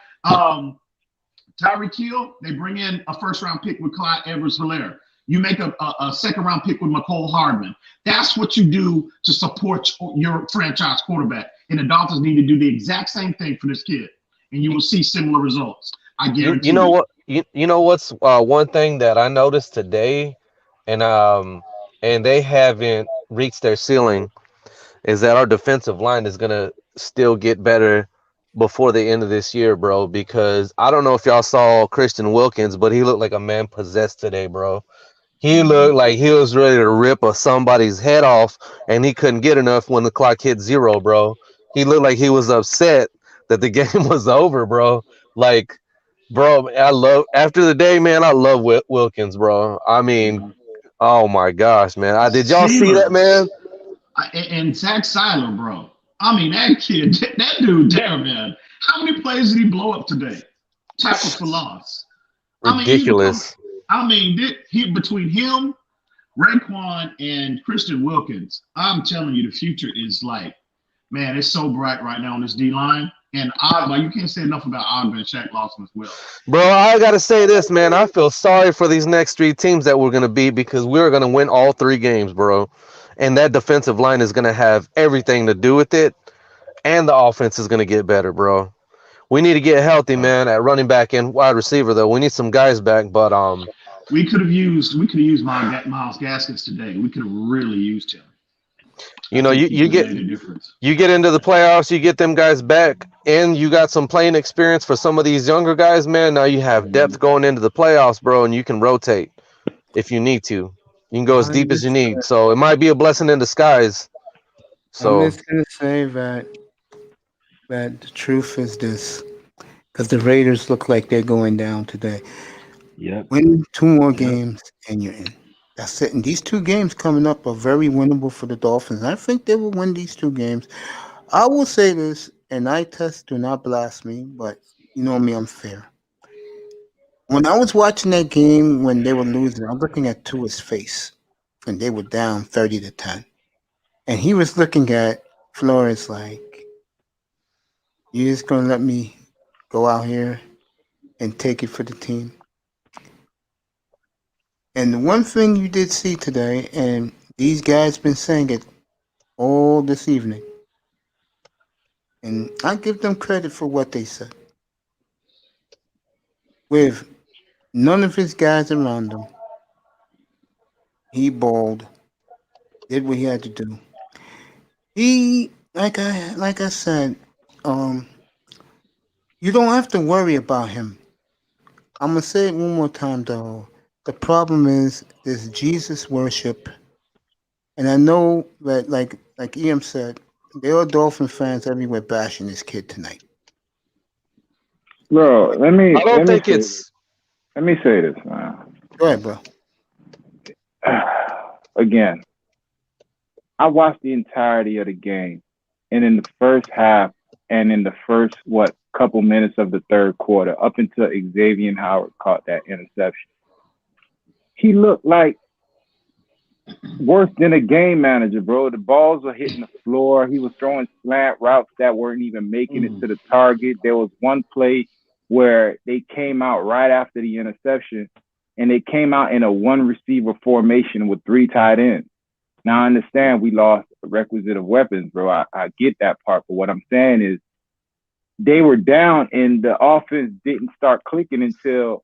Tyreek Hill, they bring in a first-round pick with Clyde Edwards-Helaire. You make a second-round pick with McCole Hardman. That's what you do to support your franchise quarterback. And the Dolphins need to do the exact same thing for this kid, and you will see similar results. I guarantee You know what? You know what's one thing that I noticed today, and they haven't reached their ceiling, is that our defensive line is gonna still get better before the end of this year, bro. Because I don't know if y'all saw Christian Wilkins, but he looked like a man possessed today, bro. He looked like he was ready to rip somebody's head off, and he couldn't get enough when the clock hit 0, bro. He looked like he was upset that the game was over, bro. Like, bro, after the day, man, I love Wilkins, bro. I mean, oh my gosh, man. Did y'all see that, man? And Zach Seiler, bro. I mean, that kid, that dude there, man. How many plays did he blow up today? Tackle for loss. Ridiculous. Between him, Raekwon, and Christian Wilkins, I'm telling you, the future is like, man, it's so bright right now on this D line. And you can't say enough about Ogba and Shaq Lawson as well. Bro, I gotta say this, man. I feel sorry for these next 3 teams that we're gonna beat, because we're gonna win all 3 games, bro. And that defensive line is gonna have everything to do with it, and the offense is gonna get better, bro. We need to get healthy, man, at running back and wide receiver, though. We need some guys back, but we could have used Myles Gaskins today. We could have really used him. You know, you get into the playoffs, you get them guys back, and you got some playing experience for some of these younger guys, man. Now you have depth going into the playoffs, bro, and you can rotate if you need to. You can go as deep as you need. So it might be a blessing in disguise. So I'm just gonna say that the truth is this, because the Raiders look like they're going down today. Yeah. Win 2 more games and you're in. That's it. And these 2 games coming up are very winnable for the Dolphins. I think they will win these 2 games. I will say this, and I test, do not blast me, but you know me, I'm fair. When I was watching that game when they were losing, I'm looking at Tua's face, and they were down 30-10. And he was looking at Flores like, you just gonna let me go out here and take it for the team? And the one thing you did see today, and these guys been saying it all this evening, and I give them credit for what they said. With none of his guys around him, he balled, did what he had to do. He, like I said, you don't have to worry about him. I'm gonna say it one more time, though. The problem is this Jesus worship, and I know that, like Ian said, there are Dolphin fans everywhere bashing this kid tonight. Bro, let me say this, man. Go ahead, bro. Again, I watched the entirety of the game, and in the first half and in the first couple minutes of the third quarter, up until Xavier Howard caught that interception, he looked like worse than a game manager, bro. The balls were hitting the floor. He was throwing slant routes that weren't even making it to the target. There was one play where they came out right after the interception, and they came out in a 1-receiver formation with 3 tight ends. Now, I understand we lost a requisite of weapons, bro. I get that part. But what I'm saying is they were down, and the offense didn't start clicking until,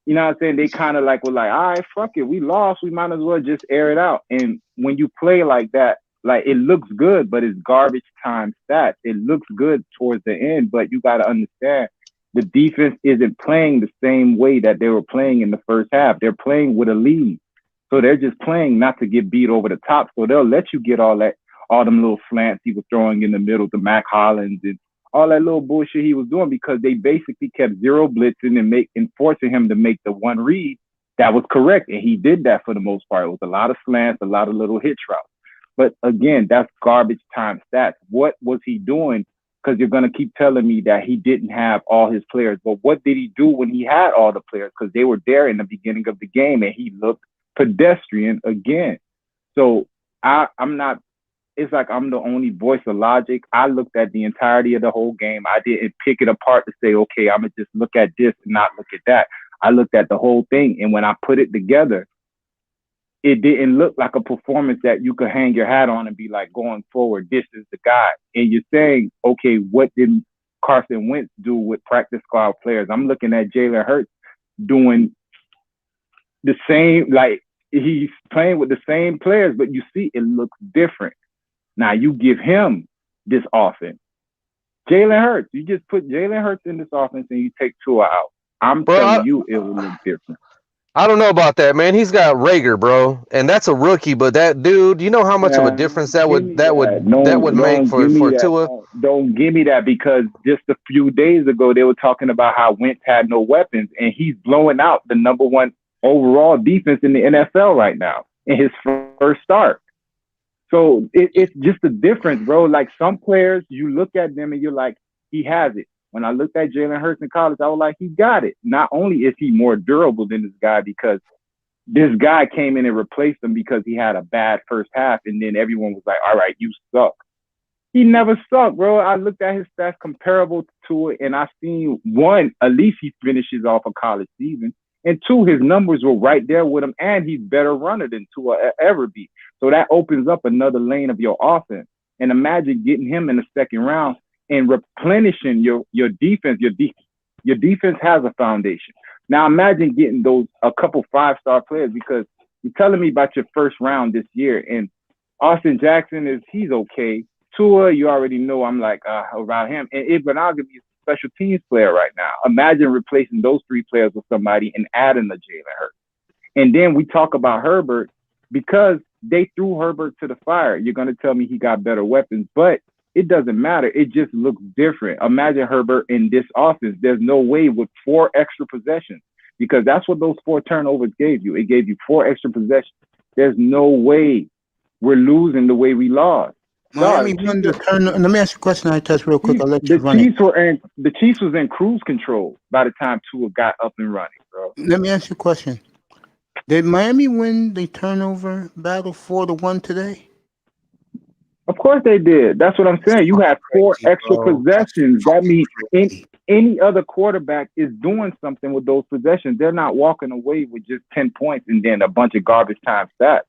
you know what I'm saying, they kind of were like, all right, fuck it. We lost. We might as well just air it out. And when you play like that, it looks good, but it's garbage time stats. It looks good towards the end, but you got to understand the defense isn't playing the same way that they were playing in the first half. They're playing with a lead. So they're just playing not to get beat over the top. So they'll let you get all them little slants he was throwing in the middle to Mac Hollins and all that little bullshit he was doing, because they basically kept zero blitzing and forcing him to make the one read that was correct. And he did that for the most part. It was a lot of slants, a lot of little hitch routes. But again, that's garbage time stats. What was he doing? Because you're going to keep telling me that he didn't have all his players. But what did he do when he had all the players? Because they were there in the beginning of the game, and he looked pedestrian again. So I'm not it's like I'm the only voice of logic. I looked at the entirety of the whole game. I didn't pick it apart to say, okay, I'm gonna just look at this and not look at that. I looked at the whole thing, and when I put it together, it didn't look like a performance that you could hang your hat on and be like, going forward, this is the guy. And you're saying, okay, what did Carson Wentz do with practice squad players? I'm looking at Jalen Hurts doing the same, like he's playing with the same players, but you see it looks different. Now you give him this offense. Jalen Hurts, you just put Jalen Hurts in this offense and you take Tua out. I'm telling you it will look different. I don't know about that, man. He's got Rager, bro, and that's a rookie. But that dude, you know how much of a difference that would make for Tua. Don't give me that, because just a few days ago they were talking about how Wentz had no weapons, and he's blowing out the number one overall defense in the NFL right now in his first start. So it's just a difference, bro. Like some players, you look at them and you're like, he has it. When I looked at Jalen Hurts in college, I was like, he got it. Not only is he more durable than this guy, because this guy came in and replaced him because he had a bad first half, and then everyone was like, all right, you suck. He never sucked, bro. I looked at his stats comparable to it, and I seen, one, at least he finishes off a college season, and two, his numbers were right there with him, and he's better runner than Tua ever be. So that opens up another lane of your offense. And imagine getting him in the second round and replenishing your defense. Your defense has a foundation. Now imagine getting a couple 5-star players, because you're telling me about your first round this year, and Austin Jackson he's okay. Tua, you already know I'm like around him, and Iguodala is a special teams player right now. Imagine replacing those 3 players with somebody and adding the Jalen Hurts. And then we talk about Herbert, because they threw Herbert to the fire. You're going to tell me he got better weapons, but it doesn't matter. It just looks different. Imagine Herbert in this offense. There's no way with 4 extra possessions, because that's what those 4 turnovers gave you. It gave you 4 extra possessions. There's no way we're losing the way we lost. Miami won the turn. Let me ask you a question. I touch real quick. I'll let you run the Chiefs was in cruise control by the time Tua got up and running, bro. Let me ask you a question. Did Miami win the turnover battle 4-1 today? Of course they did. That's what I'm saying. You had 4 extra possessions. That means any other quarterback is doing something with those possessions. They're not walking away with just 10 points and then a bunch of garbage time stats.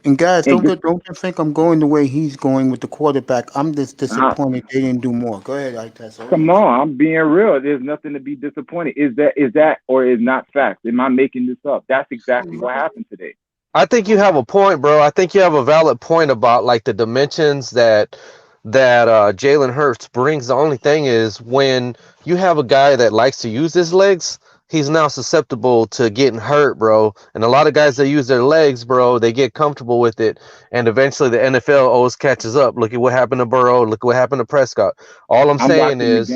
And guys, don't think I'm going the way he's going with the quarterback. I'm just disappointed they didn't do more. Go ahead, Itessa. Come on, I'm being real. There's nothing to be disappointed. Is that or is not fact? Am I making this up? That's exactly what happened today. I think you have a point, bro. I think you have a valid point about like the dimensions that Jalen Hurts brings. The only thing is, when you have a guy that likes to use his legs, he's now susceptible to getting hurt, bro. And a lot of guys that use their legs, bro, they get comfortable with it, and eventually the NFL always catches up. Look at what happened to Burrow. Look at what happened to Prescott. All I'm saying is,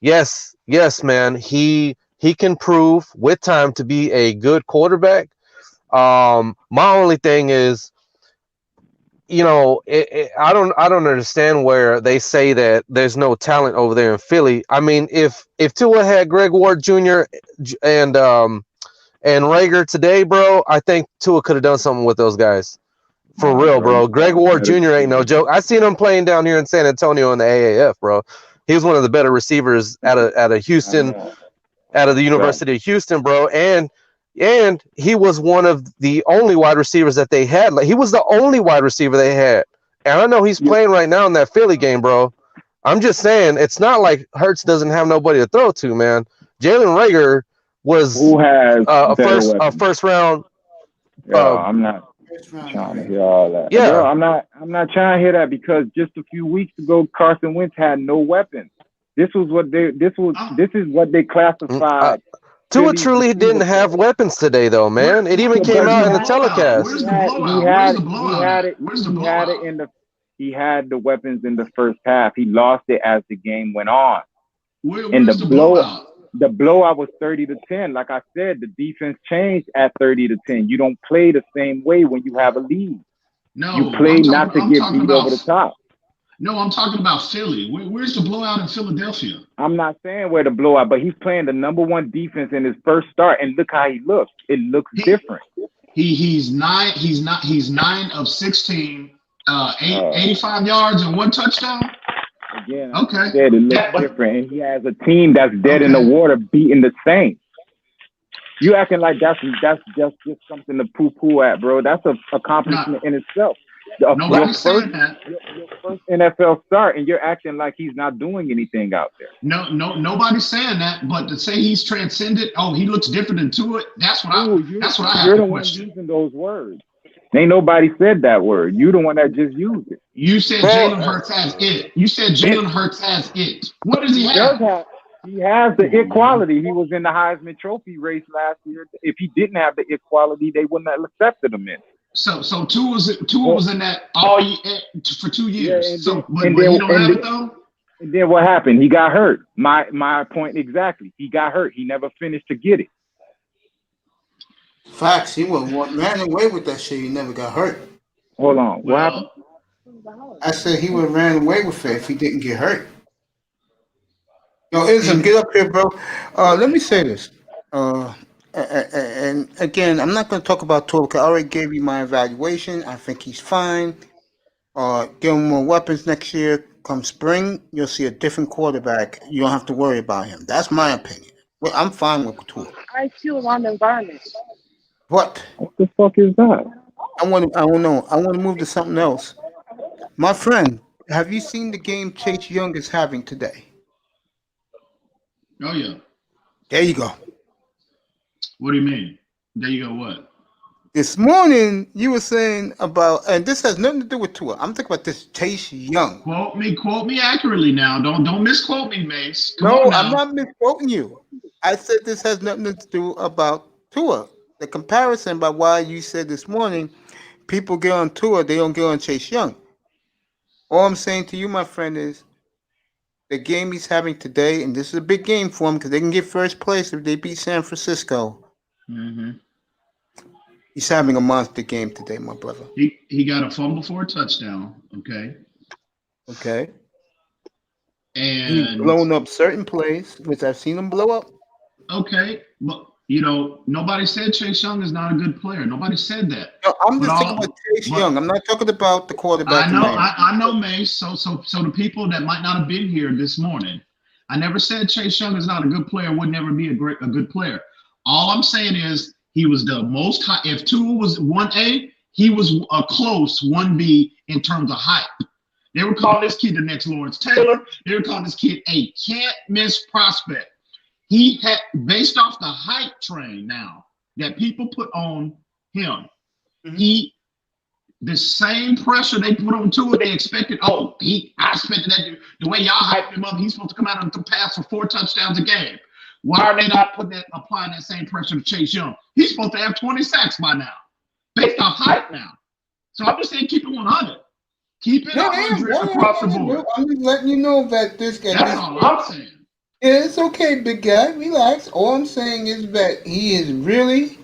yes, man, he can prove with time to be a good quarterback. My only thing is, I don't understand where they say that there's no talent over there in Philly. I mean, if Tua had Greg Ward Jr. and Rager today, bro, I think Tua could have done something with those guys. For real, bro. Greg Ward Jr. ain't no joke. I seen him playing down here in San Antonio in the AAF, bro. He was one of the better receivers out of Houston, out of the University of Houston, bro. And he was one of the only wide receivers that they had. Like, he was the only wide receiver they had. And I know he's playing right now in that Philly game, bro. I'm just saying, it's not like Hurts doesn't have nobody to throw to, man. Jalen Rager was a first round. I'm not trying to hear all that. Yeah, bro, I'm not trying to hear that, because just a few weeks ago, Carson Wentz had no weapons. This is what they classified. Tua truly didn't have weapons today, though, man. It even came out in the telecast. He had the weapons in the first half. He lost it as the game went on. The blowout was 30-10. Like I said, the defense changed at 30-10. You don't play the same way when you have a lead. No, you play not to get beat over the top. No, I'm talking about Philly. Where's the blowout in Philadelphia? I'm not saying where the blowout, but he's playing the number 1 defense in his first start, and look how he looks. It looks different. He's 9 of 16 85 yards and 1 touchdown. Again, Okay. Said it looks different, and he has a team that's dead in the water, beating the Saints. You acting like that's just something to poo-poo at, bro. That's an accomplishment in itself. Nobody's saying that. Your first NFL start, and you're acting like he's not doing anything out there. No, nobody's saying that. But to say he's transcended, he looks different than Tua. That's what I have You're the to one question. using those words. Ain't nobody said that word. You the one that just used it. You said Jalen Hurts has it. You said Jalen Hurts has it. What does he have? He has the equality. He was in the Heisman Trophy race last year. If he didn't have the equality, they wouldn't have accepted him in. So Tua was in that all year, for 2 years. Yeah, but he don't have it though. And then what happened? He got hurt. My point exactly. He got hurt. He never finished to get it. Facts. He ran away with that shit. He never got hurt. Hold on. What happened? I said he would have ran away with it if he didn't get hurt. Yo, Ism, get up here, bro. Let me say this. And again, I'm not going to talk about Tua because I already gave you my evaluation. I think he's fine. Give him more weapons next year. Come spring, you'll see a different quarterback. You don't have to worry about him. That's my opinion. Well, I'm fine with Tua. I feel around the environment. What? What the fuck is that? I don't know. I want to move to something else. My friend, have you seen the game Chase Young is having today? Oh yeah. There you go. What do you mean? There you go. What? This morning you were saying about, and this has nothing to do with Tua. I'm talking about this Chase Young. Quote me accurately now. Don't misquote me, Mace. No, I'm not misquoting you. I said this has nothing to do about Tua. The comparison by why you said this morning, people get on Tua, they don't get on Chase Young. All I'm saying to you, my friend, is the game he's having today, and this is a big game for him because they can get first place if they beat San Francisco. Mm-hmm. He's having a monster game today, my brother. He got a fumble for a touchdown. Okay. And he's blown up certain plays, which I've seen him blow up. Okay, but nobody said Chase Young is not a good player. Nobody said that. No, I'm just talking about Chase Young. I'm not talking about the quarterback. I know, Mace. So the people that might not have been here this morning, I never said Chase Young is not a good player. Would never be a good player. All I'm saying is he was the most high. If Tua was 1A, he was a close 1B in terms of hype. They were calling this kid the next Lawrence Taylor. They were calling this kid a can't miss prospect. He had, based off the hype train now that people put on him, the same pressure they put on Tua, they expected. I expected that the way y'all hyped him up, he's supposed to come out and pass for 4 touchdowns a game. Why are they not applying that same pressure to Chase Young? He's supposed to have 20 sacks by now, based off hype now. So I'm just saying, keep it 100. Keep it 100 across the board. I'm just letting you know that this guy. That's all I'm saying. It's okay, big guy. Relax. All I'm saying is that he is really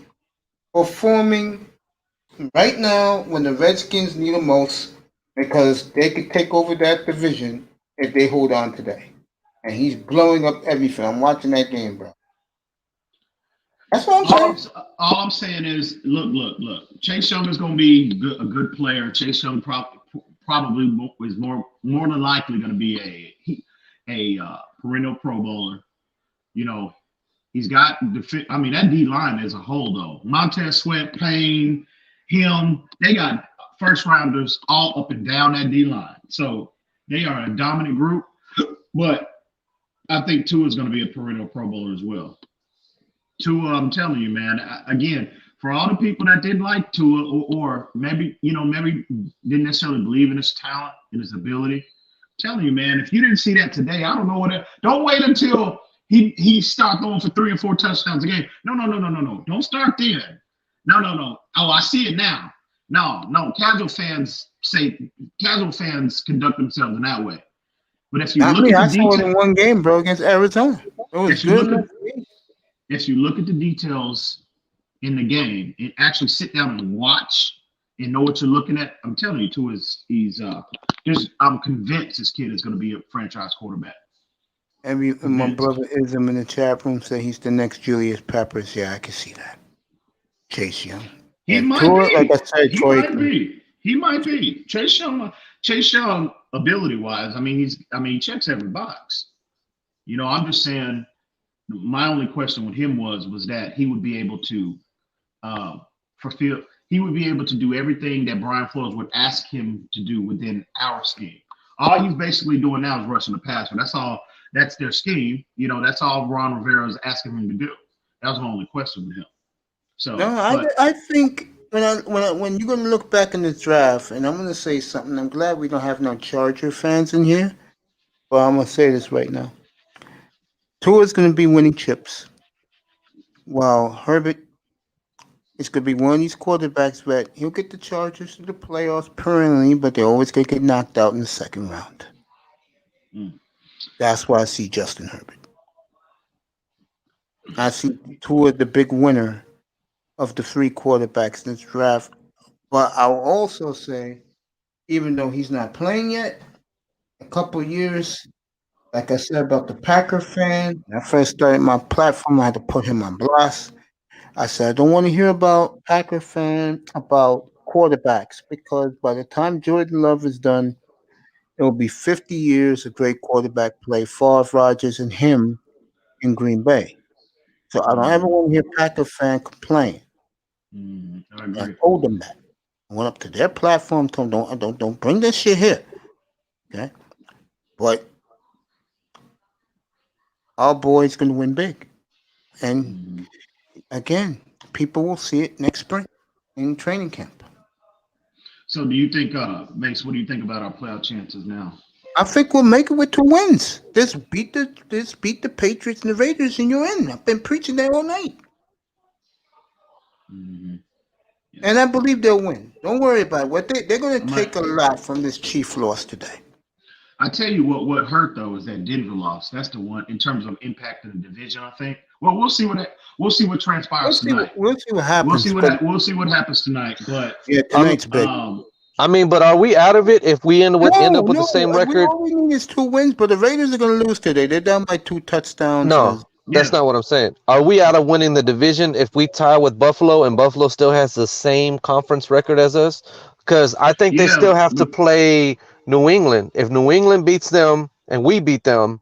performing right now when the Redskins need him most because they could take over that division if they hold on today. And he's blowing up everything. I'm watching that game, bro. That's what I'm saying. All I'm saying is, look. Chase Young is going to be a good player. Chase Young probably is more than likely going to be a perennial Pro Bowler. He's got that D line as a whole though. Montez Sweat, Payne, him, they got first rounders all up and down that D line. So they are a dominant group. But I think Tua is going to be a perennial Pro Bowler as well. Tua, I'm telling you, man. Again, for all the people that didn't like Tua, or maybe didn't necessarily believe in his talent and his ability, I'm telling you, man, if you didn't see that today, I don't know what. Don't wait until he start going for 3 and 4 touchdowns a game. No. Don't start then. No. Oh, I see it now. No. Casual fans conduct themselves in that way. But if you look at the details, I saw it in one game, bro, against Arizona. It was good. If you look at the details in the game and actually sit down and watch and know what you're looking at, I'm telling you, I'm convinced this kid is going to be a franchise quarterback. My brother Ism in the chat room said he's the next Julius Peppers. Yeah, I can see that. Chase Young. He might be. Like I said, Troy. He might be. Chase Young, ability wise, he checks every box. I'm just saying. My only question with him was that he would be able to fulfill. He would be able to do everything that Brian Flores would ask him to do within our scheme. All he's basically doing now is rushing the passer. That's all. That's their scheme. That's all Ron Rivera is asking him to do. That was my only question with him. So no, I think when you're gonna look back in the draft, and I'm gonna say something. I'm glad we don't have no Charger fans in here, but I'm gonna say this right now. Tua's gonna be winning chips, while Herbert is gonna be one of these quarterbacks that he'll get the Chargers to the playoffs perennially, but they always gonna get knocked out in the second round. That's why I see Justin Herbert. I see Tua the big winner of the three quarterbacks in this draft. But I'll also say, even though he's not playing yet, a couple years, like I said about the Packer fan, when I first started my platform, I had to put him on blast. I said, I don't want to hear about Packer fan, about quarterbacks, because by the time Jordan Love is done, it will be 50 years of great quarterback play, Favre, Rodgers, and him in Green Bay. So I don't ever want to hear Packer fan complain. I told them that. I went up to their platform, told them, don't bring this shit here. Okay? But our boy's going to win big. And again, people will see it next spring in training camp. So do you think, Mace, what do you think about our playoff chances now? I think we'll make it with 2 wins. Just beat the Patriots and the Raiders, and you're in. I've been preaching that all night. Yeah. And I believe they'll win. Don't worry about it. What they're going to take a lot from this Chief loss today. I tell you what hurt though is that Denver loss. That's the one in terms of impact of the division. I think. Well, we'll see what transpires tonight. We'll see what happens. We'll see what happens tonight. But yeah, tonight's big. But are we out of it if we end up with the same record? All we need is 2 wins, but the Raiders are going to lose today. They're down by 2 touchdowns. No, that's not what I'm saying. Are we out of winning the division if we tie with Buffalo and Buffalo still has the same conference record as us? Because I think they still have to play New England. If New England beats them and we beat them,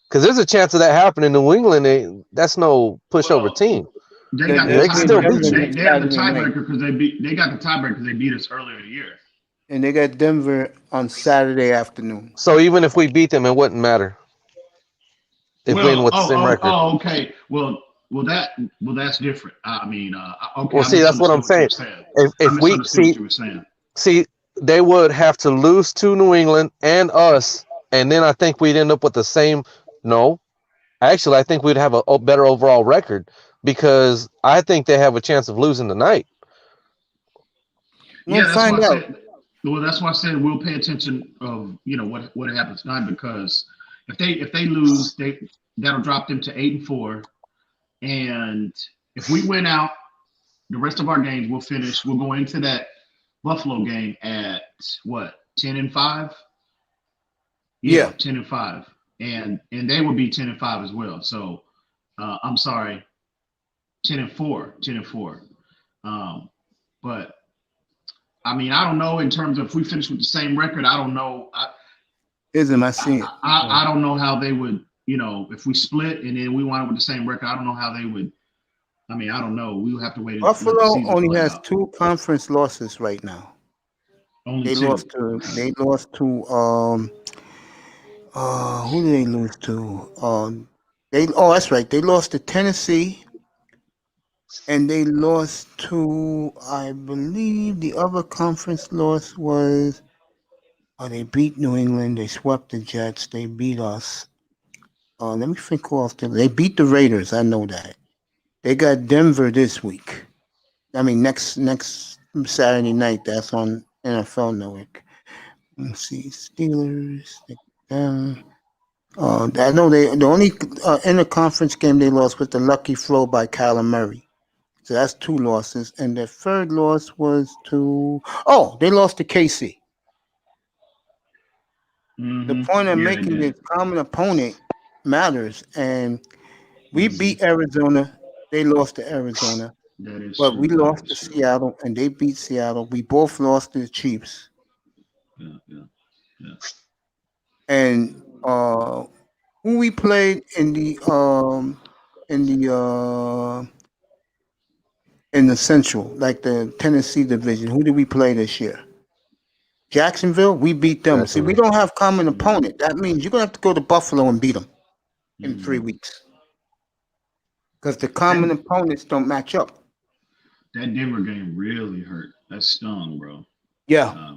because there's a chance of that happening. New England, that's no pushover team. They got the tiebreaker because they got the tiebreaker because they beat us earlier in the year. And they got Denver on Saturday afternoon. So even if we beat them, it wouldn't matter. If we win with the same record. Oh, okay. Well, that's different. Okay. Well, see, that's what I'm saying. If we see, they would have to lose to New England and us, and then I think we'd end up with the same. No, actually, I think we'd have a better overall record because I think they have a chance of losing tonight. Yeah, that's find out. That's why I said we'll pay attention of what happens tonight, because if they lose, that'll drop them to 8-4, and if we win out the rest of our games, we'll go into that Buffalo game at what, 10-5? Yeah, 10-5, and they will be 10-5 as well. So I'm sorry, 10-4. But I don't know in terms of if we finish with the same record. I don't know. I don't know how they would, if we split and then we wind up with the same record. I don't know how they would. I don't know. We'll have to wait. Buffalo only has 2 conference losses right now. They lost to who did they lose to? That's right. They lost to Tennessee. And they lost to, I believe, the other conference loss was, they beat New England. They swept the Jets. They beat us. Let me think who else they beat the Raiders. I know that. They got Denver this week. Next Saturday night. That's on NFL Network. Let's see, Steelers. I know the only interconference game they lost was the lucky throw by Kyler Murray. So that's 2 losses. And their third loss was they lost to KC. The point I'm making is common opponent matters. And we beat Arizona. They lost to Arizona. That is But true. we That lost to is true. Seattle, and they beat Seattle. We both lost to the Chiefs. Yeah. And who we played in the Central, like the Tennessee division? Who did we play this year? Jacksonville. We beat them. See, we don't have common opponent. That means you're gonna have to go to Buffalo and beat them in 3 weeks because the common opponents don't match up. That Denver game really hurt. That stung, bro. Yeah.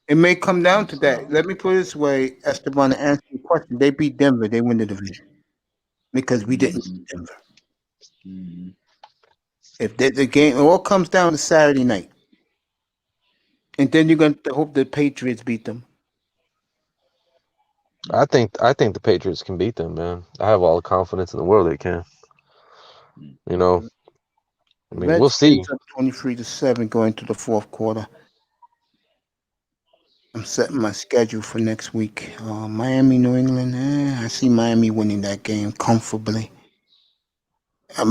It may come down to that. Let me put it this way, Esteban, to answer your question. They beat Denver. They win the division because we didn't beat Denver. If the game, it all comes down to Saturday night. And then you're going to hope the Patriots beat them. I think the Patriots can beat them, man. I have all the confidence in the world they can. You know, I mean, we'll see. 23-7 going to the fourth quarter. I'm setting my schedule for next week. Miami, New England. I see Miami winning that game comfortably. I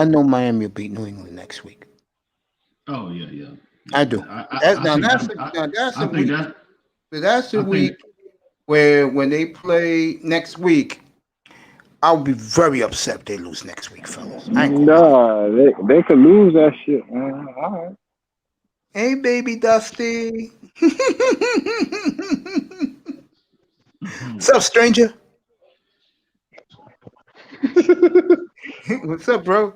know Miami will beat New England next week. Oh yeah. I do. That's the week where when they play next week, I'll be very upset if they lose next week, fellas. Nah, they could lose that shit, man. All right. Hey, baby Dusty. What's up, stranger? What's up, bro?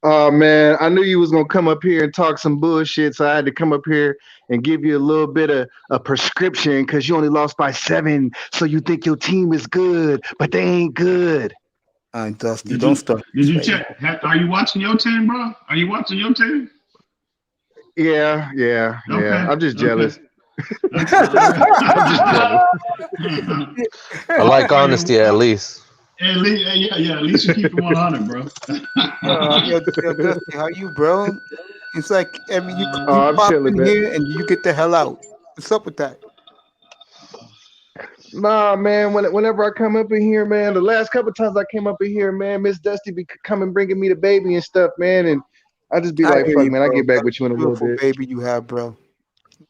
Oh man, I knew you was gonna come up here and talk some bullshit, so I had to come up here and give you a little bit of a prescription because you only lost by 7, so you think your team is good, but they ain't good. Dusty, don't start. Did you check? Are you watching your team, bro? Are you watching your team? Yeah. Okay. I'm just jealous. I like honesty at least. At least you keep it 100, bro. Yo, Dusty, how you, bro? It's like you I'm pop chilling, in man. here and you get the hell out. What's up with that? Nah, man. Whenever I come up in here, man, the last couple times I came up in here, man, Miss Dusty be coming bringing me the baby and stuff, man, and I just be like, hear fuck, you, man. I bro. get back That's with you in a little beautiful bit. baby you have, bro.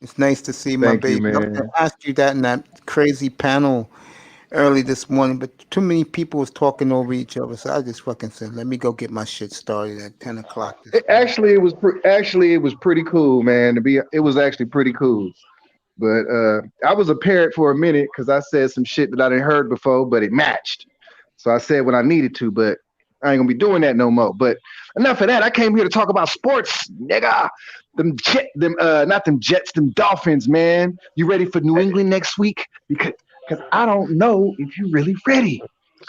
It's nice to see my Thank you, baby. I was man. gonna ask you that in that crazy panel early this morning, but too many people was talking over each other, so I just fucking said, let me go get my shit started at 10 o'clock. Actually, it was pretty cool, man. It was actually pretty cool. But I was a parrot for a minute because I said some shit that I didn't heard before, but it matched. So I said what I needed to, but I ain't gonna be doing that no more. But enough of that. I came here to talk about sports, nigga. Not them Jets, them Dolphins, man. You ready for New England next week? Because I don't know if you really ready.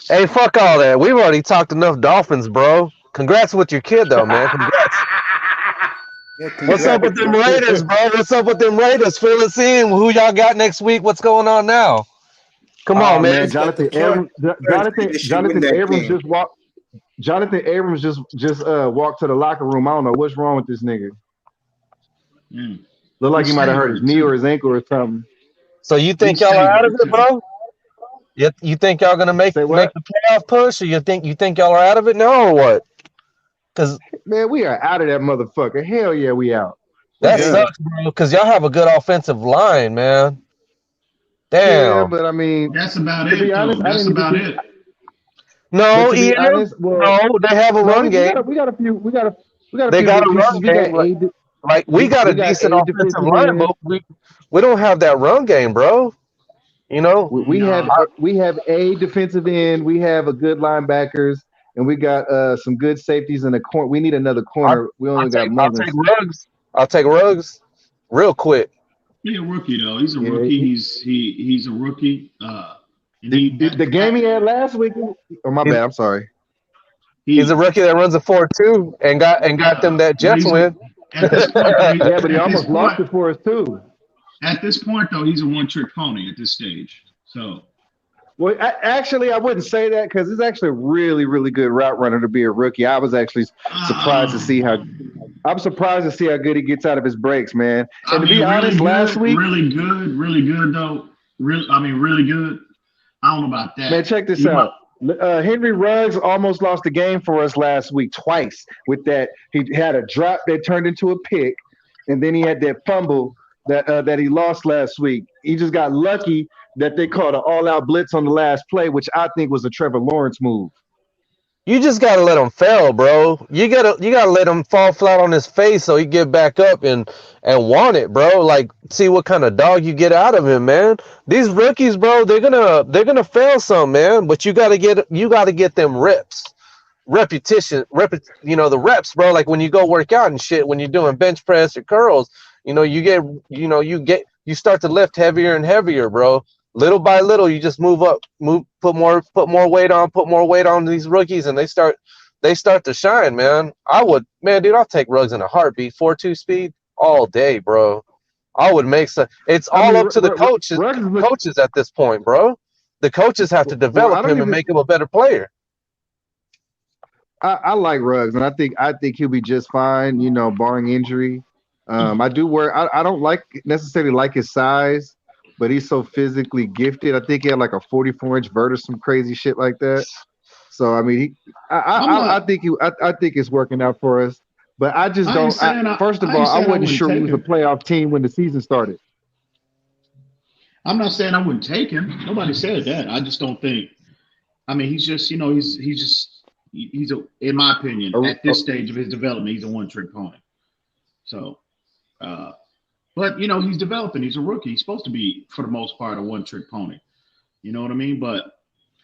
Hey, fuck all that. We've already talked enough Dolphins, bro. Congrats with your kid, though, man. Congrats. What's up with them Raiders, bro? What's up with them Raiders? Fill us in. Who y'all got next week? What's going on now? Come on, man. Jonathan Abrams just walked. Jonathan Abrams just walked to the locker room. I don't know what's wrong with this nigga. Look like he might have hurt his knee or his ankle or something. So you think y'all are out of it, bro? You think y'all gonna make the playoff push, or you think y'all are out of it now, or what? Because man, we are out of that motherfucker. Hell yeah, we out. That sucks, bro. Because y'all have a good offensive line, man. Damn. Yeah, but I mean, that's about it. That's about it. No, Ian. No, they have a run game. We got a few. They got a run game. Like we got a decent offensive line, but we don't have that run game, bro. You know, we have a defensive end. We have a good linebackers, and we got some good safeties in the corner. We need another corner. I'll take Ruggs real quick. He's a rookie though. He's a rookie. He's a rookie. The game he had last week. Oh my bad. I'm sorry. He's a rookie that runs a 4.2 and got them that Jets win. Yeah, but he almost lost it for us too. At this point, though, he's a one-trick pony at this stage. So, well, actually, I wouldn't say that because he's actually a really, really good route runner to be a rookie. I was actually surprised to see how good he gets out of his breaks, man. And to be honest, last week, really good though. Really good. I don't know about that. Man, check this out. Henry Ruggs almost lost the game for us last week twice with that. He had a drop that turned into a pick, and then he had that fumble that he lost last week. He just got lucky that they called an all-out blitz on the last play, which I think was a Trevor Lawrence move. You just gotta let him fail, bro. You gotta let him fall flat on his face so he get back up and want it, bro. Like, see what kind of dog you get out of him, man. These rookies, bro, they're gonna fail some, man. But you gotta get them repetition, the reps, bro. Like when you go work out and shit, when you're doing bench press or curls, you start to lift heavier and heavier, bro. Little by little, you just put more weight on these rookies, and they start to shine, man. I'll take Ruggs in a heartbeat. 4.2 speed all day, bro. I would make some. It's all up to the coaches at this point, bro. The coaches have to develop him and make him a better player. I like Ruggs, and I think he'll be just fine, barring injury. I don't necessarily like his size, but he's so physically gifted. I think he had like a 44-inch vert or some crazy shit like that. So I mean, I think it's working out for us. But I just don't. First of all, I wasn't sure he was a playoff team when the season started. I'm not saying I wouldn't take him. Nobody said that. I just don't think. I mean, he's just, he's in my opinion, at this stage of his development, he's a one-trick pony. So, but he's developing. He's a rookie. He's supposed to be, for the most part, a one-trick pony. You know what I mean? But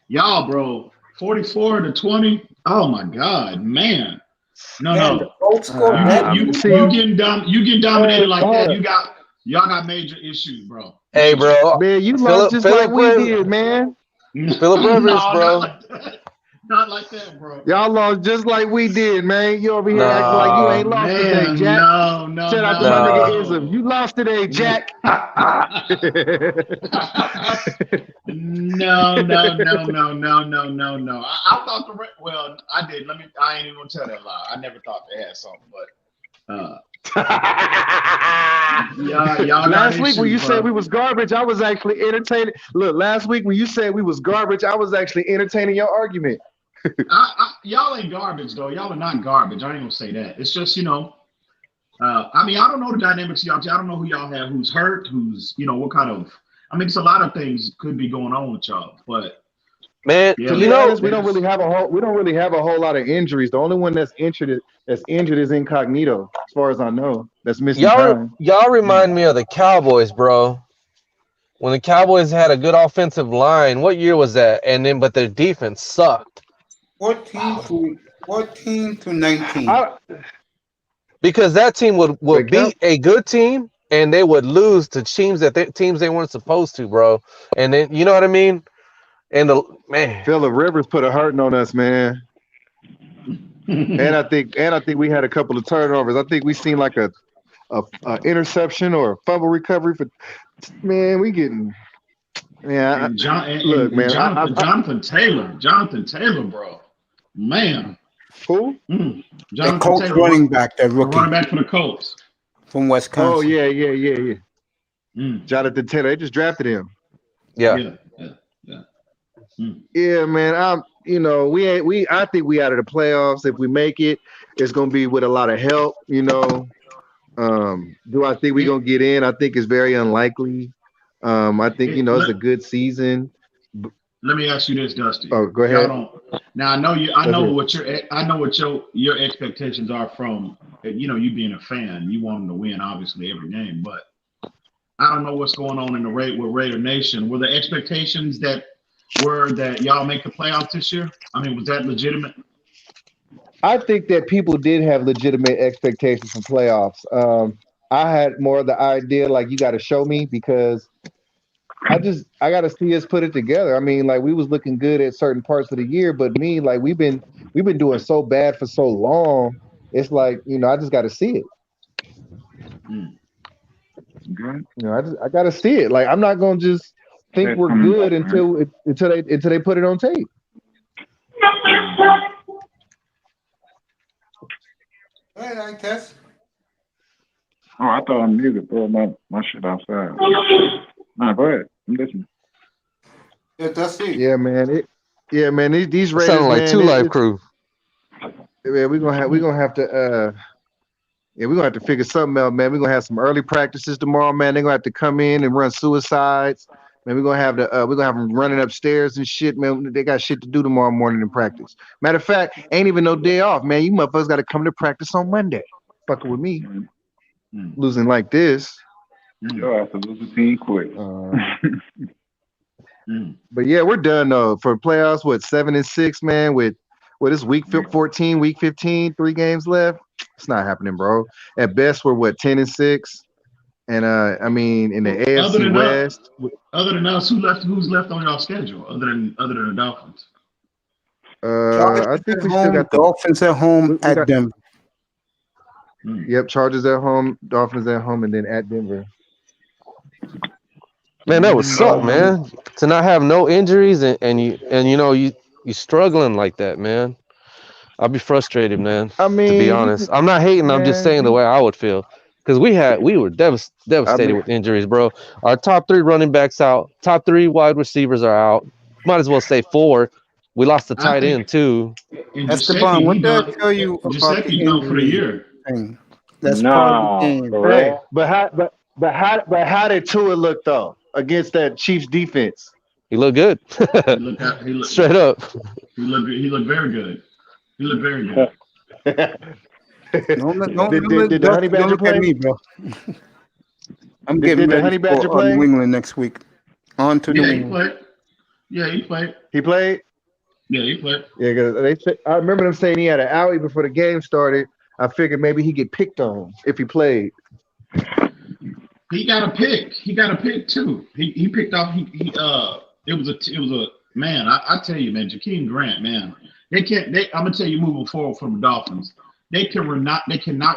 y'all, bro, 44-20. Oh my God, man. No. You getting dominated like that. Y'all got major issues, bro. Hey, bro. Man, you lost just like we did, man. Philip Rivers, bro. Not like that, bro. Y'all lost just like we did, man. You over here acting like you ain't lost today, Jack. No. Shout out to my nigga Ism. You lost today, Jack. No. I thought I did. I ain't even gonna tell that lie. I never thought they had something, but y'all last week when you said we was garbage, I was actually entertaining. Look, last week when you said we was garbage, I was actually entertaining your argument. Y'all ain't garbage though. Y'all are not garbage. I ain't gonna say that. It's just I mean, I don't know the dynamics of y'all. I don't know who y'all have, who's hurt, who's what kind of. I mean, it's a lot of things could be going on with y'all, but man, we don't really have a whole lot of injuries. The only one that's injured is Incognito, as far as I know. That's missing time. Y'all remind me of the Cowboys, bro. When the Cowboys had a good offensive line, what year was that? But their defense sucked. 14 to 19. Because that team would beat a good team, and they would lose to teams they weren't supposed to, bro. And then you know what I mean? And Phillip Rivers put a hurting on us, man. and I think we had a couple of turnovers. I think we seen like a interception or a fumble recovery for. Man, we getting. Yeah, Jonathan Taylor, bro. Man. Who? The Colts Taylor, running back, that rookie. Running back for the Colts. From Wisconsin. Oh, yeah. Jonathan Taylor, they just drafted him. Yeah. Yeah, man. I think we out of the playoffs. If we make it, it's gonna be with a lot of help, Do I think we're gonna get in? I think it's very unlikely. I think it's a good season. Let me ask you this, Dusty. Oh, go ahead. Now I know what your expectations are from you being a fan. You want them to win, obviously, every game. But I don't know what's going on in the with Raider Nation. Were the expectations that y'all make the playoffs this year? I mean, was that legitimate? I think that people did have legitimate expectations for playoffs. I had more of the idea like you got to show me because I got to see us put it together. I mean, like we was looking good at certain parts of the year, but like we've been doing so bad for so long. It's like I just got to see it. I got to see it. Like I'm not gonna just think we're good until they put it on tape. All right, Tess. Oh, I thought I muted, bro. My shit outside. Nah, go ahead. I'm listening. Yeah, that's it. Yeah, man. Yeah, man. These Raiders, Sounding like man, Two Life Crew. Yeah, we're gonna have to yeah, we're gonna have to figure something out, man. We're gonna have some early practices tomorrow, man. They're gonna have to come in and run suicides. Man, we're gonna have them running upstairs and shit, man. They got shit to do tomorrow morning in practice. Matter of fact, ain't even no day off, man. You motherfuckers gotta come to practice on Monday. Fucking with me. Losing like this. Yo, that's a loser team quick. But yeah, we're done though for playoffs. What 7-6, man? With it's week 14, week 15, 3 games left. It's not happening, bro. At best, we're what 10-6, and I mean in the AFC West. Other than us, who's left on y'all schedule? Other than the Dolphins. I think we still got the Dolphins at home at Denver. Yep, Chargers at home, Dolphins at home, and then at Denver. Man, that would suck, man. To not have no injuries and you struggling like that, man. I'd be frustrated, man. I mean, to be honest, I'm not hating. I'm just saying the way I would feel because we were devastated with injuries, bro. Our top 3 running backs out, top 3 wide receivers are out. Might as well say 4. We lost the tight end too. Esteban, what did I tell you about the injury thing? That's part of the game. Hey, but how did Tua look though against that Chiefs defense? He looked good. He looked straight up. He looked very good. He looked very good. Did the Honey Badger play? At me, bro. I'm getting ready for New England next week. On to New England. He played. He played? Yeah, he played. Yeah, because I remember them saying he had an outie before the game started. I figured maybe he'd get picked on if he played. He got a pick. He got a pick too. He picked off. It was a man. I tell you, man, Jakeem Grant, man. I'm gonna tell you, moving forward from the Dolphins, they cannot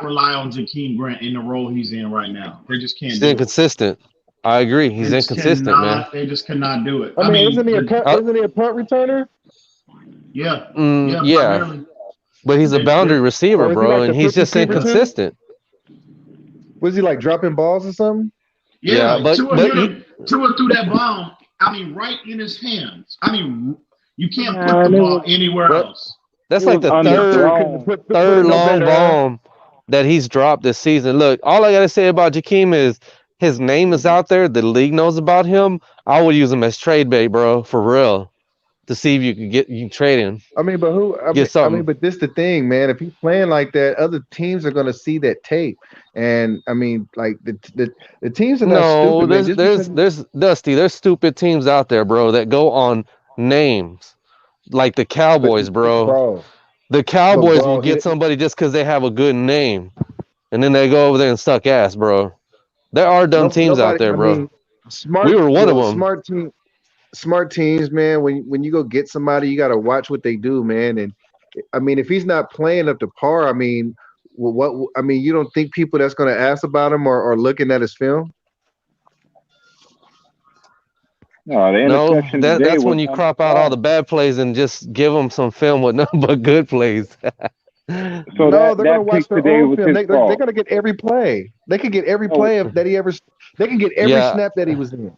rely on Jakeem Grant in the role he's in right now. They just can't. He's inconsistent. I agree. He's inconsistent, man. They just cannot do it. I mean, isn't he a punt returner? Yeah. Yeah. But he's a boundary receiver, bro, and he's just inconsistent. Was he like dropping balls or something? Yeah, but Tua threw that bomb. I mean, right in his hands. I mean, you can't put the ball anywhere else. That's like the third long bomb that he's dropped this season. Look, all I gotta say about Jakeem is his name is out there. The league knows about him. I would use him as trade bait, bro, for real, to see if you can trade him. I mean, but but this the thing, man. If he's playing like that, other teams are gonna see that tape. And I mean, like the teams are not stupid. There's Dusty. There's stupid teams out there, bro, that go on names, like the Cowboys, bro. The Cowboys will get somebody just because they have a good name, and then they go over there and suck ass, bro. There are dumb teams out there, bro. We were one of them. Smart teams, man. When you go get somebody, you gotta watch what they do, man. And I mean, if he's not playing up to par, I mean, you don't think people that's gonna ask about him are looking at his film? No, that's when you crop out all the bad plays and just give them some film with nothing but good plays. So they're gonna watch their own film. They're gonna get every play. They can get every play that he ever. They can get every snap that he was in.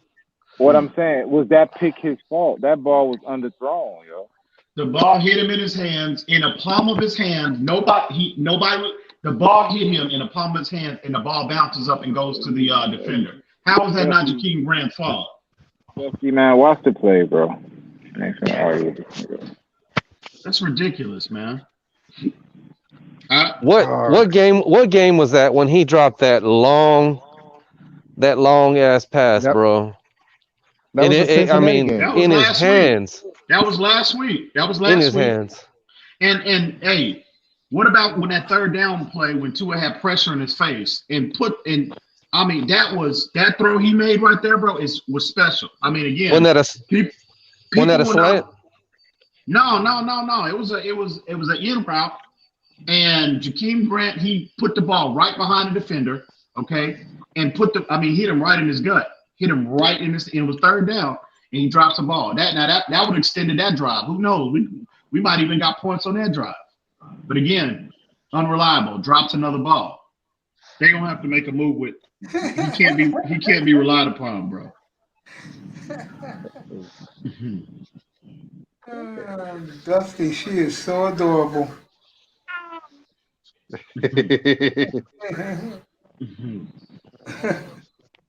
What I'm saying was that pick his fault. That ball was underthrown, yo. The ball hit him in his hands, in the palm of his hand. The ball hit him in the palm of his hand, and the ball bounces up and goes to the defender. How is that not Jakeem Grant's fault? Man, watch the play, bro. That's ridiculous, man. What game was that when he dropped that long ass pass, bro? In his hands. That was last week. In his hands. And hey, what about when that third down play when Tua had pressure in his face I mean, that throw he made right there, bro, was special. I mean, again, wasn't that a slant? No. It was an in route, and Jakeem Grant, he put the ball right behind the defender, okay, and hit him right in his gut. Hit him right in his. It was third down, and he drops the ball. That would have extended that drive. Who knows? We might even got points on that drive. But again, unreliable. Drops another ball. They're gonna have to make a move with. He can't be relied upon, bro. Dusty, she is so adorable.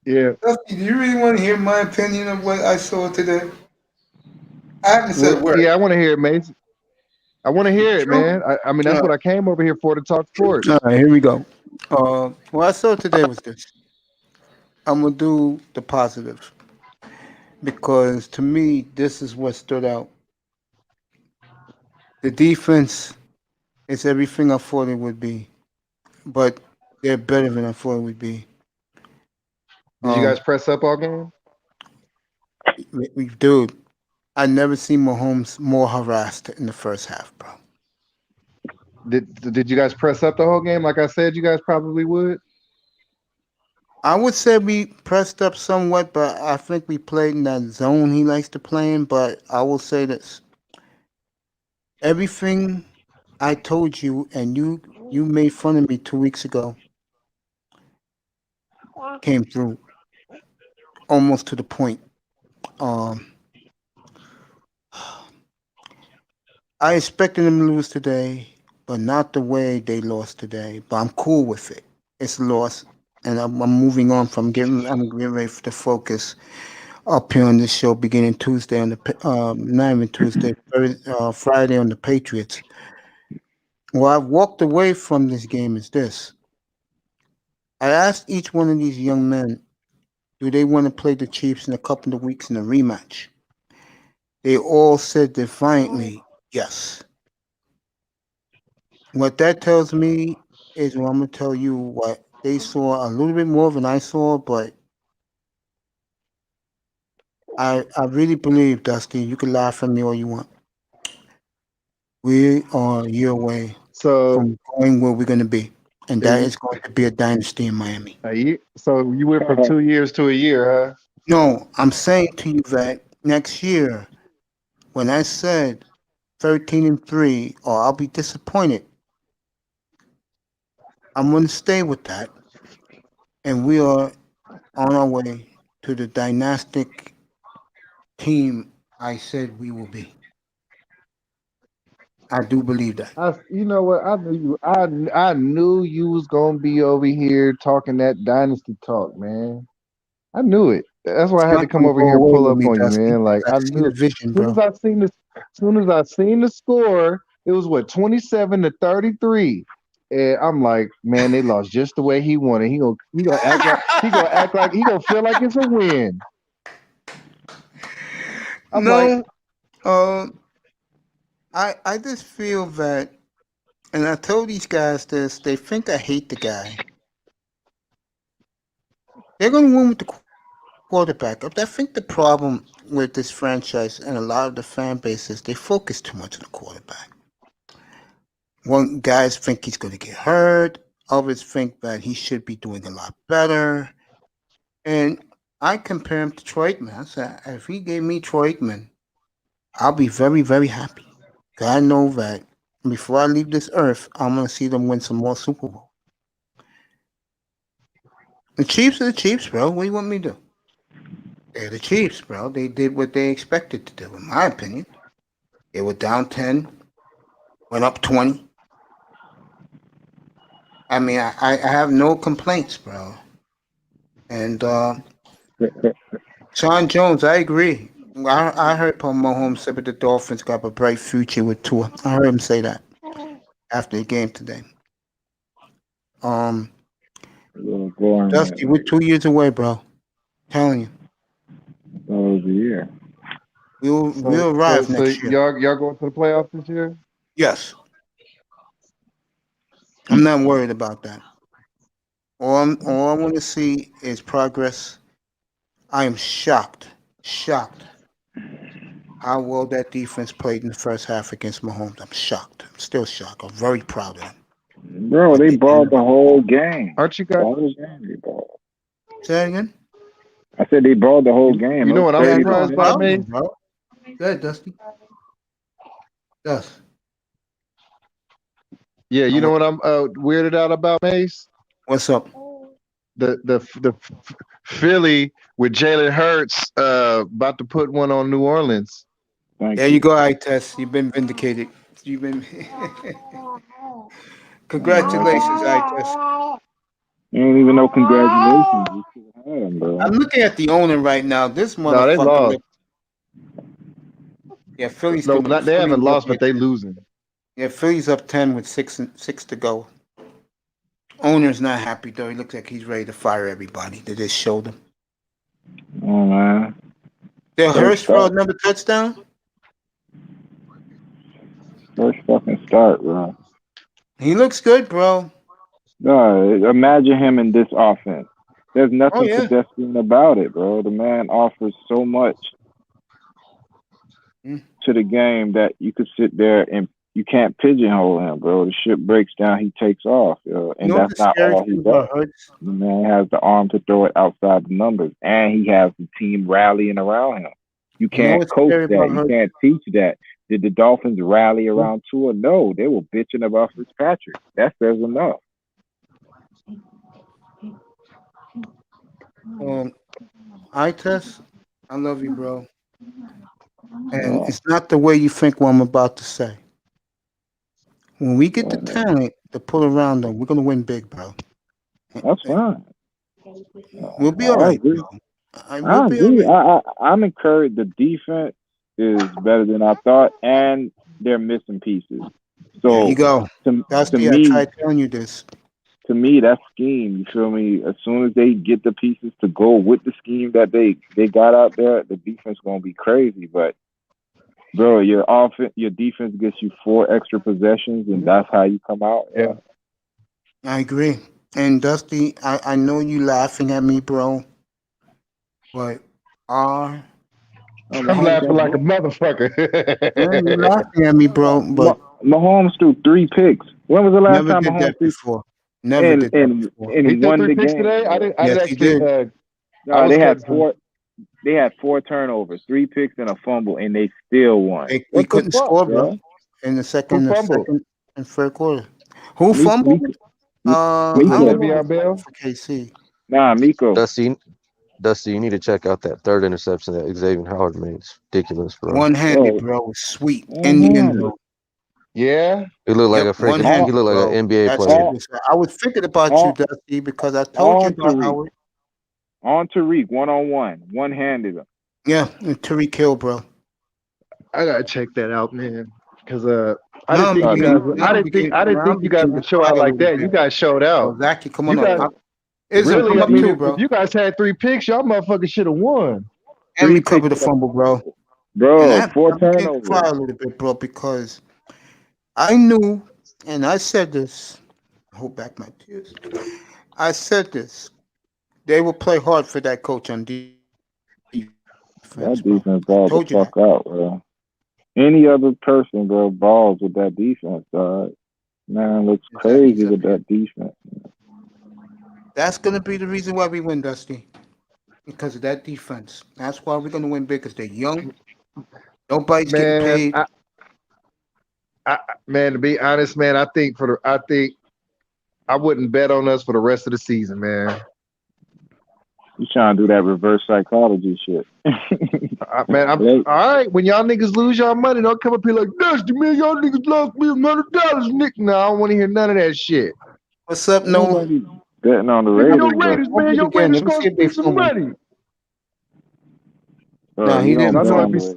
Yeah. Dusty, do you really want to hear my opinion of what I saw today? I haven't said a Well, word. yeah, I want to hear it, Mason. I want to hear it, True. man. I mean, that's what I came over here for, to talk sports. All right, here we go. What I saw today was this. I'm gonna do the positive because to me, this is what stood out. The defense is everything I thought it would be, but they're better than I thought it would be. Did you guys press up all game? Dude, I never seen Mahomes more harassed in the first half, bro. Did you guys press up the whole game like I said you guys probably would? I would say we pressed up somewhat, but I think we played in that zone he likes to play in. But I will say this. Everything I told you and you made fun of me 2 weeks ago came through almost to the point. I expected them to lose today, but not the way they lost today. But I'm cool with it. It's a loss, and I'm moving on from I'm getting ready to focus up here on this show beginning Tuesday on the not even Tuesday, Friday on the Patriots. What I've walked away from this game is this. I asked each one of these young men, do they want to play the Chiefs in a couple of weeks in a rematch? They all said defiantly, yes. What that tells me is, well, I'm going to tell you what they saw a little bit more than I saw, but I really believe, Dusty, you can laugh at me all you want. We are a year away from going where we're going to be, and that is going to be a dynasty in Miami. So you went from 2 years to a year, huh? No, I'm saying to you that next year, when I said 13-3, or I'll be disappointed, I'm going to stay with that, and we are on our way to the dynastic team I said we will be. I do believe that. You know what? I knew you was gonna be over here talking that dynasty talk, man. I knew it. That's why I had to come over here and pull up on you, man. Like I knew. The vision, As soon as I seen the score, it was what 27-33. And I'm like, man, they lost just the way he wanted. He gonna act like he gonna feel like it's a win. I just feel that, and I told these guys this, they think I hate the guy. They're going to win with the quarterback. I think the problem with this franchise and a lot of the fan base is they focus too much on the quarterback. One guys think he's going to get hurt. Others think that he should be doing a lot better. And I compare him to Troy Aikman. I said, if he gave me Troy Aikman, I'll be very, very happy. I know that before I leave this earth, I'm going to see them win some more Super Bowl. The Chiefs are the Chiefs, bro. What do you want me to do? They're the Chiefs, bro. They did what they expected to do, in my opinion. They were down 10, went up 20. I mean, I have no complaints, bro. And Sean Jones, I agree. I heard Paul Mahomes say that the Dolphins got a bright future with Tua. I heard him say that after the game today. Dusty, we're 2 years away, bro. Telling you. That was a year. We'll arrive next year. Y'all going to the playoffs this year? Yes. I'm not worried about that. All I want to see is progress. I am shocked how well that defense played in the first half against Mahomes. I'm shocked. I'm still shocked. I'm very proud of them. Bro, they balled the whole game. Aren't you guys? Say that again? I said they balled the whole game. You know what I'm surprised by, man? Go ahead, Dusty. Yes. Yeah, you know what I'm weirded out about, Mace? What's up? The Philly with Jalen Hurts about to put one on New Orleans. There you go, I-Test. You've been vindicated. You've been. Congratulations, I-Test. You ain't even know congratulations. You should have had him, bro. I'm looking at the owner right now. This No, they motherfucker. lost. Yeah, Philly's. No, they haven't lost, but they losing. Yeah, Philly's up 10 with six to go. Owner's not happy though. He looks like he's ready to fire everybody. They just showed him. Oh man. They're Hurst for another touchdown. First fucking start, bro. He looks good, bro. No, imagine him in this offense. There's nothing pedestrian about it, bro. The man offers so much to the game that you could sit there and you can't pigeonhole him, bro. The ship breaks down, he takes off, yo. And that's not all he does. The man has the arm to throw it outside the numbers, and he has the team rallying around him. You can't coach that. You can't teach that. Did the Dolphins rally around Tua? No, they were bitching about Fitzpatrick. That says enough. I-Test, I love you, bro. And it's not the way you think what I'm about to say. When we get the talent to pull around them, we're gonna win big, bro. That's fine. We'll be all right, bro. I agree. I'm encouraged. The defense is better than I thought, and they're missing pieces. So there you go. To me, I tried telling you this. To me, that's scheme. You feel me? As soon as they get the pieces to go with the scheme that they got out there, the defense gonna be crazy. But bro, your defense gets you 4 extra possessions, and that's how you come out. Yeah, I agree. And Dusty, I know you laughing at me, bro, but I'm laughing like a motherfucker. You're laughing at me, bro. But Mahomes threw 3 picks. When was the last time Mahomes threw before? Never did that before. And he won the 3 picks game. today. I didn't Yes, actually. he did. No, they had 4. They had 4 turnovers, 3 picks, and a fumble, and they still won. They couldn't score, bro. In the second and third quarter. Who fumbled? Le'Veon Bell for KC. Nah, Miko. Dusty, you need to check out that third interception that Xavier Howard made. It's ridiculous, bro. One-handed, bro. Sweet. In the end zone. Yeah. He looked like a freaking. He looked like an NBA player. I was thinking about you, Dusty, because I told you about Howard. On Tariq, 1-on-1, one-handed him. Yeah, Tariq Hill, bro. I gotta check that out, man. Because I didn't think you guys would show out like that. You guys showed out. Exactly. Come on, really, come too, bro. If you guys had 3 picks, y'all motherfuckers should have won. And we covered the fumble, bro. Bro, 4 turnovers. Cry a little bit, bro, because I knew, and I said this. Hold back my tears. I said this. They will play hard for that coach on defense. That defense balls the fuck out, bro. Any other person, bro, balls with that defense, dog. Man, looks crazy with that defense. That's going to be the reason why we win, Dusty. Because of that defense. That's why we're going to win big, because they're young. Nobody's getting paid. Man, to be honest, man, I think I wouldn't bet on us for the rest of the season, man. You trying to do that reverse psychology shit. Man, all right. When y'all niggas lose y'all money, don't come up here like, Dusty, man, y'all niggas lost me $100, Nick. No, I don't want to hear none of that shit. What's up, no? Betting on the Raiders. Your Raiders, man, your Raiders supposed to be some money. No, he didn't.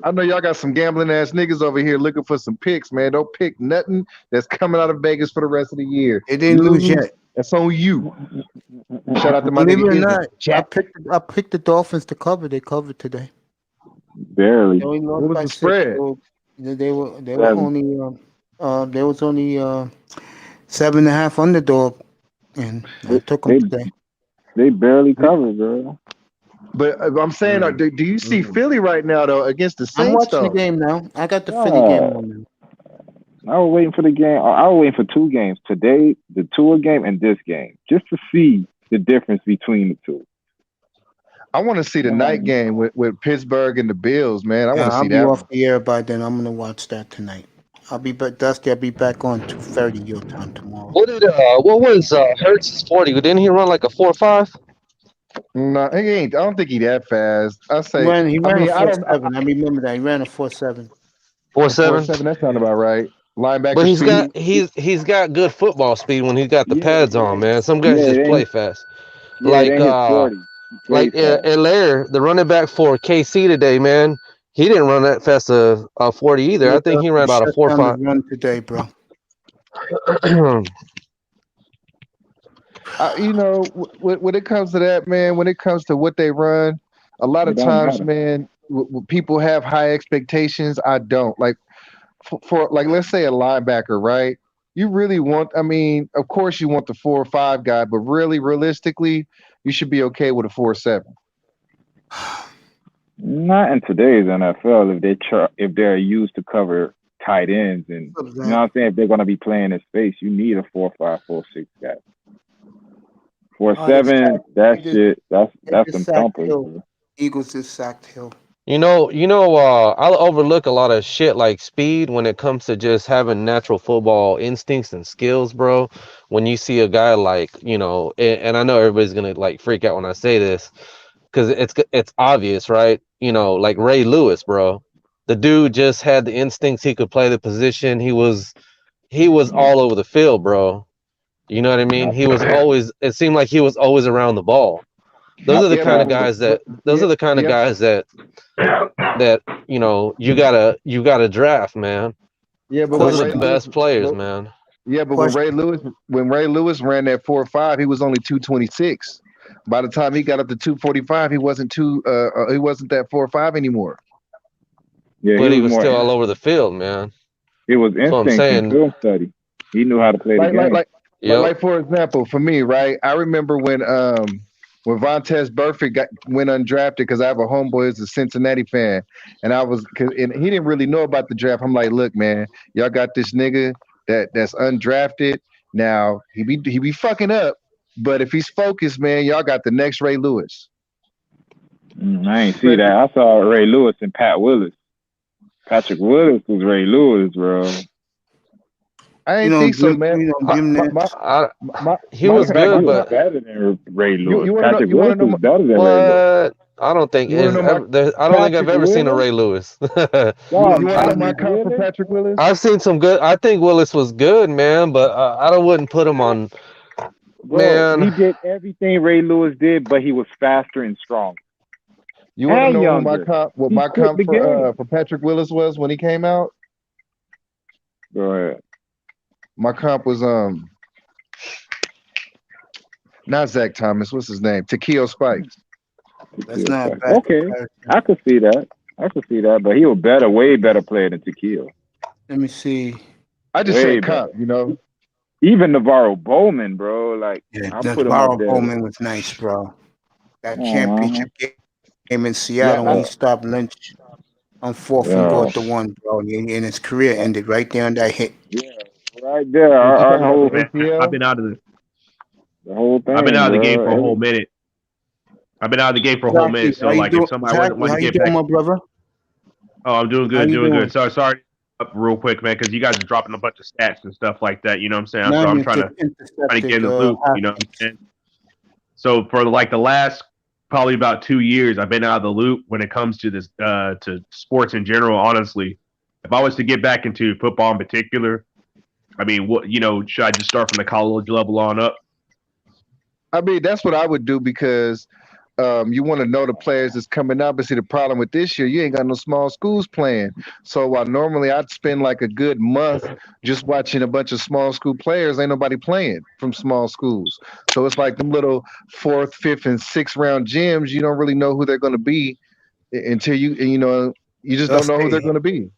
I know y'all got some gambling ass niggas over here looking for some picks, man. Don't pick nothing that's coming out of Vegas for the rest of the year. It didn't lose yet. That's on you. Shout out to my Believe it or nigga. not, I picked the Dolphins to cover. They covered today. Barely. What was the spread? They were only there was only 7.5 underdog, and I took them today. They barely covered, bro. But I'm saying, do you see Philly right now though against the Saints? I'm watching the game now. I got the Philly game on now. I was waiting for the game. I was waiting for 2 games today, the Tua game and this game, just to see the difference between the two. I want to see the night game with Pittsburgh and the Bills, man. I want to see that. I'll be off the air by then. I'm gonna watch that tonight. I'll be back, Dusty. I'll be back on 2:30 your time tomorrow. What was Hurts' 40? Didn't he run like a 4.5? No, he ain't. I don't think he that fast. I say He ran a 4.7. I remember that. He ran a 4.7. 4.7. 4.7. That sounds about right. Linebacker But speed. he's got good football speed when he's got the pads on, man. Some guys Yeah, just it play ain't. fast. Yeah, it Like ain't his 40. He plays fast. Hilaire, the running back for KC today, man. He didn't run that fast a 40 either. I think he ran about a Shut 4 down the 5. run today, bro. You know, when it comes to that, man, when it comes to what they run, a lot It of don't times, matter. man, people have high expectations. I don't. Like for like, let's say a linebacker, right? You really want, I mean, of course you want the 4.5 guy, but really, realistically, you should be okay with a 4.7. Not in today's NFL. If they're used to cover tight ends, and you know what I'm saying, if they're going to be playing in space, you need a 4.5, 4.6 guy. 4.7, that shit, that's some thumpers. Bro. Eagles just sacked Hill. I'll overlook a lot of shit like speed when it comes to just having natural football instincts and skills, bro. When you see a guy like, and I know everybody's gonna like freak out when I say this, because it's obvious, right? Like Ray Lewis, bro. The dude just had the instincts. He could play the position. He was all over the field, bro. You know what I mean? It seemed like he was always around the ball. Those are the kind of guys that you gotta draft, man. Yeah, but Those are the best players, man. Yeah, but when Ray Lewis ran that 4.5, he was only 226. By the time he got up to 245, he wasn't that 4.5 anymore. Yeah, but he was still all over the field, man. It was That's what I'm instinct saying. and film study. He knew how to play the game. Like for example, for me, right? I remember when Vontaze Burfict went undrafted, because I have a homeboy who's a Cincinnati fan, and he didn't really know about the draft. I'm like, look, man, y'all got this nigga that's undrafted. Now he be fucking up, but if he's focused, man, y'all got the next Ray Lewis. I ain't see that. I saw Ray Lewis and Pat Willis. Patrick Willis was Ray Lewis, bro. I ain't think so, man. He was good, but better than Ray Lewis. You Patrick Willis was better than Ray Lewis. I don't think I've ever seen a Ray Lewis. You want to know my comp for Patrick Willis? I've seen some good. I think Willis was good, man, but I wouldn't put him on. Bro, he did everything Ray Lewis did, but he was faster and strong. You want to know what my comp for Patrick Willis was when he came out? Go ahead. My comp was not Zach Thomas. What's his name? Takeo Spikes. That's not bad. Okay, I could see that. But he was way better player than Takeo. Let me see. I just said comp, Even Navarro Bowman, bro. Like, Navarro Bowman was nice, bro. That championship game in Seattle when he stopped Lynch on 4th and go to 1, bro, and his career ended right there on that hit. Yeah, right there. Our whole I've been out of the whole thing. I've been out of the game bro. for a whole minute. So like, if somebody want to get back, my brother? Oh, I'm doing good, good. Sorry, up real quick, man, because you guys are dropping a bunch of stats and stuff like that. You know what I'm saying? So I'm trying to get in the loop. You know what I'm saying? So for like the last probably about 2 years, I've been out of the loop when it comes to this to sports in general. Honestly, if I was to get back into football in particular, I mean, should I just start from the college level on up? I mean, that's what I would do, because you want to know the players that's coming up. But see, the problem with this year, you ain't got no small schools playing. So while normally I'd spend like a good month just watching a bunch of small school players, ain't nobody playing from small schools. So it's like them little 4th, 5th, and 6th round gyms. You don't really know who they're going to be until you just don't know who they're going to be.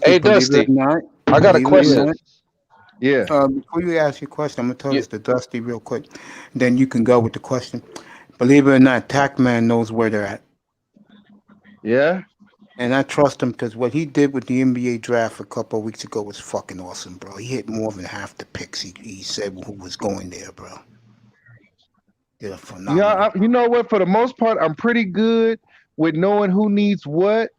Hey, Dusty, I got a question. Yeah. Before you ask your question, I'm going to tell this to Dusty real quick. Then you can go with the question. Believe it or not, Tackman knows where they're at. Yeah? And I trust him, because what he did with the NBA draft a couple of weeks ago was fucking awesome, bro. He hit more than half the picks he said who was going there, bro. Yeah, phenomenal. Yeah, you know what? For the most part, I'm pretty good with knowing who needs what.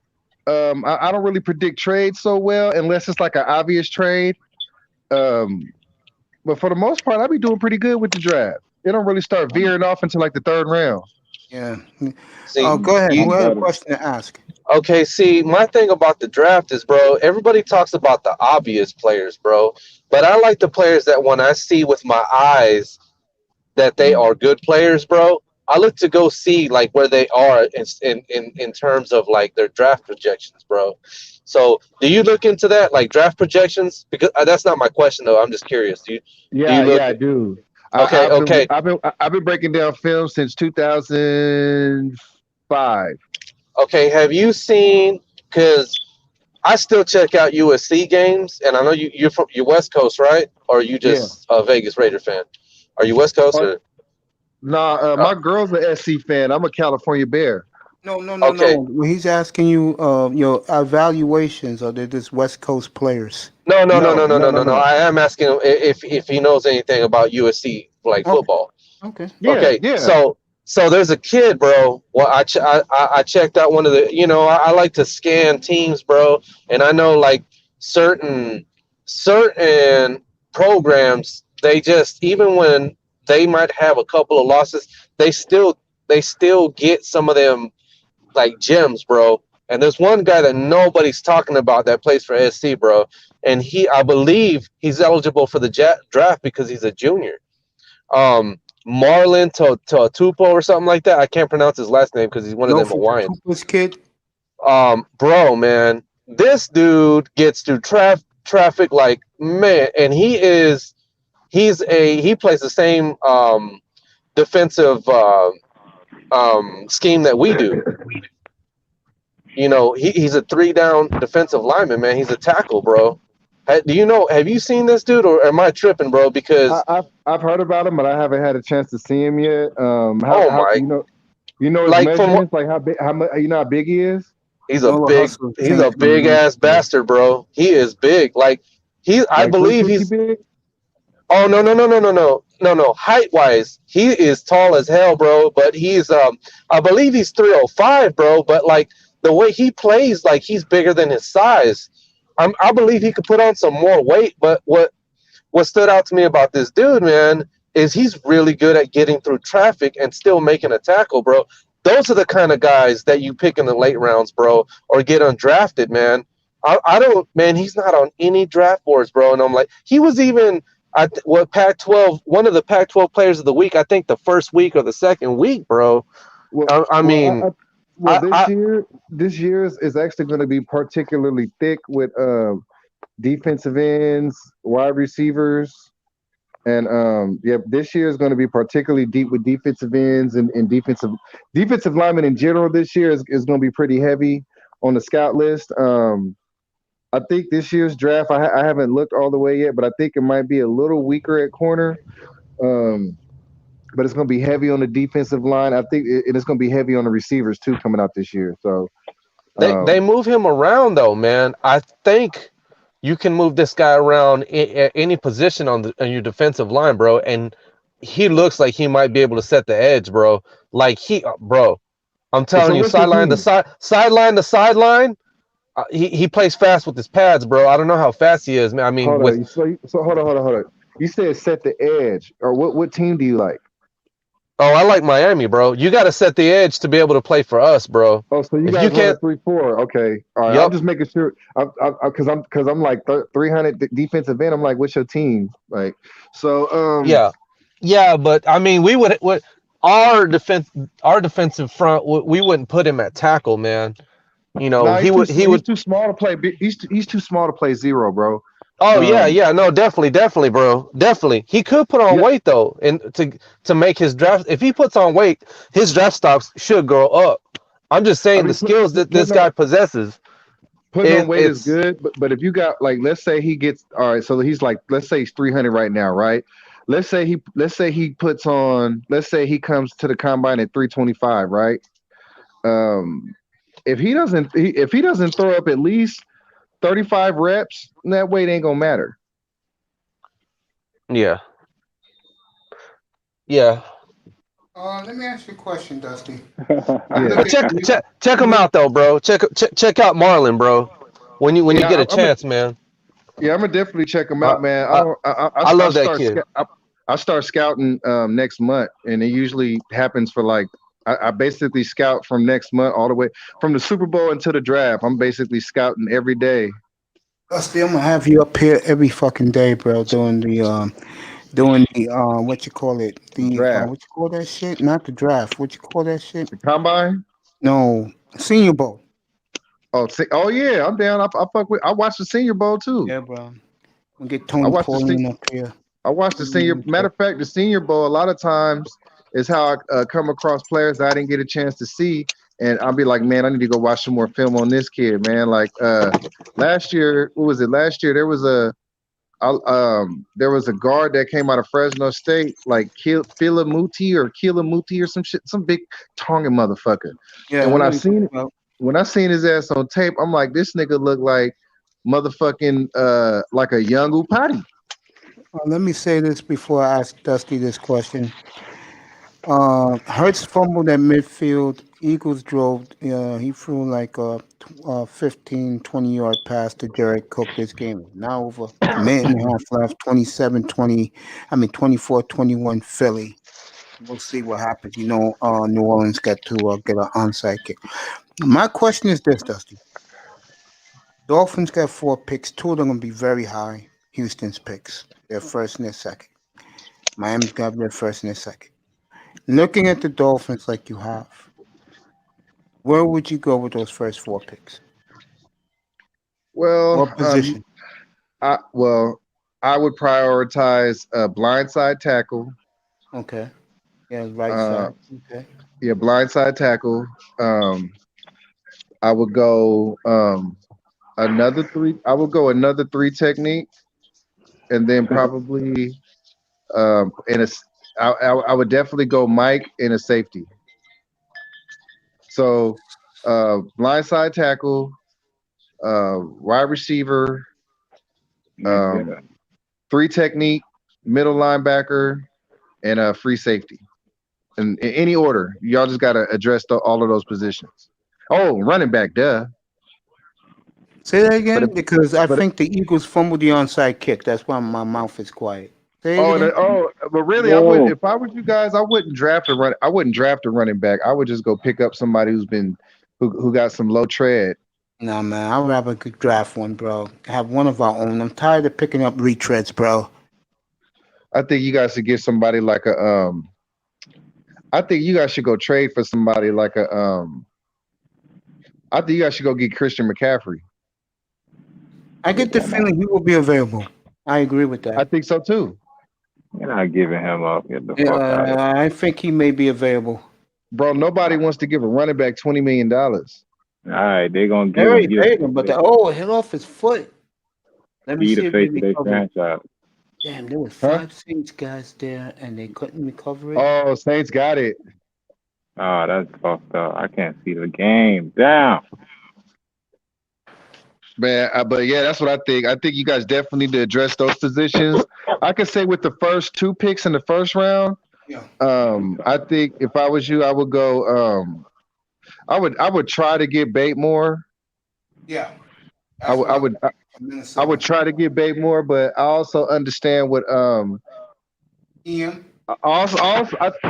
I don't really predict trades so well unless it's like an obvious trade. But for the most part, I'll be doing pretty good with the draft. It don't really start veering off until like the 3rd round. Yeah. See, go ahead. Who had a question to ask? Okay, see, my thing about the draft is, bro, everybody talks about the obvious players, bro. But I like the players that when I see with my eyes that they are good players, bro, I look to go see like where they are in terms of like their draft projections, bro. So do you look into that, like draft projections? Because that's not my question though. I'm just curious. Do you look I do. okay, okay. I've been breaking down film since 2005. Okay, have you seen? Because I still check out USC games, and I know you're West Coast, right? Or are you Yeah. just a Vegas Raider fan? Are you West Coast or? Nah, my girl's an SC fan. I'm a California Bear. No. Okay. When he's asking you, your evaluations, are they just West Coast players? No. I am asking him if he knows anything about USC like football. Okay. Yeah. So there's a kid, bro. Well, I checked out one of the. I like to scan teams, bro, and I know like certain programs, they just, even when they might have a couple of losses, they still get some of them like gems, bro. And there's one guy that nobody's talking about that plays for SC, bro. And I believe he's eligible for the draft because he's a junior. Marlon Tupo or something like that. I can't pronounce his last name because he's one of them Hawaiians. Tupo's kid. Bro, man, this dude gets through traffic like man, and he plays the same defensive scheme that we do. He's a 3-down defensive lineman, man. He's a tackle, bro. Have you seen this dude, or am I tripping, bro? Because I've heard about him, but I haven't had a chance to see him yet. You know his like measurements, like how big, you know how big he is? He's a big ass bastard, bro. He is big. Like I believe he's big. Oh no. Height wise, he is tall as hell, bro. But he's I believe he's 305, bro. But like the way he plays, like he's bigger than his size. I believe he could put on some more weight. But what stood out to me about this dude, man, is he's really good at getting through traffic and still making a tackle, bro. Those are the kind of guys that you pick in the late rounds, bro, or get undrafted, man. I don't, man, he's not on any draft boards, bro. And I'm like, he was even Pac-12, one of the Pac-12 players of the week, I think the first week or the second week, bro. This year is actually going to be particularly thick with defensive ends, wide receivers, and this year is going to be particularly deep with defensive ends and defensive linemen in general. This year is going to be pretty heavy on the scout list. I think this year's draft, I haven't looked all the way yet, but I think it might be a little weaker at corner. But it's going to be heavy on the defensive line. I think it's going to be heavy on the receivers too coming out this year. So they move him around though, man. I think you can move this guy around at any position on your defensive line, bro. And he looks like he might be able to set the edge, bro. Like I'm telling you, sideline to sideline. He plays fast with his pads, bro. I don't know how fast he is, man. I mean, hold on. You said set the edge, or what team do you like? Oh, I like Miami, bro. You got to set the edge to be able to play for us, bro. Oh, so you guys run 3-4? Okay, all right. Yep. I'm just making sure, because I'm like 300 defensive end. I'm like, what's your team like? So yeah, but I mean, we would our defensive front, we wouldn't put him at tackle, man. He's too small to play. He's too small to play zero, bro. Oh no, definitely, bro, definitely. He could put on weight though, and to make his draft. If he puts on weight, his draft stocks should go up. I'm just saying the skills that this guy possesses. Putting on weight is good, but if you got like, let's say he gets so he's like, let's say he's 300 right now, right? Let's say he puts on, let's say he comes to the combine at 325, right? If he doesn't throw up at least 35 reps, that weight ain't gonna matter. Yeah. Let me ask you a question, Dusty. Check him out though, bro. Check out Marlon, bro. When you get a chance, man. Yeah, I'm gonna definitely check him out, man. I love that kid. I start scouting next month, and it usually happens for like I basically scout from next month all the way from the Super Bowl until the draft. I'm basically scouting every day. Dusty, I'm gonna have you up here every fucking day, bro, doing the what you call it? The The draft, what you call that shit? Not the draft. What you call that shit? the combine. No, Senior Bowl. Oh yeah, I'm down. I fuck with. I watched the Senior Bowl too. Yeah, bro. We'll get I Tony watched the Pauline up here. I watched the Senior. Matter of fact, the Senior Bowl a lot of times is how I come across players that I didn't get a chance to see, and I'll be like, man, I need to go watch some more film on this kid, man. Like last year, what was it? Last year there was a guard that came out of Fresno State, like Philamuti or some shit, some big Tongan motherfucker. Yeah, And I know you talking about. when I seen his ass on tape, I'm like, this nigga look like motherfucking like a young Upati. Let me say this before I ask Dusty this question. Hurts fumbled at midfield. Eagles drove. He threw like a 15, 20-yard pass to Jared Cook. This game is now over. A minute and a half left. 24-21 Philly. We'll see what happens. You know, New Orleans got to get an onside kick. My question is this, Dusty. Dolphins got 4 picks. 2 of them going to be very high. Houston's picks. Their first and their second. Miami's got their first and their second. Looking at the Dolphins like you have, where would you go with those first 4 picks? Well, What position? I would prioritize a blindside tackle. Okay. Yeah, right side. Okay. Yeah, blindside tackle. I would go another 3. I would go another 3 technique, and then probably I would definitely go Mike in a safety. So blindside tackle, wide receiver, 3 technique, middle linebacker, and a free safety. And in any order, y'all just got to address all of those positions. Oh, running back, duh. Say that again, because I think the Eagles fumbled the onside kick. That's why my mouth is quiet. Say it again. But really, I wouldn't. If I was you guys, I wouldn't draft a run. I wouldn't draft a running back. I would just go pick up somebody who got some low tread. Nah, man, I'd rather draft one, bro. Have one of our own. I'm tired of picking up retreads, bro. I think you guys should get somebody like a I think you guys should go trade for somebody like a I think you guys should go get Christian McCaffrey. I get the feeling he will be available. I agree with that. I think so too. You're not giving him up. Get the fuck out of here. I think he may be available. Bro, nobody wants to give a running back $20 million. All right, they're gonna give Very him. paid him, but it hit off his foot. Let me Be see the if face they of their recover it. franchise. Damn, there were 5 Saints guys there, and they couldn't recover it. Oh, Saints got it. Oh, that's fucked up. I can't see the game. Down. Man, but yeah, that's what I think. I think you guys definitely need to address those positions. I could say with the first 2 picks in the first round, I think if I was you, I would go. I would try to get Batemore. Yeah, I would try to get Batemore, but I also understand what Ian. I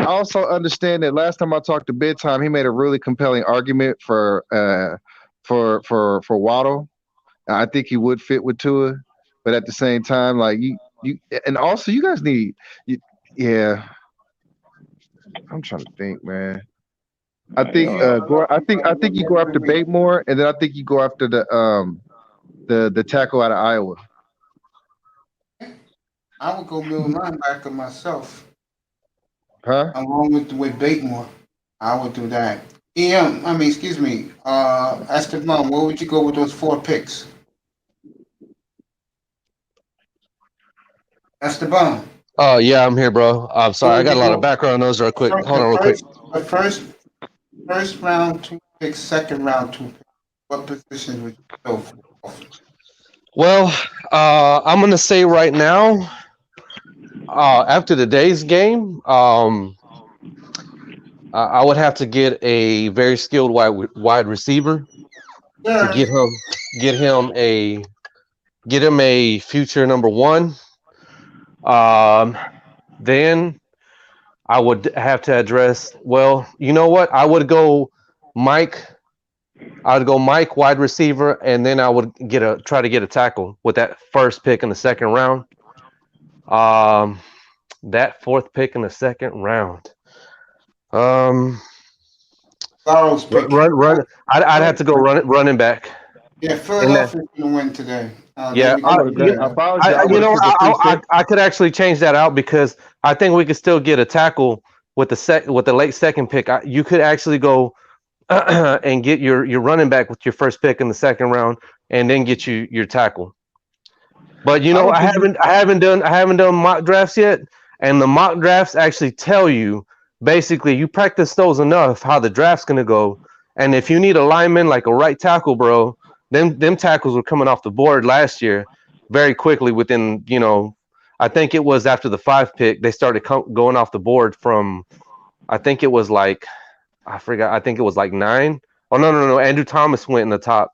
also understand that last time I talked to Big Time, he made a really compelling argument for Waddle. I think he would fit with Tua, but at the same time, like you and also you guys need, yeah. I'm trying to think, man. I think I think you go after Batemore, and then I think you go after the tackle out of Iowa. I would go middle linebacker myself. Huh? Along with Batemore. I would do that. Excuse me. Esteban, where would you go with those 4 picks? Esteban. Oh yeah, I'm here, bro. I'm sorry, I got a lot of background noise real quick. Hold on real quick. The first round 2 picks, second round 2 picks. What positions would you go for? Well, I'm gonna say right now, after today's game, I would have to get a very skilled wide receiver to get him a future number 1. Then I would have to address. Well, you know what? I would go Mike. I would go Mike, wide receiver, and then I would try to get a tackle with that first pick in the second round. That fourth pick in the second round. Barrow's pick. Run. I'd have to go running back. Yeah, Philadelphia's gonna win today. Yeah, I could actually change that out because I think we could still get a tackle with the late second pick. You could actually go and get your running back with your first pick in the second round, and then get your tackle. But I haven't done mock drafts yet, and the mock drafts actually tell you basically you practice those enough how the draft's gonna go, and if you need a lineman like a right tackle, bro. Them tackles were coming off the board last year very quickly within, I think it was after the 5 pick, they started going off the board from, I think it was like, I forgot, I think it was like 9. Oh, no. Andrew Thomas went in the top,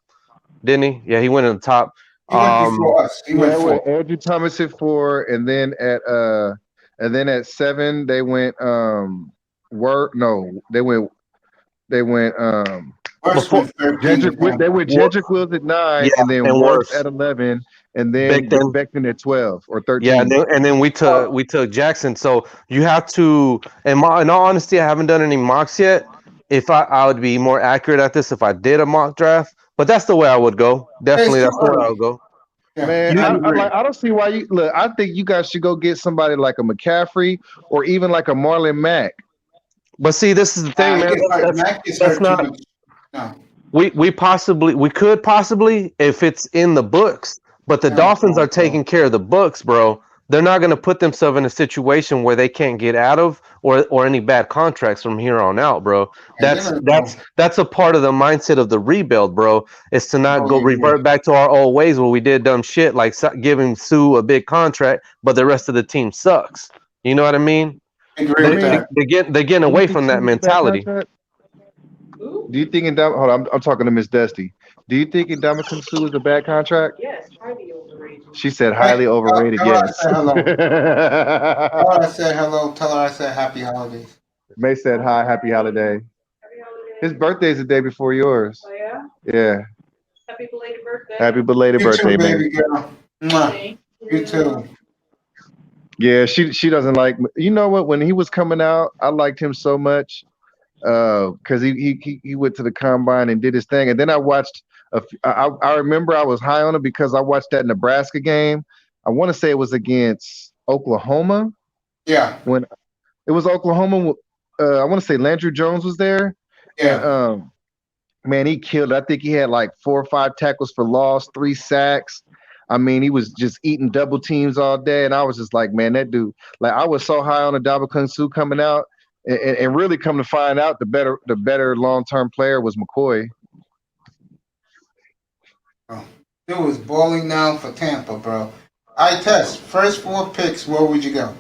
didn't he? Yeah, he went in the top. He went before us. He went 4. Andrew Thomas at 4, and then at 7, they went, Jedrick Wills at 9, and then Worth at 11, and then Becton at 12 or 13. Yeah, and then we took Jackson. So you have to. In all honesty, I haven't done any mocks yet. If I would be more accurate at this if I did a mock draft, but that's the way I would go. Definitely, that's the way I would go. Man, I don't see why you look. I think you guys should go get somebody like a McCaffrey or even like a Marlon Mack. But see, this is the thing, man. That's not. No. We could possibly if it's in the books, but the Dolphins are taking care of the books, bro. They're not going to put themselves in a situation where they can't get out of or any bad contracts from here on out, bro. That's a part of the mindset of the rebuild, bro. Is to not revert back to our old ways where we did dumb shit like giving Sue a big contract, but the rest of the team sucks. You know what I mean? They're getting away from that mentality. Do you think hold on, I'm talking to Miss Dusty. Do you think Ndamukong Suh is a bad contract? Yes, highly overrated. She said highly overrated. Yes. Tell her I said hello. Tell her I said happy holidays. May said hi, happy holiday. His birthday's the day before yours. Oh yeah. Yeah. Happy belated birthday. Happy belated birthday, baby girl. You too. Yeah, she doesn't like. You know what? When he was coming out, I liked him so much. Because he went to the combine and did his thing, and then I watched. I remember I was high on him because I watched that Nebraska game. I want to say it was against Oklahoma. Yeah, when it was Oklahoma, I want to say Landry Jones was there. Yeah, and, man, he killed it. I think he had like 4 or 5 tackles for loss, 3 sacks. I mean, he was just eating double teams all day, and I was just like, man, that dude. Like, I was so high on Ndamukong Suh coming out. And really come to find out the better long-term player was McCoy. Oh, it was balling now for Tampa, bro. I test first 4 picks. Where would you go?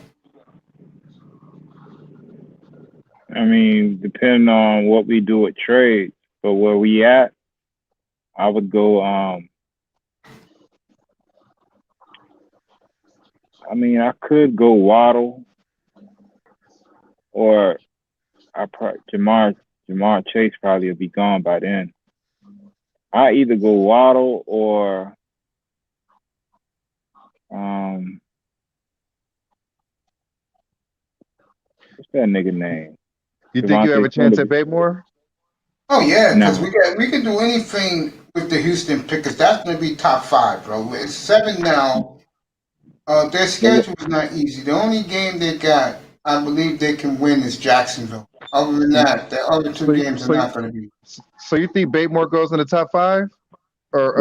I mean, depending on what we do with trades, but where we at, I would go. I mean, I could go Waddle. Or Jamar Chase probably will be gone by then. I either go Waddle or what's that nigga name? You think you have a chance at Batemore? Oh yeah, because we can do anything with the Houston pick, because that's gonna be top 5, bro. It's 7 now. Their schedule is not easy. The only game they got, I believe they can win is Jacksonville. Other than that, the other 2 games are not going to be. So you think Batemore goes in the top 5? Or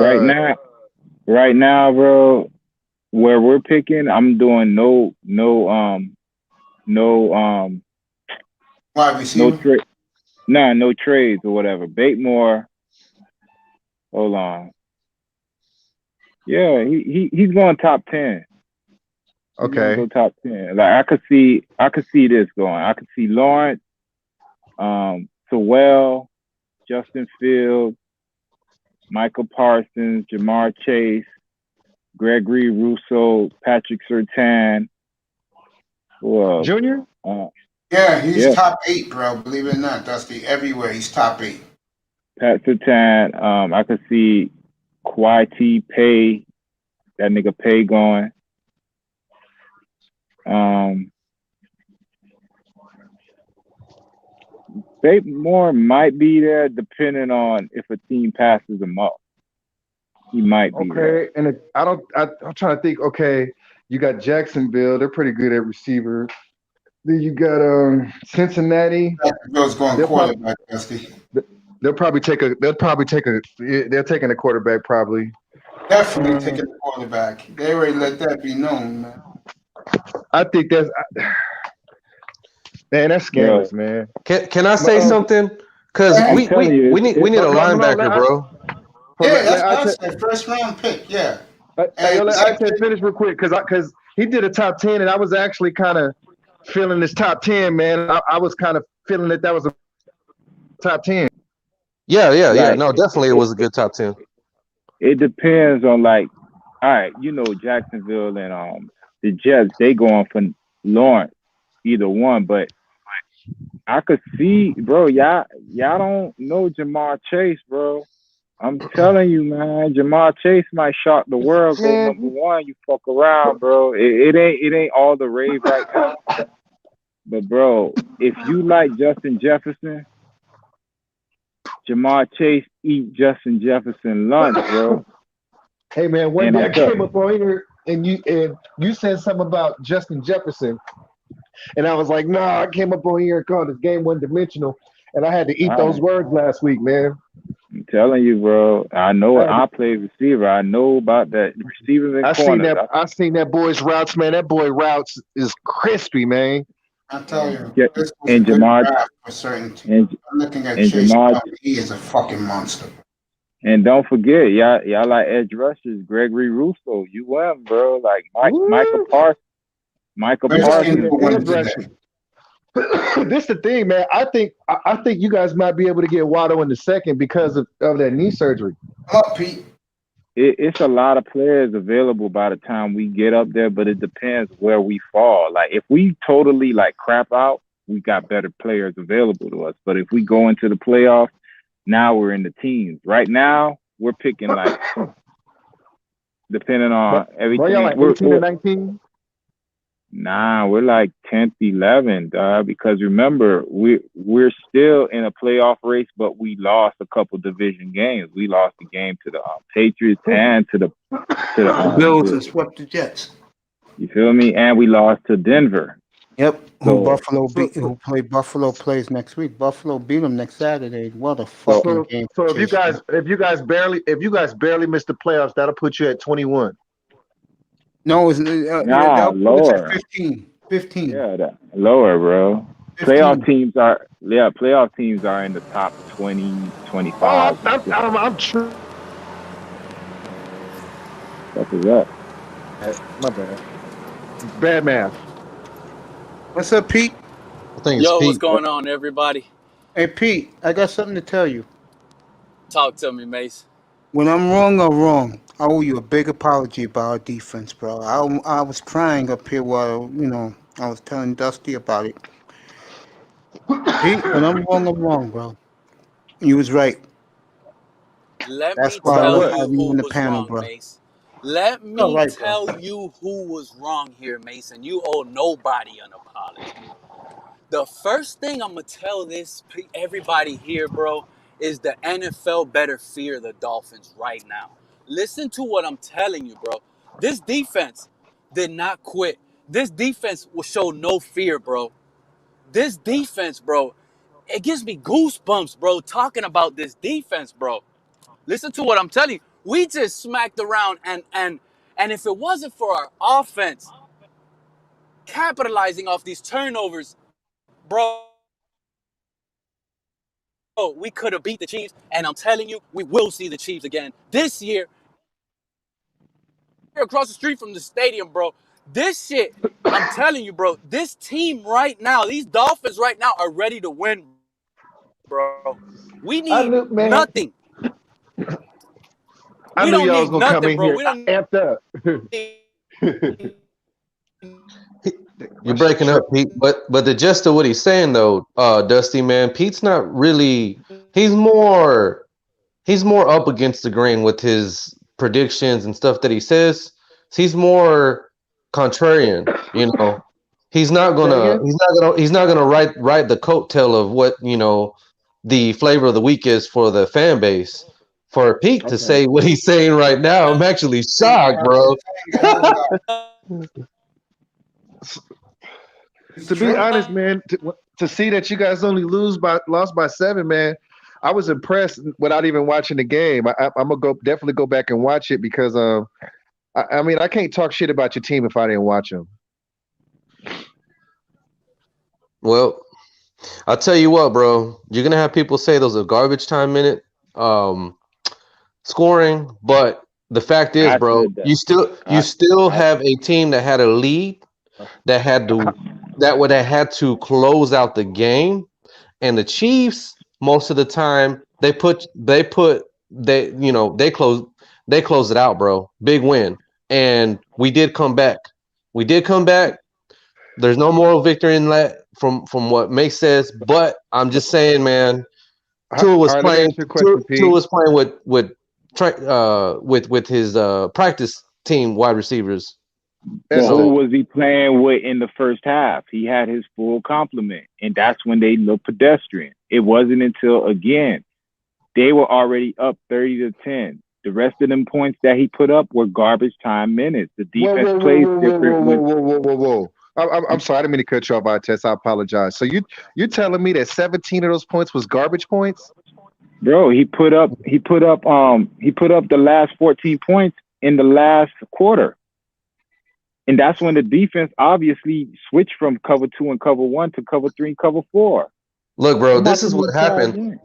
right now, bro, where we're picking, I'm doing no wide receiver. No trades or whatever. Batemore, hold on. Yeah, he's going top 10. Okay. Go top 10. Like I could see this going. I could see Lawrence, Sewell, Justin Fields, Michael Parsons, Jamar Chase, Gregory Rousseau, Patrick Surtain. Junior? Yeah, he's top 8, bro. Believe it or not, Dusty. Everywhere he's top 8. Pat Surtain, I could see YT Pay, that nigga Pay going. Moore might be there depending on if a team passes him up. He might be there. And I'm trying to think. Okay, you got Jacksonville; they're pretty good at receiver. Then you got Cincinnati. Jacksonville's going quarterback, Dusty. They'll taking a quarterback probably. Definitely taking a quarterback. They already let that be known, man. I think that's. Man, that's scandalous, man. Can I say something? Because we need a linebacker, bro. Yeah, that's what I said. First round pick, yeah. I can finish real quick because he did a top 10, and I was actually kind of feeling this top 10, man. I was kind of feeling that was a top 10. Yeah. No, definitely it was a good top 10. It depends on all right, Jacksonville and the Jets, they going for Lawrence, either one, but I could see, bro, y'all don't know Jamar Chase, bro. I'm telling you, man, Jamar Chase might shock the world. Go number 1, you fuck around, bro. It ain't all the rave right now. But bro, if you like Justin Jefferson, Jamar Chase eat Justin Jefferson lunch, bro. Hey man, one day I came up on here and you said something about Justin Jefferson, and I was like, nah, I came up on here and called this game one-dimensional, and I had to eat those words last week, man. I'm telling you, bro. I know I play receiver. I know about that receivers and corners. I seen that boy's routes, man. That boy routes is crispy, man. I tell you, this was and a good Jamar draft for certain teams. I'm looking at Chase. He is a fucking monster. And don't forget, y'all like edge rushers, Gregory Rousseau, UM, bro. Like Michael Parsons. This the thing, man. I think you guys might be able to get Waddle in the second because of that knee surgery. Come up, Pete. It's a lot of players available by the time we get up there, but it depends where we fall. Like if we totally crap out, we got better players available to us. But if we go into the playoffs, now we're in the teams. Right now, we're picking depending on everything. Y'all like 18 and 19? Nah, we're like 10th, 11th, because remember, we're still in a playoff race, but we lost a couple division games. We lost the game to the Patriots and to the Bills and swept the Jets. You feel me? And we lost to Denver. Yep. Who played Buffalo plays next week. Buffalo beat them next Saturday. What a fucking game. So if you guys barely miss the playoffs, that'll put you at 21. No, it's lower. 15. Yeah, lower, bro. 15. Playoff teams are in the top 20, 25. I'm true. What is that? My bad. Bad math. What's up, Pete? I think it's Pete. What's going on, everybody? Hey, Pete, I got something to tell you. Talk to me, Mace. When I'm wrong, I'm wrong. I owe you a big apology about our defense, bro. I was crying up here while, I was telling Dusty about it. Pete, when I'm wrong, bro. You was right. That's why I love you in the panel, bro. Mace. Let me tell you who was wrong here, Mason. You owe nobody an apology. The first thing I'm going to tell everybody here, bro, is the NFL better fear the Dolphins right now. Listen to what I'm telling you, bro. This defense did not quit. This defense will show no fear, bro. This defense, bro, it gives me goosebumps, bro, talking about this defense, bro. Listen to what I'm telling you. We just smacked around, and if it wasn't for our offense capitalizing off these turnovers, bro, we could have beat the Chiefs, and I'm telling you, we will see the Chiefs again this year. Across the street from the stadium, bro. This shit, I'm telling you, bro, this team right now, these Dolphins right now are ready to win, bro. We need nothing. I knew y'all was gonna come in here amped up. You're breaking up, Pete. But the gist of what he's saying though, Dusty man, Pete's not really. He's more up against the grain with his predictions and stuff that he says. He's more contrarian, you know. He's not gonna ride the coattail of what, you know, the flavor of the week is for the fan base. For Pete to say what he's saying right now, I'm actually shocked, bro. To be honest, man, to see that you guys only lost by 7, man, I was impressed without even watching the game. I'm gonna definitely go back and watch it because I mean I can't talk shit about your team if I didn't watch them. Well, I'll tell you what, bro. You're gonna have people say those are garbage time minute scoring, but the fact is, bro, you still have a team that had a lead that would have had to close out the game, and the Chiefs most of the time they close it out, bro. Big win, and we did come back. There's no moral victory in that from what May says, but I'm just saying, man. Tua was playing with his practice team wide receivers. So who was he playing with in the first half? He had his full complement, and that's when they looked pedestrian. It wasn't until, again, they were already up 30-10. The rest of them points that he put up were garbage time minutes. The defense plays different. Whoa. I'm sorry, I didn't mean to cut you off, Tess. I apologize. So you're telling me that 17 of those points was garbage points? Bro, he put up the last 14 points in the last quarter. And that's when the defense obviously switched from cover 2 and cover 1 to cover 3 and cover 4. Look, bro, this is what happened.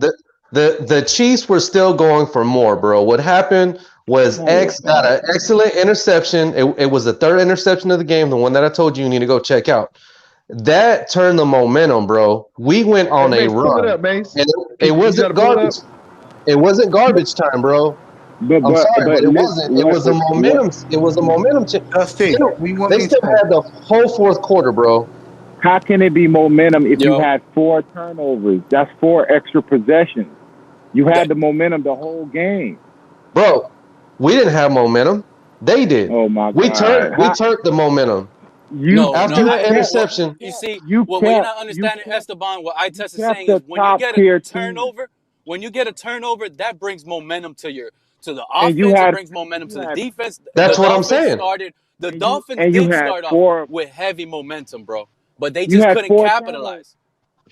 The Chiefs were still going for more, bro. What happened was X got an excellent interception. It was the third interception of the game, the one that I told you need to go check out. That turned the momentum, bro. We went on a run. It wasn't garbage. It wasn't garbage time, bro. But it wasn't. It was a momentum. It was a momentum change. They still had the whole fourth quarter, bro. How can it be momentum if you had 4 turnovers? That's 4 extra possessions. You had the momentum the whole game, bro. We didn't have momentum. They did. Oh my God. We turned the momentum. After that interception, you see, what you're not understanding, Esteban, what Itest is saying is when you get a turnover, that brings momentum to the offense, it brings momentum to the defense. That's what I'm saying. The Dolphins did start off with heavy momentum, bro, but they just couldn't capitalize.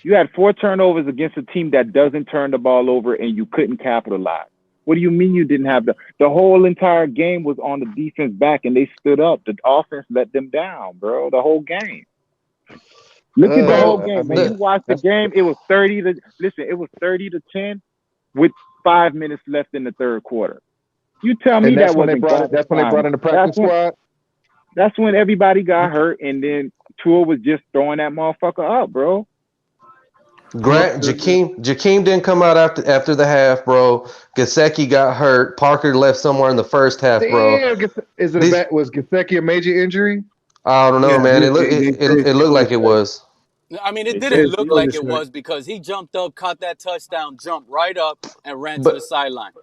You had 4 turnovers against a team that doesn't turn the ball over, and you couldn't capitalize. What do you mean you didn't have the whole entire game was on the defense back, and they stood up. The offense let them down, bro. The whole game. Look at the whole game. When you watch the game, it was 30-10 with 5 minutes left in the third quarter. You tell me that's when they brought in the practice squad. That's when everybody got hurt, and then Tua was just throwing that motherfucker up, bro. Jakeem didn't come out after the half, bro. Gesicki got hurt. Parker left somewhere in the first half, bro. Was Gesicki a major injury? I don't know, man. It looked like it was. I mean, it didn't look like it was because he jumped up, caught that touchdown, jumped right up, and ran to the sideline.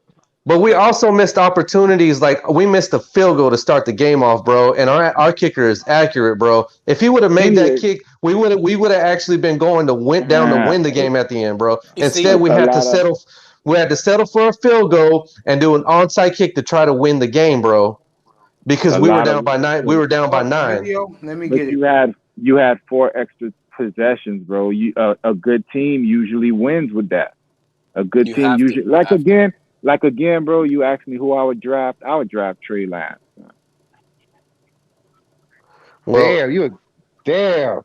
But we also missed opportunities. Like, we missed a field goal to start the game off, bro. And our kicker is accurate, bro. If he would have made that kick, we would have actually been going to win the game at the end, bro. Instead, we had to settle. We had to settle for a field goal and do an onside kick to try to win the game, bro. Because we were down by 9. We were down by 9. Let me get it. You had 4 extra possessions, bro. A good team usually wins with that. A good team usually again, bro, you asked me who I would draft. I would draft Trey Lance. Well, damn.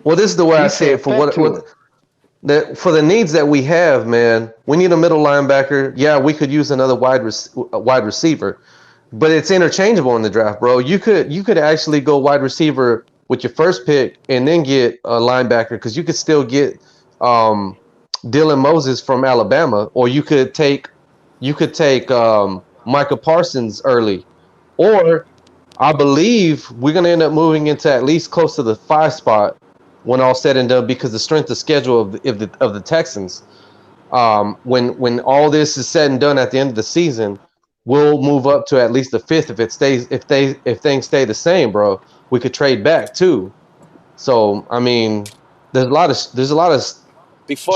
Well, this is the way I say it. For the needs that we have, man, we need a middle linebacker. Yeah, we could use another wide receiver, but it's interchangeable in the draft, bro. You could actually go wide receiver with your first pick and then get a linebacker because you could still get Dylan Moses from Alabama, or you could take Micah Parsons early, or I believe we're gonna end up moving into at least close to the 5 spot when all said and done, because the strength of schedule of the Texans. When all this is said and done at the end of the season, we'll move up to at least the 5th if things stay the same, bro. We could trade back too. So I mean, there's a lot of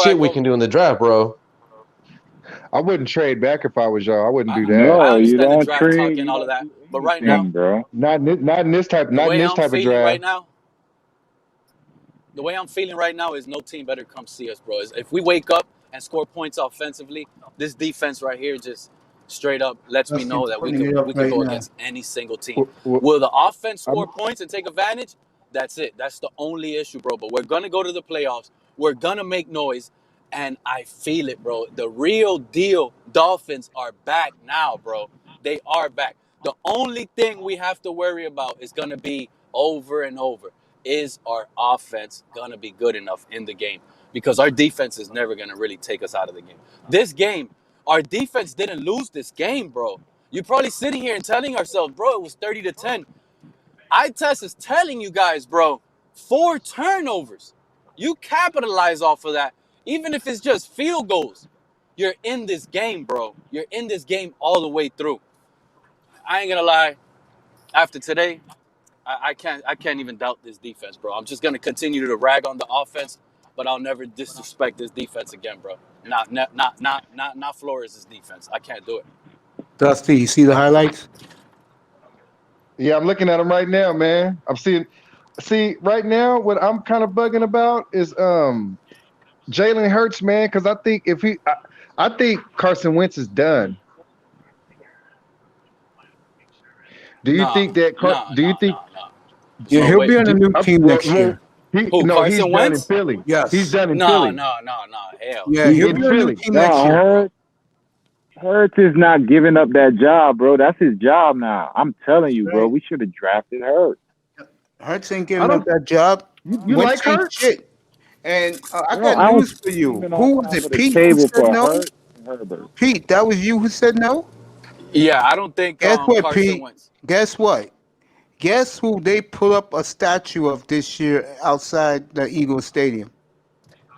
shit we can do in the draft, bro. I wouldn't trade back if I was y'all. I wouldn't do that. No, I you understand the don't draft trade. talk You and all of don't that, do but right anything, now, bro. Not in this type. the Not in way this I'm type of feeling right draft. now, the way I'm feeling right now is no team better come see us, bro. If we wake up and score points offensively, this defense right here just straight up lets me Dustin's know that putting it up we could right go now. against any single team. Well, Will the offense I'm, score points and take advantage? That's it. That's the only issue, bro. But we're gonna go to the playoffs. We're gonna make noise, and I feel it, bro. The real deal Dolphins are back now, bro. They are back. The only thing we have to worry about is gonna be over and over. Is our offense gonna be good enough in the game? Because our defense is never gonna really take us out of the game. This game, our defense didn't lose this game, bro. You're probably sitting here and telling ourselves, bro, it was 30-10. Eye test is telling you guys, bro, 4 turnovers. You capitalize off of that, even if it's just field goals. You're in this game, bro. You're in this game all the way through. I ain't gonna lie. After today, I can't even doubt this defense, bro. I'm just gonna continue to rag on the offense, but I'll never disrespect this defense again, bro. Not Flores' defense. I can't do it. Dusty, you see the highlights? yeah, I'm looking at them right now, man. I'm seeing. See, right now, what I'm kind of bugging about is Jalen Hurts, man, because I think I think Carson Wentz is done. Do you Nah, think that? nah, Do you nah, think? nah, nah. Yeah, So he'll be wait, on a new team next year. who? No, he's Carson done in Wentz? Philly. He's Yes. done in No, Philly. no. Hell. Yeah, He's he'll in be on a new Philly. team next No, year. Hurts is not giving up that job, bro. That's his job now. I'm telling you, bro. Right. We should have drafted Hurts. Hurts ain't I giving up don't. that job. You Wentz like ain't Hurts? shit. And I Bro, got I was news for you. screaming on Who was top it? of the Pete who table said for no? Hurts and Herbert. Pete, that was you who said no? Yeah, I don't think Guess what, Carson Pete? Wentz. Guess what? Guess who they put up a statue of this year outside the Eagles Stadium?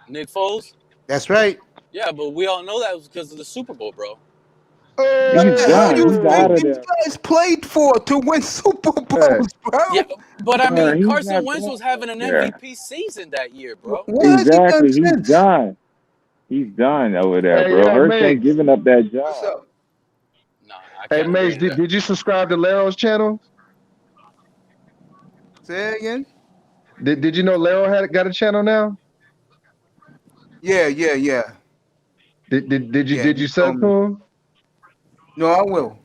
Nick Foles? That's right. Yeah, but we all know that was because of the Super Bowl, bro. What He's the hell done. you He's think out of these there. guys played for to win Super Bowls, bro? Yeah, but I mean, He's Carson not Wentz going was having an back there. MVP season that year, bro. What has he done Exactly. He's since? done. He's done over there, Hey, bro. Hurts ain't Mace. giving up that What's job. up? Nah, I Hey, can't agree Mace, with that. did you subscribe to Laro's channel? Say it again? Did you know Laro got a channel now? Yeah. Did you Yeah, did he you told sub to me. him? No, I will.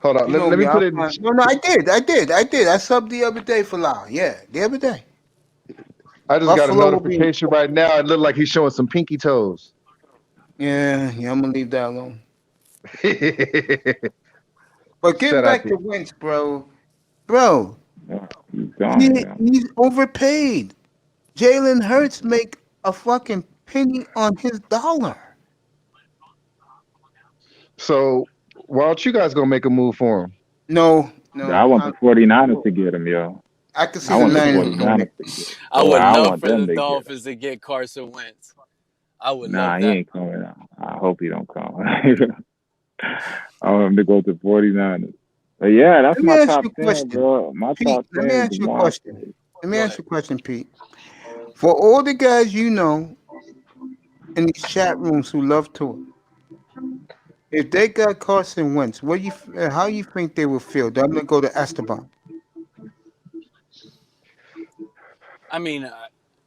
Hold on. You know Let me. me put it. No, I did. I subbed the other day for Lau. Yeah, the other day. I just got a Buffalo will be. notification right now. It looked like he's showing some pinky toes. Yeah, I'm gonna leave that alone. But getting Shout out back to to Wentz, bro. He's gone, bro. He's overpaid. Jalen Hurts make a fucking penny on his dollar. So why don't you guys gonna make a move for him? No. I want the 49ers to get him, yo. I can see I the want the Niners doing 49ers it. to get him. I would I love want for them the to get him. Dolphins to get Carson Wentz. I would Nah, love he that. ain't coming out. I hope he don't come. I want him to go to 49ers. But yeah, that's Let me my ask top you a 10, question. bro. My Pete, top let 10 me is ask you a DeMar question. Chase. Let me ask you a question, Pete. For all the guys you know in these chat rooms who love to, if they got Carson Wentz, how you think they will feel? I'm gonna go to Esteban. I mean,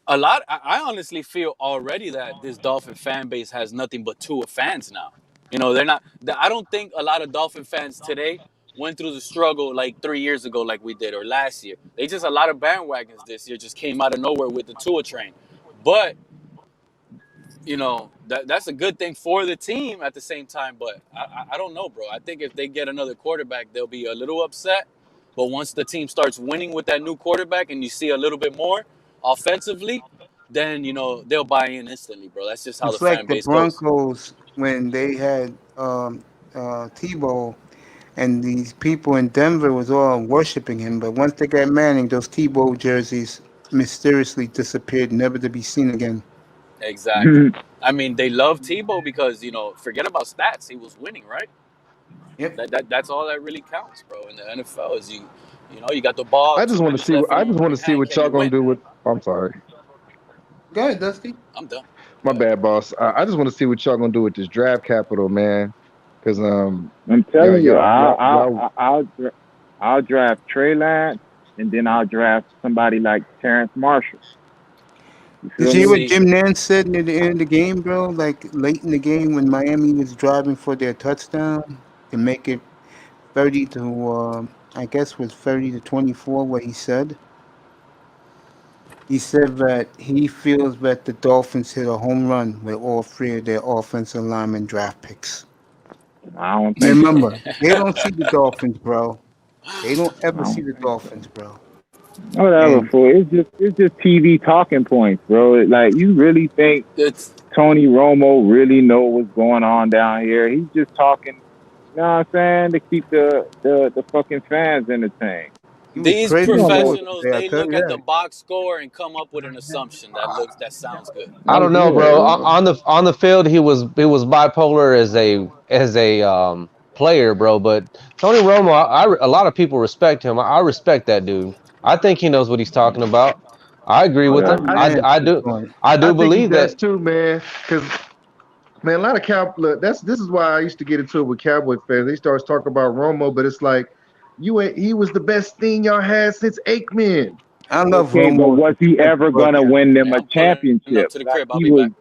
a lot. I honestly feel already that this Dolphin fan base has nothing but Tua fans now. You know, they're not. I don't think a lot of Dolphin fans today went through the struggle like 3 years ago, like we did, or last year. They just a lot of bandwagons this year just came out of nowhere with the Tua train. But you know that's a good thing for the team at the same time. But I don't know, bro. I think if they get another quarterback, they'll be a little upset. But once the team starts winning with that new quarterback and you see a little bit more offensively, then you know they'll buy in instantly, bro. That's just how the It's like fan the base goes. Broncos when they had Tebow, and these people in Denver was all worshiping him. But once they got Manning, those Tebow jerseys mysteriously disappeared, never to be seen again. Exactly. I mean, they love Tebow because forget about stats. He was winning, right? Yep. That's all that really counts, bro. In the NFL is you got the ball. I just 2 want to minutes see. left in I just want to your see hand. what Can y'all you gonna win? do with. I'm sorry. Go ahead, Dusty. I'm done. My bad, boss. I just want to see what y'all gonna do with this draft capital, man. Because I'm yeah, telling you, y'all. I'll draft Trey Lance, and then I'll draft somebody like Terrence Marshall. You Did feel you hear what me? Jim Nance said near the end of the game, bro? Like late in the game when Miami was driving for their touchdown to make it 30 to, I guess was 30 to 24. What he said. He said that he feels that the Dolphins hit a home run with all three of their offensive lineman draft picks. I don't think Remember, so. they don't see the Dolphins, bro. They don't I ever see don't the think so. Dolphins, bro. Whatever, And fool. It's just TV talking points, bro. Like, you really think It's Tony Romo really know what's going on down here? He's just talking, you know what I'm saying, to keep the fucking fans entertained. he was these praising the Lord professionals. today, I They tell look you at the that. box score and come up with an assumption that sounds good. I That's don't know, good, bro. bro. On the field, he was bipolar as a player, bro. But Tony Romo, a lot of people respect him. I respect that dude. I think he knows what he's talking about. I agree with Jim him. Whatever. I, Nance I is do. going. I I do think he believe does that. too, man. Because man, a lot of look, this is why I used to get into it with Cowboy fans. They start talking about Romo, but it's like he was the best thing y'all had since Aikman. I love Okay, but Romo as was a he ever defensive gonna back. win them Yeah, a I'm pulling up championship? to the Like, crib. I'll be back.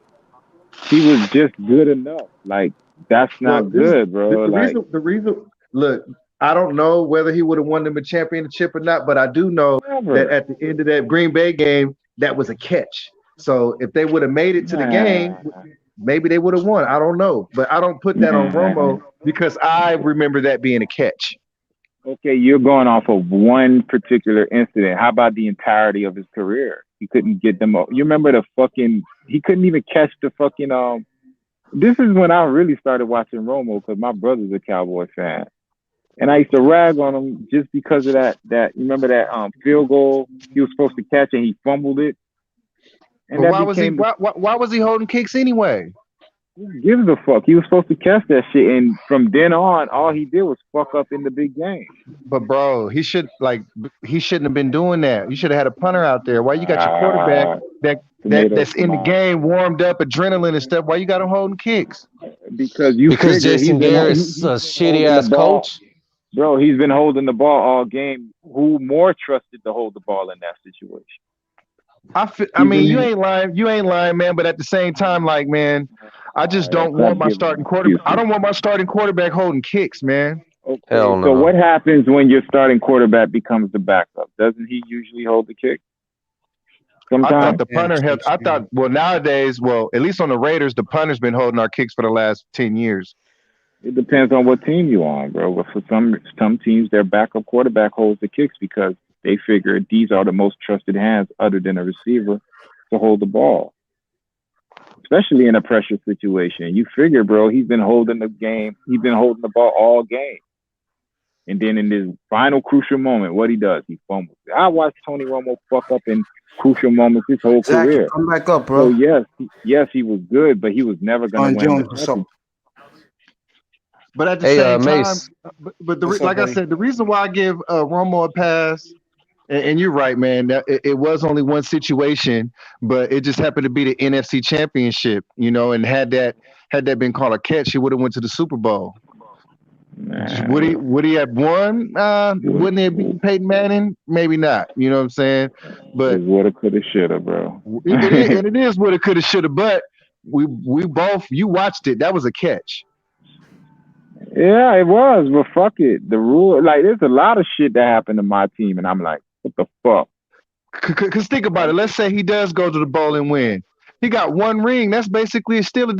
he was just good enough. Like, that's Well, not this is good, bro. Like, the reason. Look, I don't know whether he would have won them a championship or not, but I do know that whatever. at the end of that Green Bay game, that was a catch. So if they would have made it to the game, Man, maybe they would have won. I don't know, but I don't put that on Romo man. because I remember that being a catch. Okay, you're going off of one particular incident. How about the entirety of his career? He couldn't get them up. You remember he couldn't even catch the fucking this is when I really started watching Romo because my brother's a Cowboy fan. And I used to rag on him just because of that you remember that field goal he was supposed to catch and he fumbled it. And But that why was he became the why was he holding kicks anyway? who gives a fuck? He was supposed to catch that shit, and from then on, all he did was fuck up in the big game. But bro, he shouldn't have been doing that. You should have had a punter out there. Why you got your quarterback Tomato, that's in the tomato. game, warmed up, adrenaline and stuff? Why you got him holding kicks? Because you Because figure Jason Garrett's a he's been shitty holding the ass ball. coach. Bro, he's been holding the ball all game. Who more trusted to hold the ball in that situation? I mean, you ain't lying, man. But at the same time, like, man, I just don't Stop want my giving starting him quarterback. I excuses. don't want my starting quarterback holding kicks, man. Okay, Hell so no. what happens when your starting quarterback becomes the backup? Doesn't he usually hold the kick? I thought Sometimes. the punter held. I thought, well, nowadays, well, at least on the Raiders, the punter's been holding our kicks for the last 10 years. It depends on what team you're on, bro. But for some teams, their backup quarterback holds the kicks because they figure these are the most trusted hands other than a receiver to hold the ball, especially in a pressure situation. You figure, bro, he's been holding the game. He's been holding the ball all game. And then in this final crucial moment, what he does, he fumbles. I watched Tony Romo fuck up in crucial moments his whole Zach, career. come back up, bro. So yes, he was good, but he was never going to win the championship. But at the Hey, same time, Mace. but What's up, like I buddy? said, the reason why I give Romo a pass, and you're right, man, that it was only one situation, but it just happened to be the NFC Championship, and had that been called a catch, he would have went to the Super Bowl. Would he have won? Wouldn't it be Peyton Manning? Maybe not. You know what I'm saying? But woulda, coulda, shoulda, bro. it is woulda, coulda, shoulda. But we both, you watched it. That was a catch. Yeah, it was, but fuck it. The rule, like, there's a lot of shit that happened to my team, and I'm like, what the fuck? Because think about it. Let's say he does go to the bowl and win. He got one ring. That's basically still a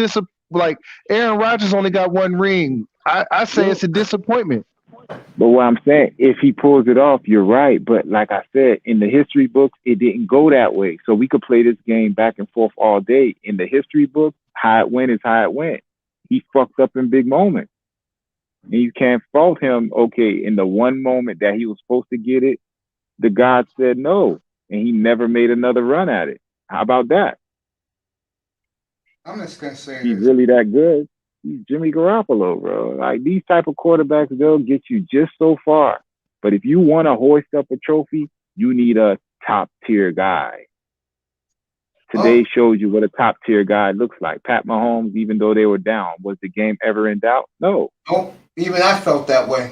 like Aaron Rodgers only got one ring. I say it's a disappointment. But what I'm saying, if he pulls it off, you're right. But like I said, in the history books, it didn't go that way. So we could play this game back and forth all day. In the history book, how it went is how it went. He fucked up in big moments. And you can't fault him. Okay, in the one moment that he was supposed to get it, the God said no, and he never made another run at it. How about that? I'm just gonna say He's this. really that good. He's Jimmy Garoppolo, bro. Like these type of quarterbacks, they'll get you just so far. But if you want to hoist up a trophy, you need a top tier guy. Today shows you what a top tier guy looks like. Pat Mahomes, even though they were down, was the game ever in doubt? No. Nope. Even I felt that way.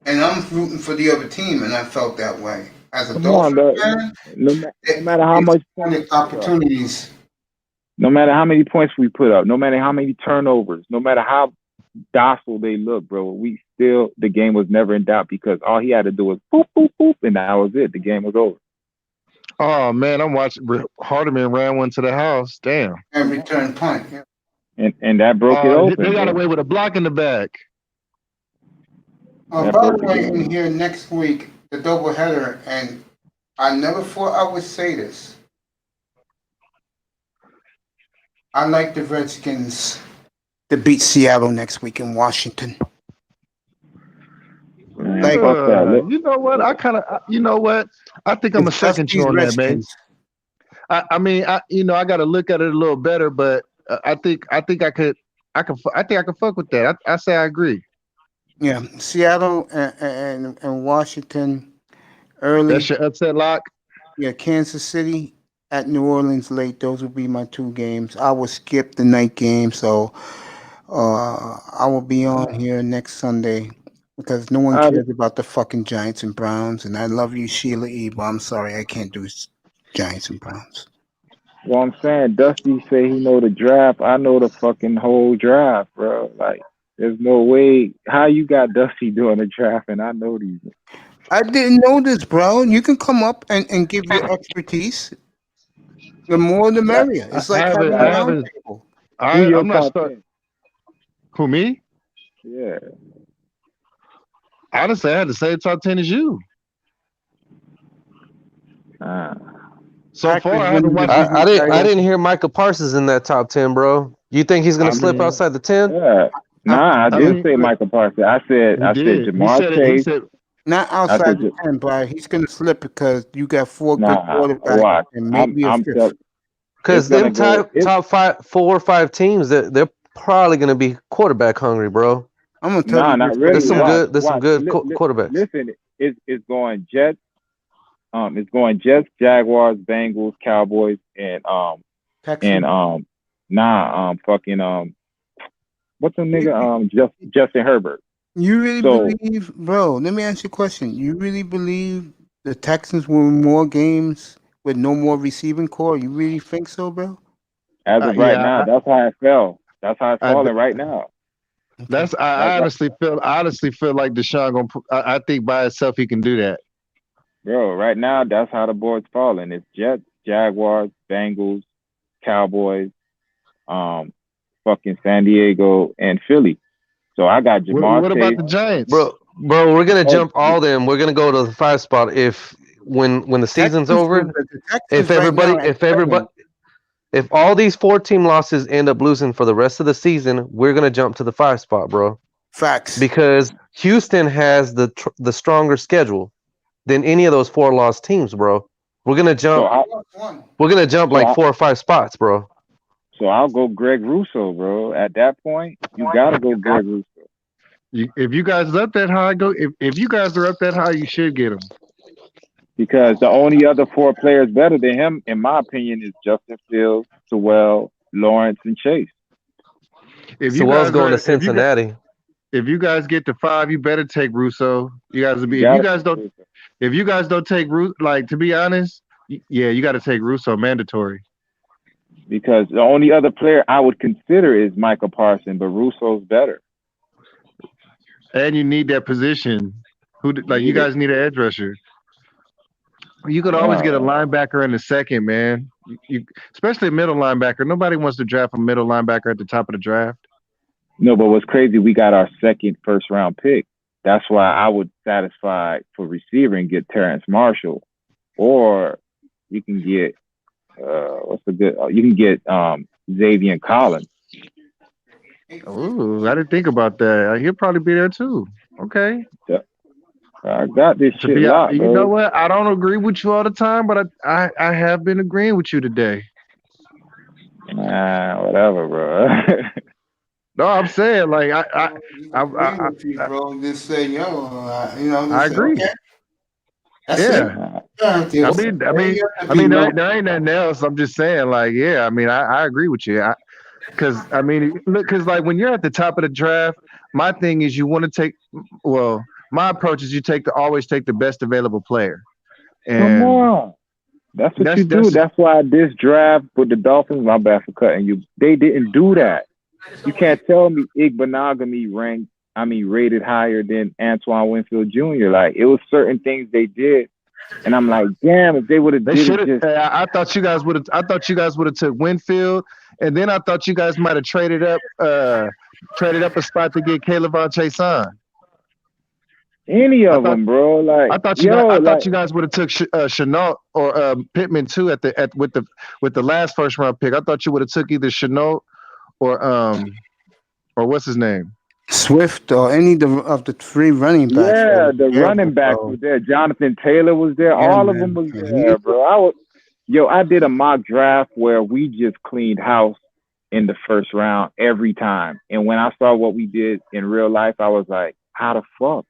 And I'm rooting for the other team, and I felt that way. As a Dolphins fan, no matter how much opportunities. No matter how many points we put up, no matter how many turnovers, no matter how docile they look, bro, the game was never in doubt because all he had to do was boop, boop, boop, and that was it. The game was over. Oh man, I'm watching. Hardeman ran one to the house. Damn. And return punt. Yeah. And that broke it open. They got away with a block in the back. By the way, in here next week, the doubleheader, and I never thought I would say this. I like the Redskins to beat Seattle next week in Washington. You know what? I think I'm a second you on that, man. I got to look at it a little better, but I think I can fuck with that. I say I agree. Yeah, Seattle and Washington early. That's your upset lock. Yeah, Kansas City at New Orleans late. Those will be my two games. I will skip the night game, so I will be on here next Sunday because no one cares about the fucking Giants and Browns. And I love you, Sheila E., but I'm sorry I can't do Giants and Browns. Well, I'm saying Dusty say he know the draft. I know the fucking whole draft, bro. Like, there's no way. How you got Dusty doing the draft and I know these? I didn't know this, bro. You can come up and give your expertise. The more the merrier. It's like having a round table. I'm not starting. Who, me? Yeah. Honestly, I had the same top 10 as you. So far, I haven't watched. I didn't hear Micah Parsons in that top 10, bro. You think he's gonna slip outside the 10? Yeah. Nah, I didn't say Micah Parsons. I said Jamar Chase. Not outside the 10, but he's gonna slip because you got four good quarterbacks and maybe a fifth. Because them top 4 or 5 teams, they're probably gonna be quarterback hungry, bro. I'm gonna tell you, not really. There's some good quarterbacks. Listen, it's going Jets. It's going Jets, Jaguars, Bengals, Cowboys, and what's the nigga? Justin Herbert. You really believe, bro? Let me ask you a question. You really believe the Texans will win more games with no more receiving core? You really think so, bro? As of right now, that's how it fell. That's how it's falling right now. I honestly feel like Deshaun I think by itself he can do that. Bro, right now that's how the board's falling. It's Jets, Jaguars, Bengals, Cowboys, fucking San Diego, and Philly. So I got Jamar. What about the Giants, bro? We're gonna jump all them. We're gonna go to the 5 spot when the season's over. If all these 4-team losses end up losing for the rest of the season, we're gonna jump to the 5 spot, bro. Facts. Because Houston has the stronger schedule than any of those 4-loss teams, bro. We're gonna jump. Like 4 or 5 spots, bro. So I'll go Greg Russo, bro. At that point, you gotta go Greg Russo. If you guys are up that high, if you guys are up that high, you should get him. Because the only other 4 players better than him, in my opinion, is Justin Fields, Sewell, Lawrence, and Chase. Sewell's going to Cincinnati. If you guys get to 5, you better take Russo. If you guys don't take Russo, like, to be honest, you got to take Russo mandatory. Because the only other player I would consider is Micah Parsons, but Russo's better. And you need that position. You guys need an edge rusher. You could always get a linebacker in the second, man. Especially a middle linebacker. Nobody wants to draft a middle linebacker at the top of the draft. No, but what's crazy, we got our second first-round pick. That's why I would satisfy for receiver and get Terrence Marshall. Or you can get you can get Xavier Collins. Ooh, I didn't think about that. He'll probably be there too. Okay. Yeah. I got this To shit be, locked, you know bro. what? I don't agree with you all the time, but I have been agreeing with you today. Nah, whatever, bro. No, I'm saying like I agree with you, bro. Just say, yo, you know, I just say, agree. okay. That's it. Yeah. I mean, there ain't nothing else. I'm just saying, like, yeah. I mean, I agree with you. Because I mean, look, because like when you're at the top of the draft, my thing is you want to take. Well, my approach is you always take the best available player. Come And on. That's what you do. that's That's why this draft with the Dolphins, my bad for cutting you. They didn't do that. You can't tell me Igbenogany rated higher than Antoine Winfield Jr. Like it was certain things they did, and I'm like, damn, if they would have they did should it have. just I thought you guys would have. I thought you guys would have took Winfield, and then I thought you guys might have traded up a spot to get Caleb Chason. any of them, bro. Like, I thought you guys would have took Chenault or Pittman too with the last first round pick. I thought you would have took either Chenault or what's his name? Swift or any of the three running backs. Yeah, the running backs was there. Jonathan Taylor was there. All of them was there, bro. I did a mock draft where we just cleaned house in the first round every time. And when I saw what we did in real life, I was like, how the fuck?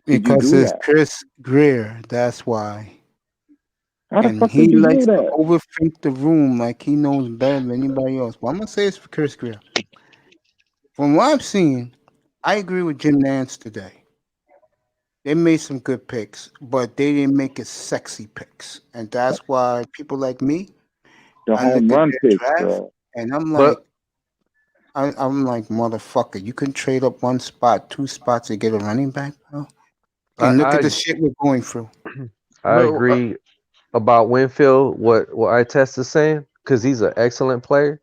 Because it's Chris Greer, that's why. How the And fuck he did you do likes to that? overthink the room like he knows better than anybody else. But I'm gonna say it's for Chris Greer. From what I've seen, I agree with Jim Nance today. They made some good picks, but they didn't make it sexy picks, and that's why people like me, The I home look at run their picks, draft, bro. and I'm like, I'm like, motherfucker, you can trade up one spot, two spots to get a running back, bro. And look at the shit we're going through. I agree about Winfield, what Itest is saying, because he's an excellent player.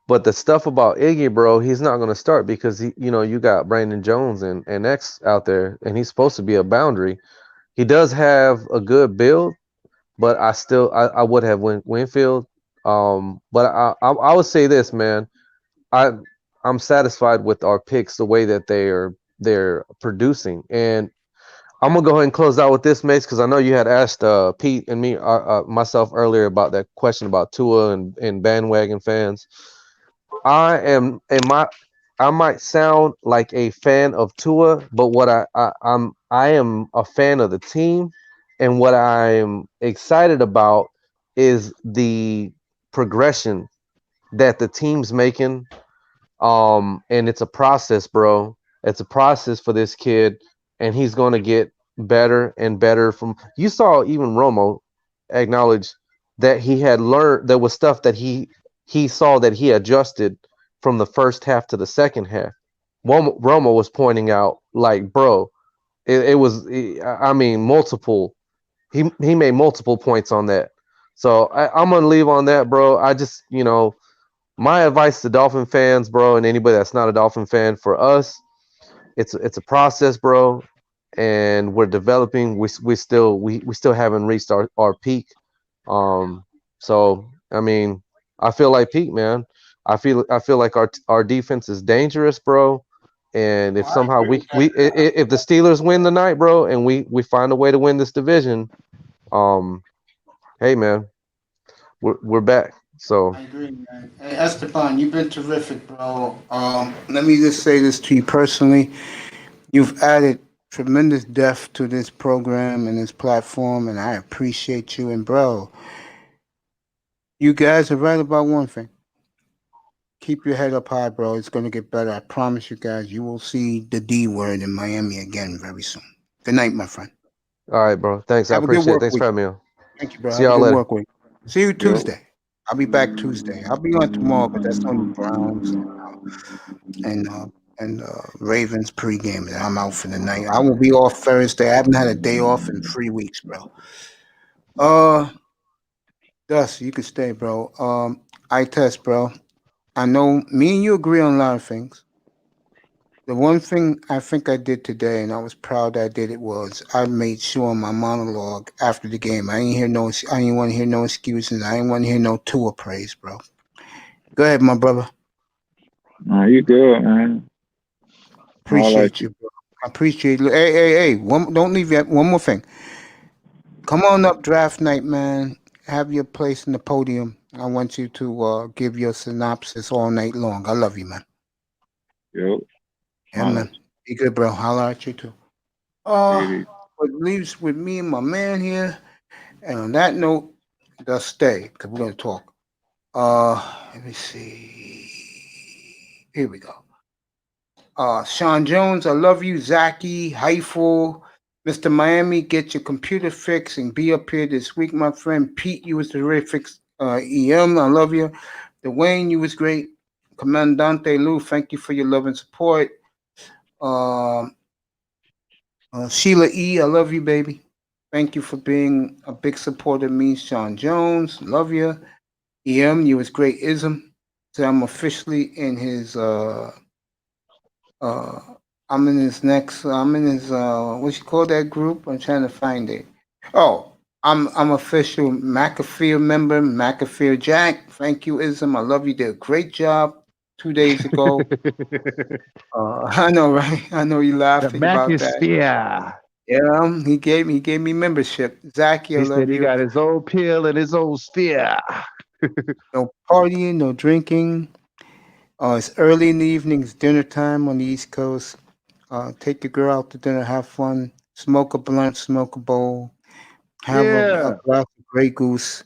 But the stuff about Iggy, bro, he's not going to start because you got Brandon Jones and X out there, and he's supposed to be a boundary. He does have a good build, but I would have Winfield. But I would say this, man, I'm satisfied with our picks the way that they're producing, and I'm gonna go ahead and close out with this, Mace, because I know you had asked Pete and me myself earlier about that question about Tua and bandwagon fans. I might sound like a fan of Tua, but what I am a fan of the team, and what I am excited about is the progression that the team's making. And it's a process, bro. It's a process for this kid, and he's going to get better and better. You saw even Romo acknowledge that he had learned. There was stuff that he saw that he adjusted from the first half to the second half. Romo was pointing out, like, bro, it was, I mean, multiple. He made multiple points on that. So I'm gonna leave on that, bro. I just, my advice to Dolphin fans, bro, and anybody that's not a Dolphin fan, for us, it's a process, bro, and we're developing. We still haven't reached our peak. So I mean, I feel like peak, man. I feel like our defense is dangerous, bro. And if somehow if the Steelers win tonight, bro, and we find a way to win this division, hey, man, we're back. So I agree, man. Hey, Esteban, you've been terrific, bro. Let me just say this to you personally. You've added tremendous depth to this program and this platform, and I appreciate you. And, bro, you guys are right about one thing. Keep your head up high, bro. It's going to get better. I promise you guys, you will see the D word in Miami again very soon. Good night, my friend. All right, bro. Thanks. Have I appreciate it. Thanks week. for having me on. Thank you, bro. See Have y'all a good later. work week. See you Tuesday. I'll be back Tuesday. I'll be on tomorrow, but that's on the Browns and Ravens pregame. And I'm out for the night. I will be off Thursday. I haven't had a day off in 3 weeks, bro. Dust, you can stay, bro. I test, bro. I know me and you agree on a lot of things. The one thing I think I did today, and I was proud I did it, was I made sure in my monologue after the game, I didn't want to hear no excuses. I didn't want to hear no Tua praise, bro. Go ahead, my brother. No, you good, man. Appreciate you, bro. I appreciate you. Hey. Don't leave yet. One more thing. Come on up, draft night, man. Have your place in the podium. I want you to give your synopsis all night long. I love you, man. Yep. Yeah, man. Be good, bro. Holla at you too. What leaves with me and my man here. And on that note, just stay, because we're gonna talk. Let me see. Here we go. Sean Jones, I love you. Zaki, Heifel, Mr. Miami, get your computer fixed and be up here this week, my friend. Pete, you was terrific. EM, I love you. Dwayne, you was great. Commandante Lou, thank you for your love and support. Sheila E, I love you, baby. Thank you for being a big supporter of me. Sean Jones, love you. EM, you was great. Ism. So I'm officially in his I'm in his what you call that group? I'm trying to find it. Oh, I'm official McAfee member, McAfee Jack. Thank you, Ism. I love you. Did a great job 2 days ago. I know, right? I know you laughing about that. Yeah. Yeah, he gave me membership. Zachy, I He love said he you. got his old pill and his old sphere. No partying, no drinking. It's early in the evening. It's dinner time on the East Coast. Take your girl out to dinner, have fun, smoke a blunt, smoke a bowl, have a glass of Grey Goose.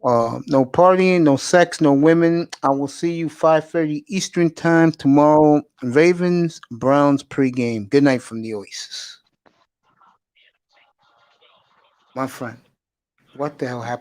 No partying, no sex, no women. I will see you 5:30 Eastern time tomorrow. Ravens, Browns pregame. Good night from the Oasis. My friend, what the hell happened?